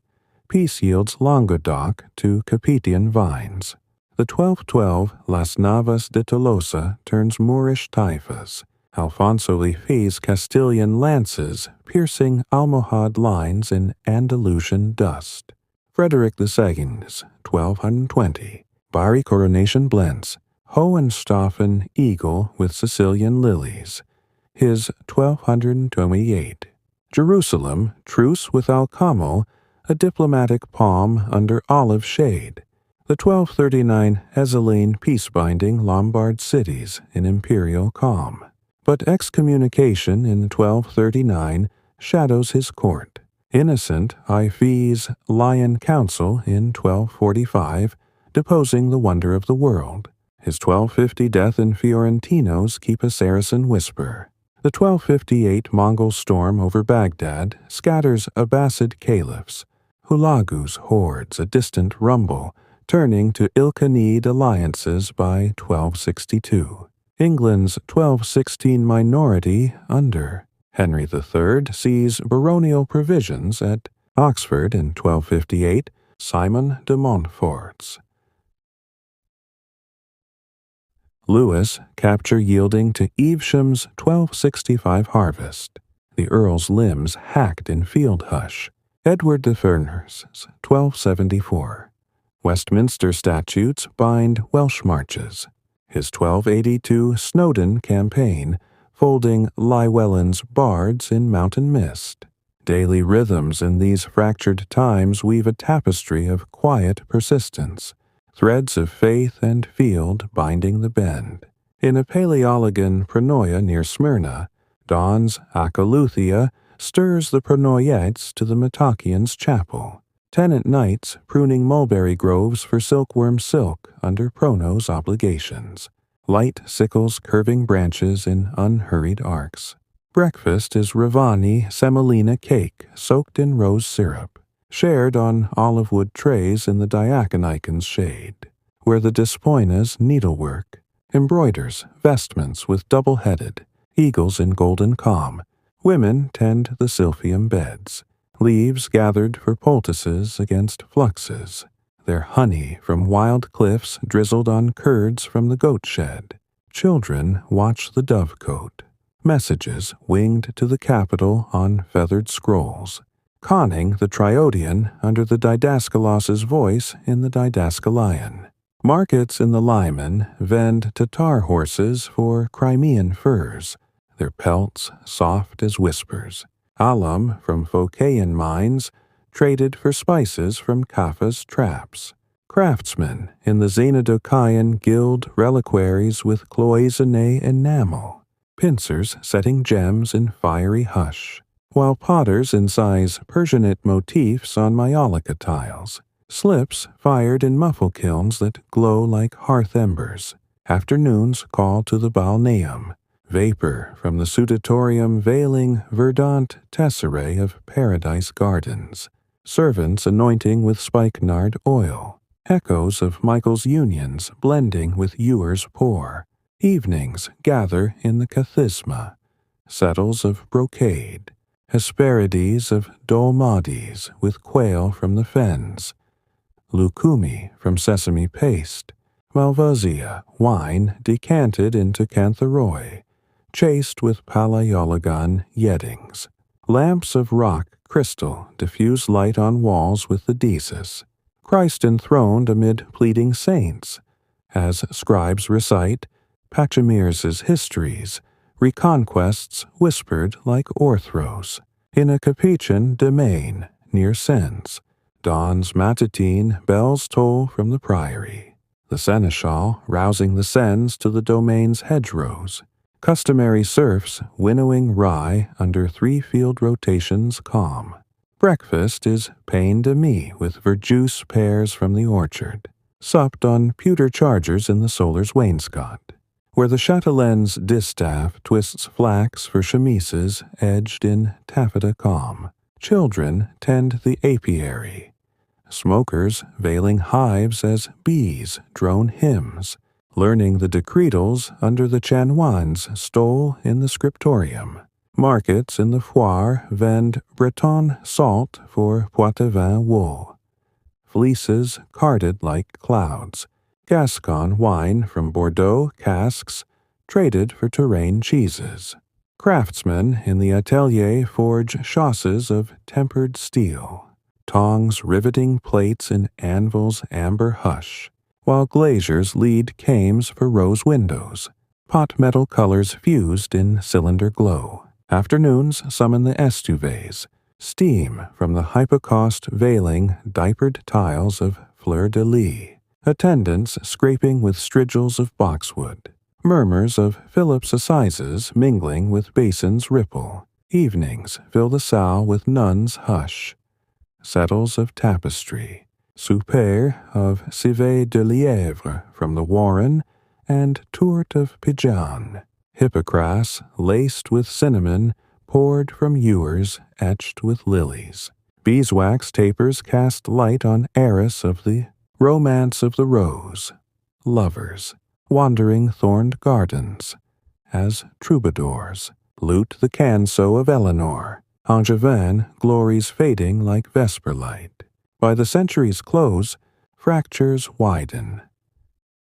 peace yields Languedoc to Capetian vines. The 1212 Las Navas de Tolosa turns Moorish taifas, Alfonso Lefi's Castilian lances piercing Almohad lines in Andalusian dust. Frederick II's 1220 Bari coronation blends, Hohenstaufen eagle with Sicilian lilies, his 1228. Jerusalem truce with Alcamo, a diplomatic palm under olive shade. The 1239 Ezzelene peace-binding Lombard cities in imperial calm. But excommunication in 1239 shadows his court. Innocent Iph's Lion Council in 1245, deposing the wonder of the world. His 1250 death in Fiorentinos keep a Saracen whisper. The 1258 Mongol storm over Baghdad scatters Abbasid caliphs. Hulagu's hordes a distant rumble, turning to Ilkhanid alliances by 1262. England's 1216 minority under. Henry III sees baronial provisions at Oxford in 1258, Simon de Montfort's. Lewis capture yielding to Evesham's 1265 harvest. The Earl's limbs hacked in field hush. Edward de Ferner's 1274. Westminster statutes bind Welsh marches. His 1282 Snowdon campaign, folding Llywelyn's bards in mountain mist. Daily rhythms in these fractured times weave a tapestry of quiet persistence, threads of faith and field binding the bend. In a Paleologan pronoia near Smyrna, Dawn's Acaluthia stirs the pronoiates to the Metachians' chapel. Tenant knights pruning mulberry groves for silkworm silk under Prono's obligations. Light sickles curving branches in unhurried arcs. Breakfast is Ravani semolina cake soaked in rose syrup, shared on olive wood trays in the diakonicon's shade, where the Despoina's needlework embroiders vestments with double-headed, eagles in golden calm. Women tend the silphium beds. Leaves gathered for poultices against fluxes, their honey from wild cliffs drizzled on curds from the goat shed. Children watch the dovecote, messages winged to the capital on feathered scrolls, conning the Triodian under the Didaskalos's voice in the Didaskalion. Markets in the Lyman vend Tatar horses for Crimean furs, their pelts soft as whispers. Alum from Phocaean mines traded for spices from Kaffa's traps. Craftsmen in the Xenodochian gild reliquaries with cloisonné enamel, pincers setting gems in fiery hush, while potters incise Persianate motifs on Maiolica tiles. Slips fired in muffle kilns that glow like hearth embers. Afternoons call to the balneum, vapor from the sudatorium veiling verdant tesserae of paradise gardens. Servants anointing with spikenard oil. Echoes of Michael's unions blending with Ewer's pour. Evenings gather in the kathisma. Settles of brocade. Hesperides of dolmades with quail from the fens. Lucumi from sesame paste, Malvasia wine decanted into Cantharoi, chased with Palaiologan yeddings. Lamps of rock crystal diffuse light on walls with the desis. Christ enthroned amid pleading saints, as scribes recite Pachamirs' histories, reconquests whispered like orthros, in a Capetian domain near Sens. Dawn's matutine bells toll from the priory, the seneschal rousing the Sens to the domain's hedgerows, customary serfs winnowing rye under 3-field rotations calm. Breakfast is pain de mie with verjuice pears from the orchard, supped on pewter chargers in the solar's wainscot, where the châtelaine's distaff twists flax for chemises edged in taffeta calm. Children tend the apiary. Smokers veiling hives as bees drone hymns, learning the decretals under the chanoines stole in the scriptorium. Markets in the foire vend Breton salt for Poitevin wool. Fleeces carded like clouds. Gascon wine from Bordeaux casks traded for Touraine cheeses. Craftsmen in the atelier forge chausses of tempered steel. Tongs riveting plates in anvil's amber hush, while glaziers lead cames for rose windows, pot metal colors fused in cylinder glow. Afternoons summon the estuves, steam from the hypocaust veiling diapered tiles of fleur-de-lis, attendants scraping with strigils of boxwood, murmurs of Philip's assizes mingling with basins ripple. Evenings fill the salle with nuns' hush, settles of tapestry, souper of civet de lièvre from the warren, and tourte of pigeon, hippocras laced with cinnamon, poured from ewers etched with lilies. Beeswax tapers cast light on heiress of the romance of the rose. Lovers, wandering thorned gardens, as troubadours, lute the canso of Eleanor. Angevin glories fading like vesper light. By the century's close, fractures widen.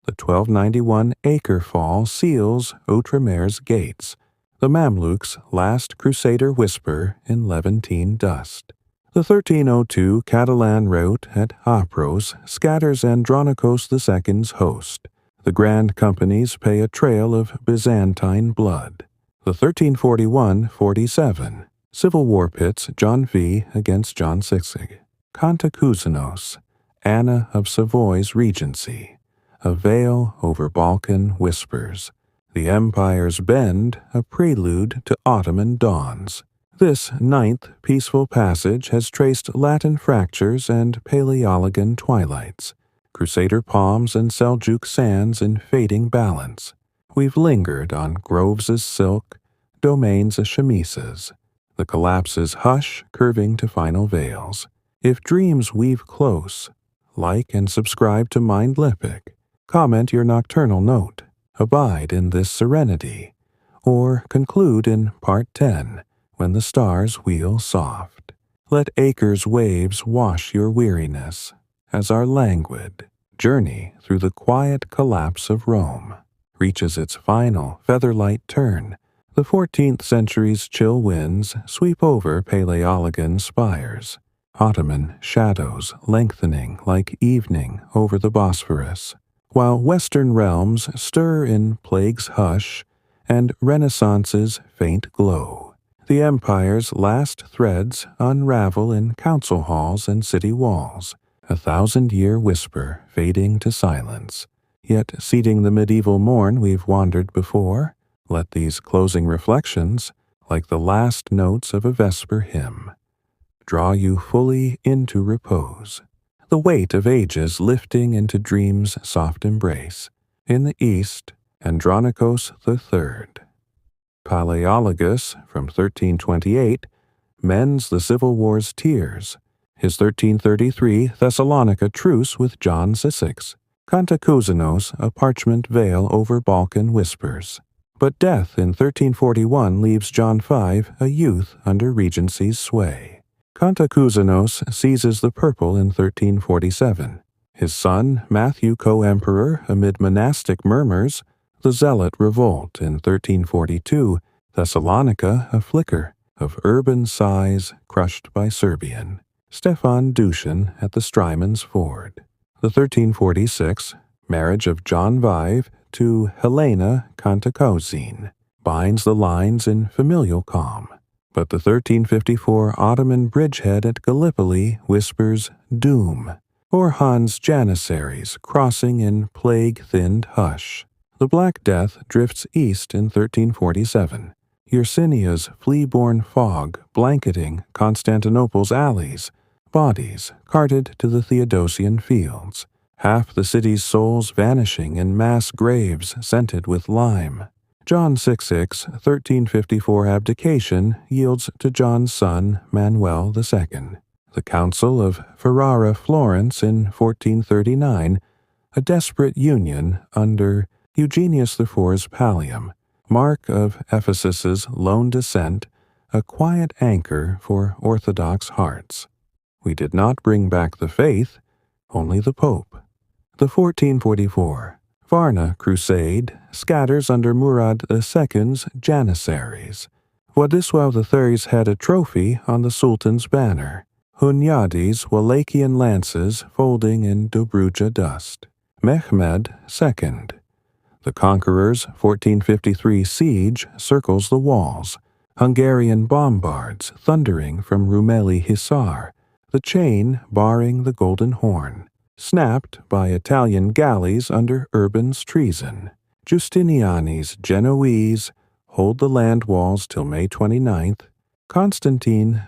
The 1291 acre fall seals Outremer's gates, the Mamluks' last crusader whisper in Levantine dust. The 1302 Catalan rout at Apros scatters Andronicos II's host. The grand companies pay a trail of Byzantine blood. The 1341-47 Civil War pits John V against John Sixig. Cantacuzenos, Anna of Savoy's regency. A veil over Balkan whispers. The empire's bend, a prelude to Ottoman dawns. This 9th peaceful passage has traced Latin fractures and Paleologan twilights, Crusader palms and Seljuk sands in fading balance. We've lingered on Groves' silk, domains' chemises, the collapse's hush curving to final veils. If dreams weave close, like and subscribe to Mindleapic. Comment your nocturnal note. Abide in this serenity. Or conclude in Part 10, when the stars wheel soft. Let acres' waves wash your weariness, as our languid journey through the quiet collapse of Rome reaches its final featherlight turn. The 14th century's chill winds sweep over Paleologan spires, Ottoman shadows lengthening like evening over the Bosphorus, while Western realms stir in plague's hush and Renaissance's faint glow. The empire's last threads unravel in council halls and city walls, a 1,000-year whisper fading to silence. Yet, seating the medieval morn we've wandered before, let these closing reflections, like the last notes of a vesper hymn, draw you fully into repose, the weight of ages lifting into dream's soft embrace. In the east, Andronicos III, Palaeologus from 1328, mends the Civil War's tears. His 1333 Thessalonica truce with John Sisix, Cantacuzenos a parchment veil over Balkan whispers. But death in 1341 leaves John V a youth under Regency's sway. Cantacuzenos seizes the purple in 1347. His son, Matthew co-emperor amid monastic murmurs, the Zealot revolt in 1342, Thessalonica a flicker of urban sighs crushed by Serbian. Stefan Dusan at the Strymons Ford. The 1346 marriage of John V to Helena Cantacuzene binds the lines in familial calm. But the 1354 Ottoman bridgehead at Gallipoli whispers doom, or Hans Janissaries crossing in plague-thinned hush. The Black Death drifts east in 1347, Yersinia flea-born fog blanketing Constantinople's alleys, bodies carted to the Theodosian fields, half the city's souls vanishing in mass graves scented with lime. John Sisix's 1354 abdication yields to John's son Manuel II. The Council of Ferrara, Florence in 1439, a desperate union under Eugenius IV's pallium, mark of Ephesus's lone descent, a quiet anchor for Orthodox hearts. We did not bring back the faith, only the Pope. The 1444 Varna crusade scatters under Murad II's Janissaries. Władysław III's had a trophy on the Sultan's banner, Hunyadi's Wallachian lances folding in Dobruja dust. Mehmed II. The conqueror's 1453 siege circles the walls, Hungarian bombards thundering from Rumeli Hisar, the chain barring the Golden Horn, snapped by Italian galleys under Urban's treason. Giustiniani's Genoese hold the land walls till May 29th. Constantine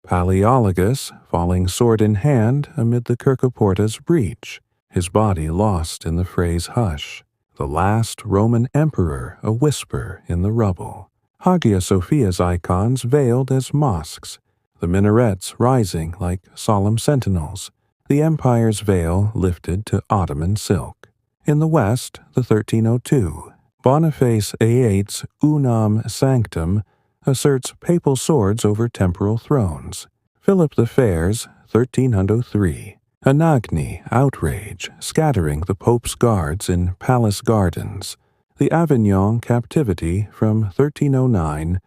Palaeologus falling sword in hand amid the Kirkoporta's breach, his body lost in the fray's hush. The last Roman emperor a whisper in the rubble. Hagia Sophia's icons veiled as mosques, the minarets rising like solemn sentinels, the empire's veil lifted to Ottoman silk. In the west, the 1302, Boniface VIII's Unam Sanctum asserts papal swords over temporal thrones. Philip the Fair's 1303, Anagni outrage scattering the Pope's guards in palace gardens, the Avignon captivity from 1309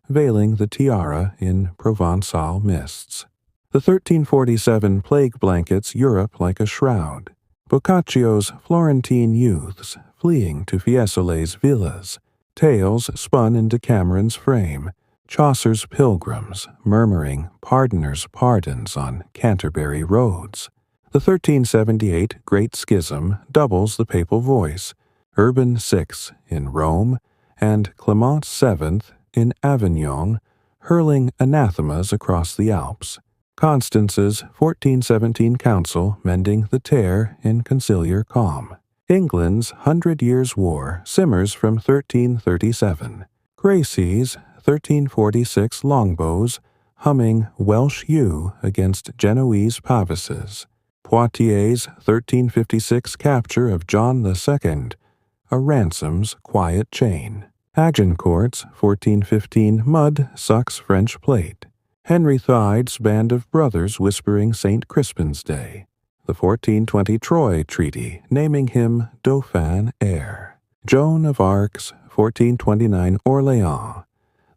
veiling the tiara in Provençal mists. The 1347 plague blankets Europe like a shroud. Boccaccio's Florentine youths fleeing to Fiesole's villas, tales spun in Decameron's frame, Chaucer's pilgrims murmuring pardoners' pardons on Canterbury roads. The 1378 Great Schism doubles the papal voice, Urban VI in Rome and Clement VII in Avignon, hurling anathemas across the Alps. Constance's 1417 council mending the tear in conciliar calm. England's 100 Years' War simmers from 1337. Gracie's 1346 longbows humming Welsh yew against Genoese pavises. Poitiers' 1356 capture of John II, a ransom's quiet chain. Agincourt's 1415 mud sucks French plate. Henry Thide's band of brothers whispering St. Crispin's Day. The 1420 Troy Treaty naming him Dauphin heir. Joan of Arc's 1429 Orléans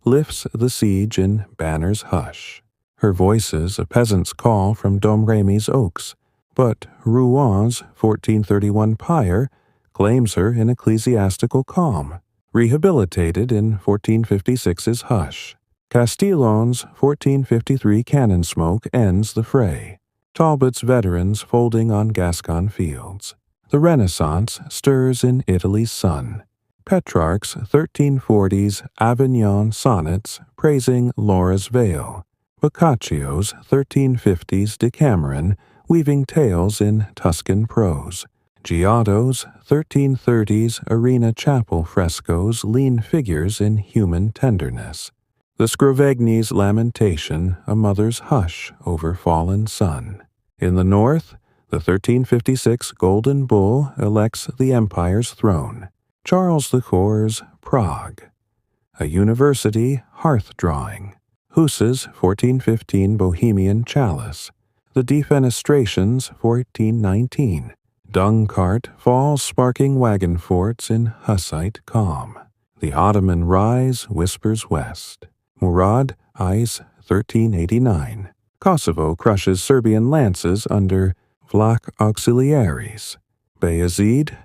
lifts the siege in Banner's hush. Her voices a peasant's call from Domremi's oaks, but Rouen 1431 pyre claims her in ecclesiastical calm, rehabilitated in 1456's hush. Castillon's 1453 cannon smoke ends the fray. Talbot's veterans folding on Gascon fields. The Renaissance stirs in Italy's sun. Petrarch's 1340s Avignon sonnets praising Laura's veil. Boccaccio's 1350s Decameron weaving tales in Tuscan prose. Giotto's 1330s Arena Chapel frescoes lean figures in human tenderness. The Scrovegni's lamentation, a mother's hush over fallen son. In the north, the 1356 Golden Bull elects the empire's throne. Charles IV's Prague. A university hearth drawing. Huss's 1415 Bohemian Chalice. The Defenestration's 1419. Dung cart falls sparking wagon forts in Hussite calm. The Ottoman rise whispers west. Murad I's 1389. Kosovo crushes Serbian lances under Vlach auxiliaries. Bayezid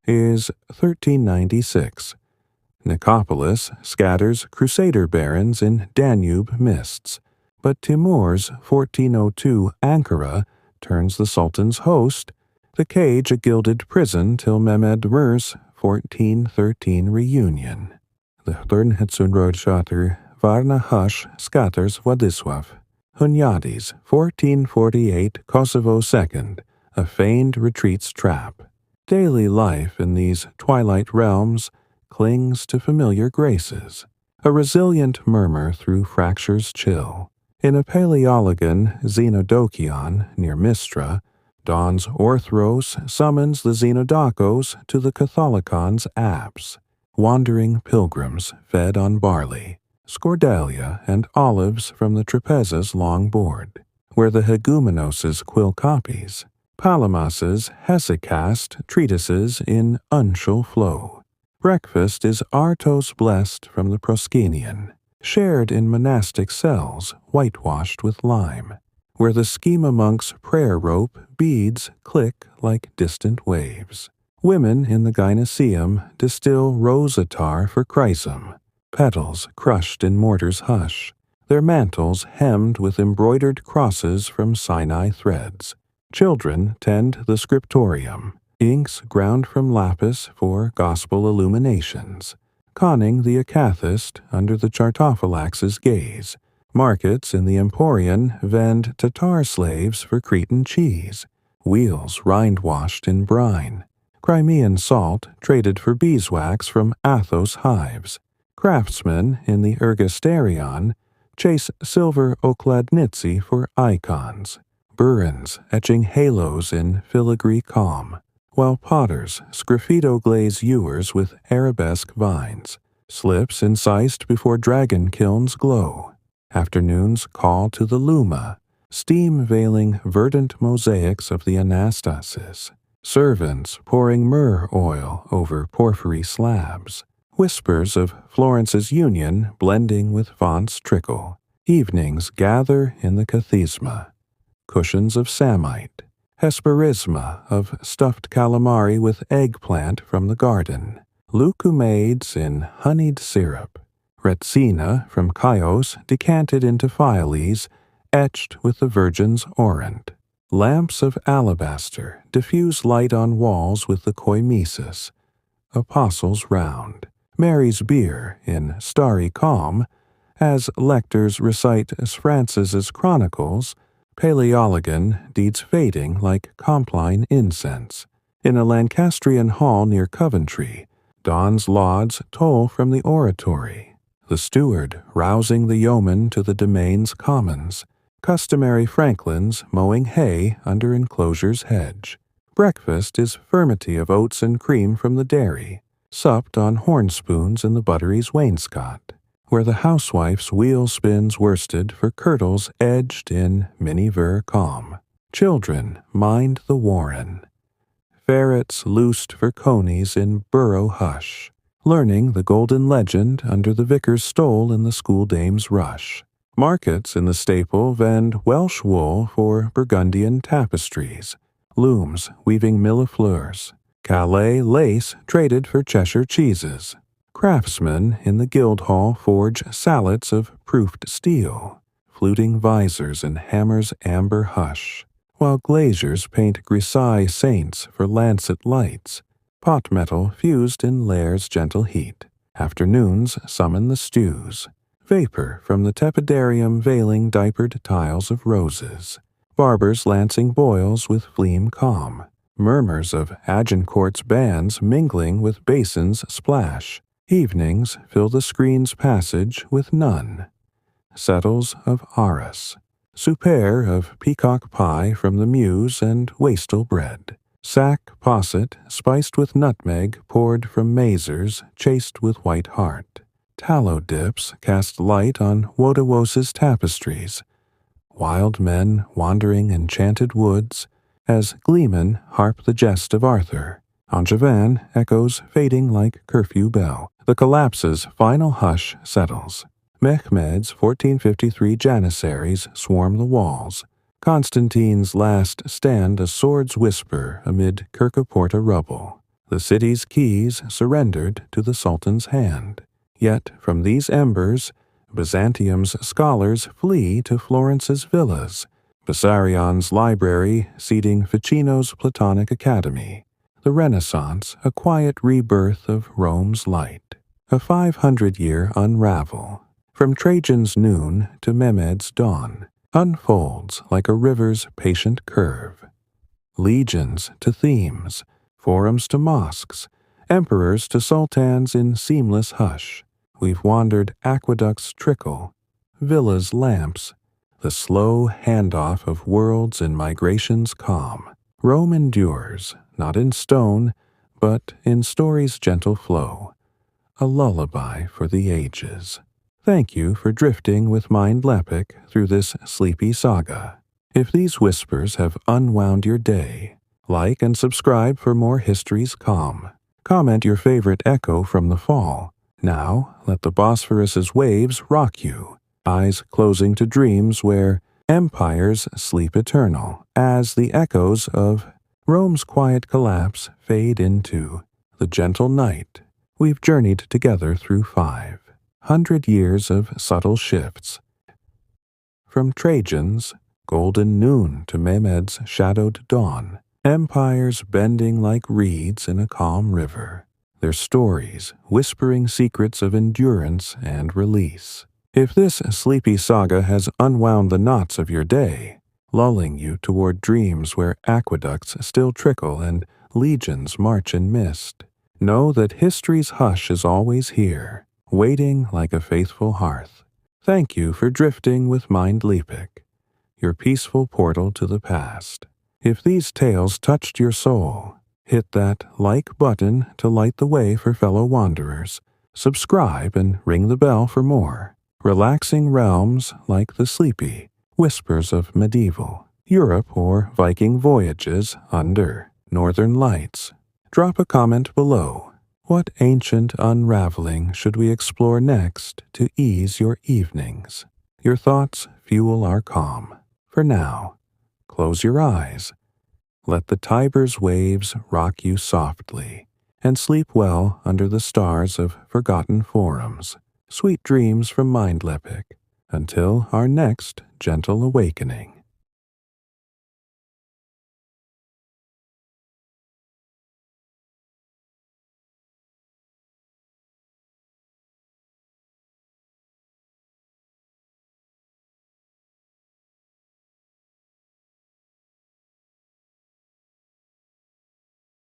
is 1396. Nicopolis scatters Crusader barons in Danube mists, but Timur's 1402 Ankara turns the Sultan's host, the cage a gilded prison till Mehmed Mir's 1413 reunion. The Thurnhetsunrodschatr Varna Hush scatters Władysław. Hunyadi's 1448 Kosovo II, a feigned retreat's trap. Daily life in these twilight realms clings to familiar graces, a resilient murmur through fractures chill. In a Paleologan Xenodokion near Mistra, Dawn's Orthros summons the Xenodakos to the Catholicon's apse, wandering pilgrims fed on barley, scordalia, and olives from the Trapeza's long board, where the Hegumenos' quill copies, Palamas's hesychast treatises in uncial flow. Breakfast is Artos blessed from the Proskenion, shared in monastic cells whitewashed with lime, where the schema monk's prayer rope beads click like distant waves. Women in the gynoecium distill rose attar for chrism, petals crushed in mortar's hush, their mantles hemmed with embroidered crosses from Sinai threads. Children tend the scriptorium, inks ground from lapis for gospel illuminations, conning the acathist under the chartophylax's gaze. Markets in the Emporion vend Tatar slaves for Cretan cheese, wheels rind-washed in brine, Crimean salt traded for beeswax from Athos hives. Craftsmen in the Ergasterion chase silver okladnitsi for icons, Burins etching halos in filigree calm, while potters sgraffito-glaze ewers with arabesque vines, slips incised before dragon kilns glow. Afternoons call to the luma, steam-veiling verdant mosaics of the Anastasis, servants pouring myrrh oil over porphyry slabs, whispers of Florence's union blending with fonts trickle. Evenings gather in the kathisma, cushions of samite, hesperisma of stuffed calamari with eggplant from the garden, lucumades in honeyed syrup, retsina from Chios decanted into phylles, etched with the Virgin's orant. Lamps of alabaster diffuse light on walls with the koimesis, apostles round. Mary's beer in starry calm, as lectors recite Francis's chronicles, Paleologan deeds fading like Compline incense. In a Lancastrian hall near Coventry, dawn's lauds toll from the oratory, the steward rousing the yeoman to the domain's commons, customary franklins mowing hay under enclosure's hedge. Breakfast is firmity of oats and cream from the dairy, supped on horn spoons in the buttery's wainscot, where the housewife's wheel spins worsted for kirtles edged in mini-ver calm. Children mind the warren. Ferrets loosed for conies in burrow hush, learning the golden legend under the vicar's stole in the schooldame's rush. Markets in the staple vend Welsh wool for Burgundian tapestries, looms weaving millefleurs, Calais lace traded for Cheshire cheeses. Craftsmen in the Guildhall forge sallets of proofed steel, fluting visors and hammers amber hush, while glaziers paint grisaille saints for lancet lights, pot metal fused in Laire's gentle heat. Afternoons summon the stews, vapor from the tepidarium veiling diapered tiles of roses, barbers lancing boils with phlegm calm, murmurs of Agincourt's bands mingling with basins splash. Evenings fill the screen's passage with none. Settles of Arras, souper of peacock pie from the Mews and wastel bread, sack posset spiced with nutmeg poured from mazers chased with white heart. Tallow dips cast light on Wodewos's tapestries, wild men wandering enchanted woods, as gleemen harp the jest of Arthur. Angevin echoes fading like curfew bell. The collapse's final hush settles. Mehmed's 1453 janissaries swarm the walls. Constantine's last stand a sword's whisper amid Kirkaporta rubble. The city's keys surrendered to the Sultan's hand. Yet from these embers, Byzantium's scholars flee to Florence's villas, Bessarion's library seating Ficino's Platonic Academy. The Renaissance, a quiet rebirth of Rome's light. A 500-year unravel, from Trajan's noon to Mehmed's dawn, unfolds like a river's patient curve. Legions to themes, forums to mosques, emperors to sultans in seamless hush. We've wandered aqueducts trickle, villas lamps, the slow handoff of worlds in migration's calm. Rome endures, not in stone, but in story's gentle flow, a lullaby for the ages. Thank you for drifting with Mindleapic through this sleepy saga. If these whispers have unwound your day, like and subscribe for more history's calm. Comment your favorite echo from the fall. Now, let the Bosphorus's waves rock you, eyes closing to dreams where empires sleep eternal, as the echoes of Rome's quiet collapse fade into the gentle night. We've journeyed together through 500 years of subtle shifts. From Trajan's golden noon to Mehmed's shadowed dawn, empires bending like reeds in a calm river, their stories whispering secrets of endurance and release. If this sleepy saga has unwound the knots of your day, lulling you toward dreams where aqueducts still trickle and legions march in mist, know that history's hush is always here, waiting like a faithful hearth. Thank you for drifting with Mindleapic, your peaceful portal to the past. If these tales touched your soul, hit that like button to light the way for fellow wanderers. Subscribe and ring the bell for more. Relaxing realms like the sleepy whispers of medieval Europe or Viking voyages under northern lights. Drop a comment below. What ancient unraveling should we explore next to ease your evenings? Your thoughts fuel our calm. For now, close your eyes. Let the Tiber's waves rock you softly, and sleep well under the stars of forgotten forums. Sweet dreams from Mindleapic, until our next gentle awakening.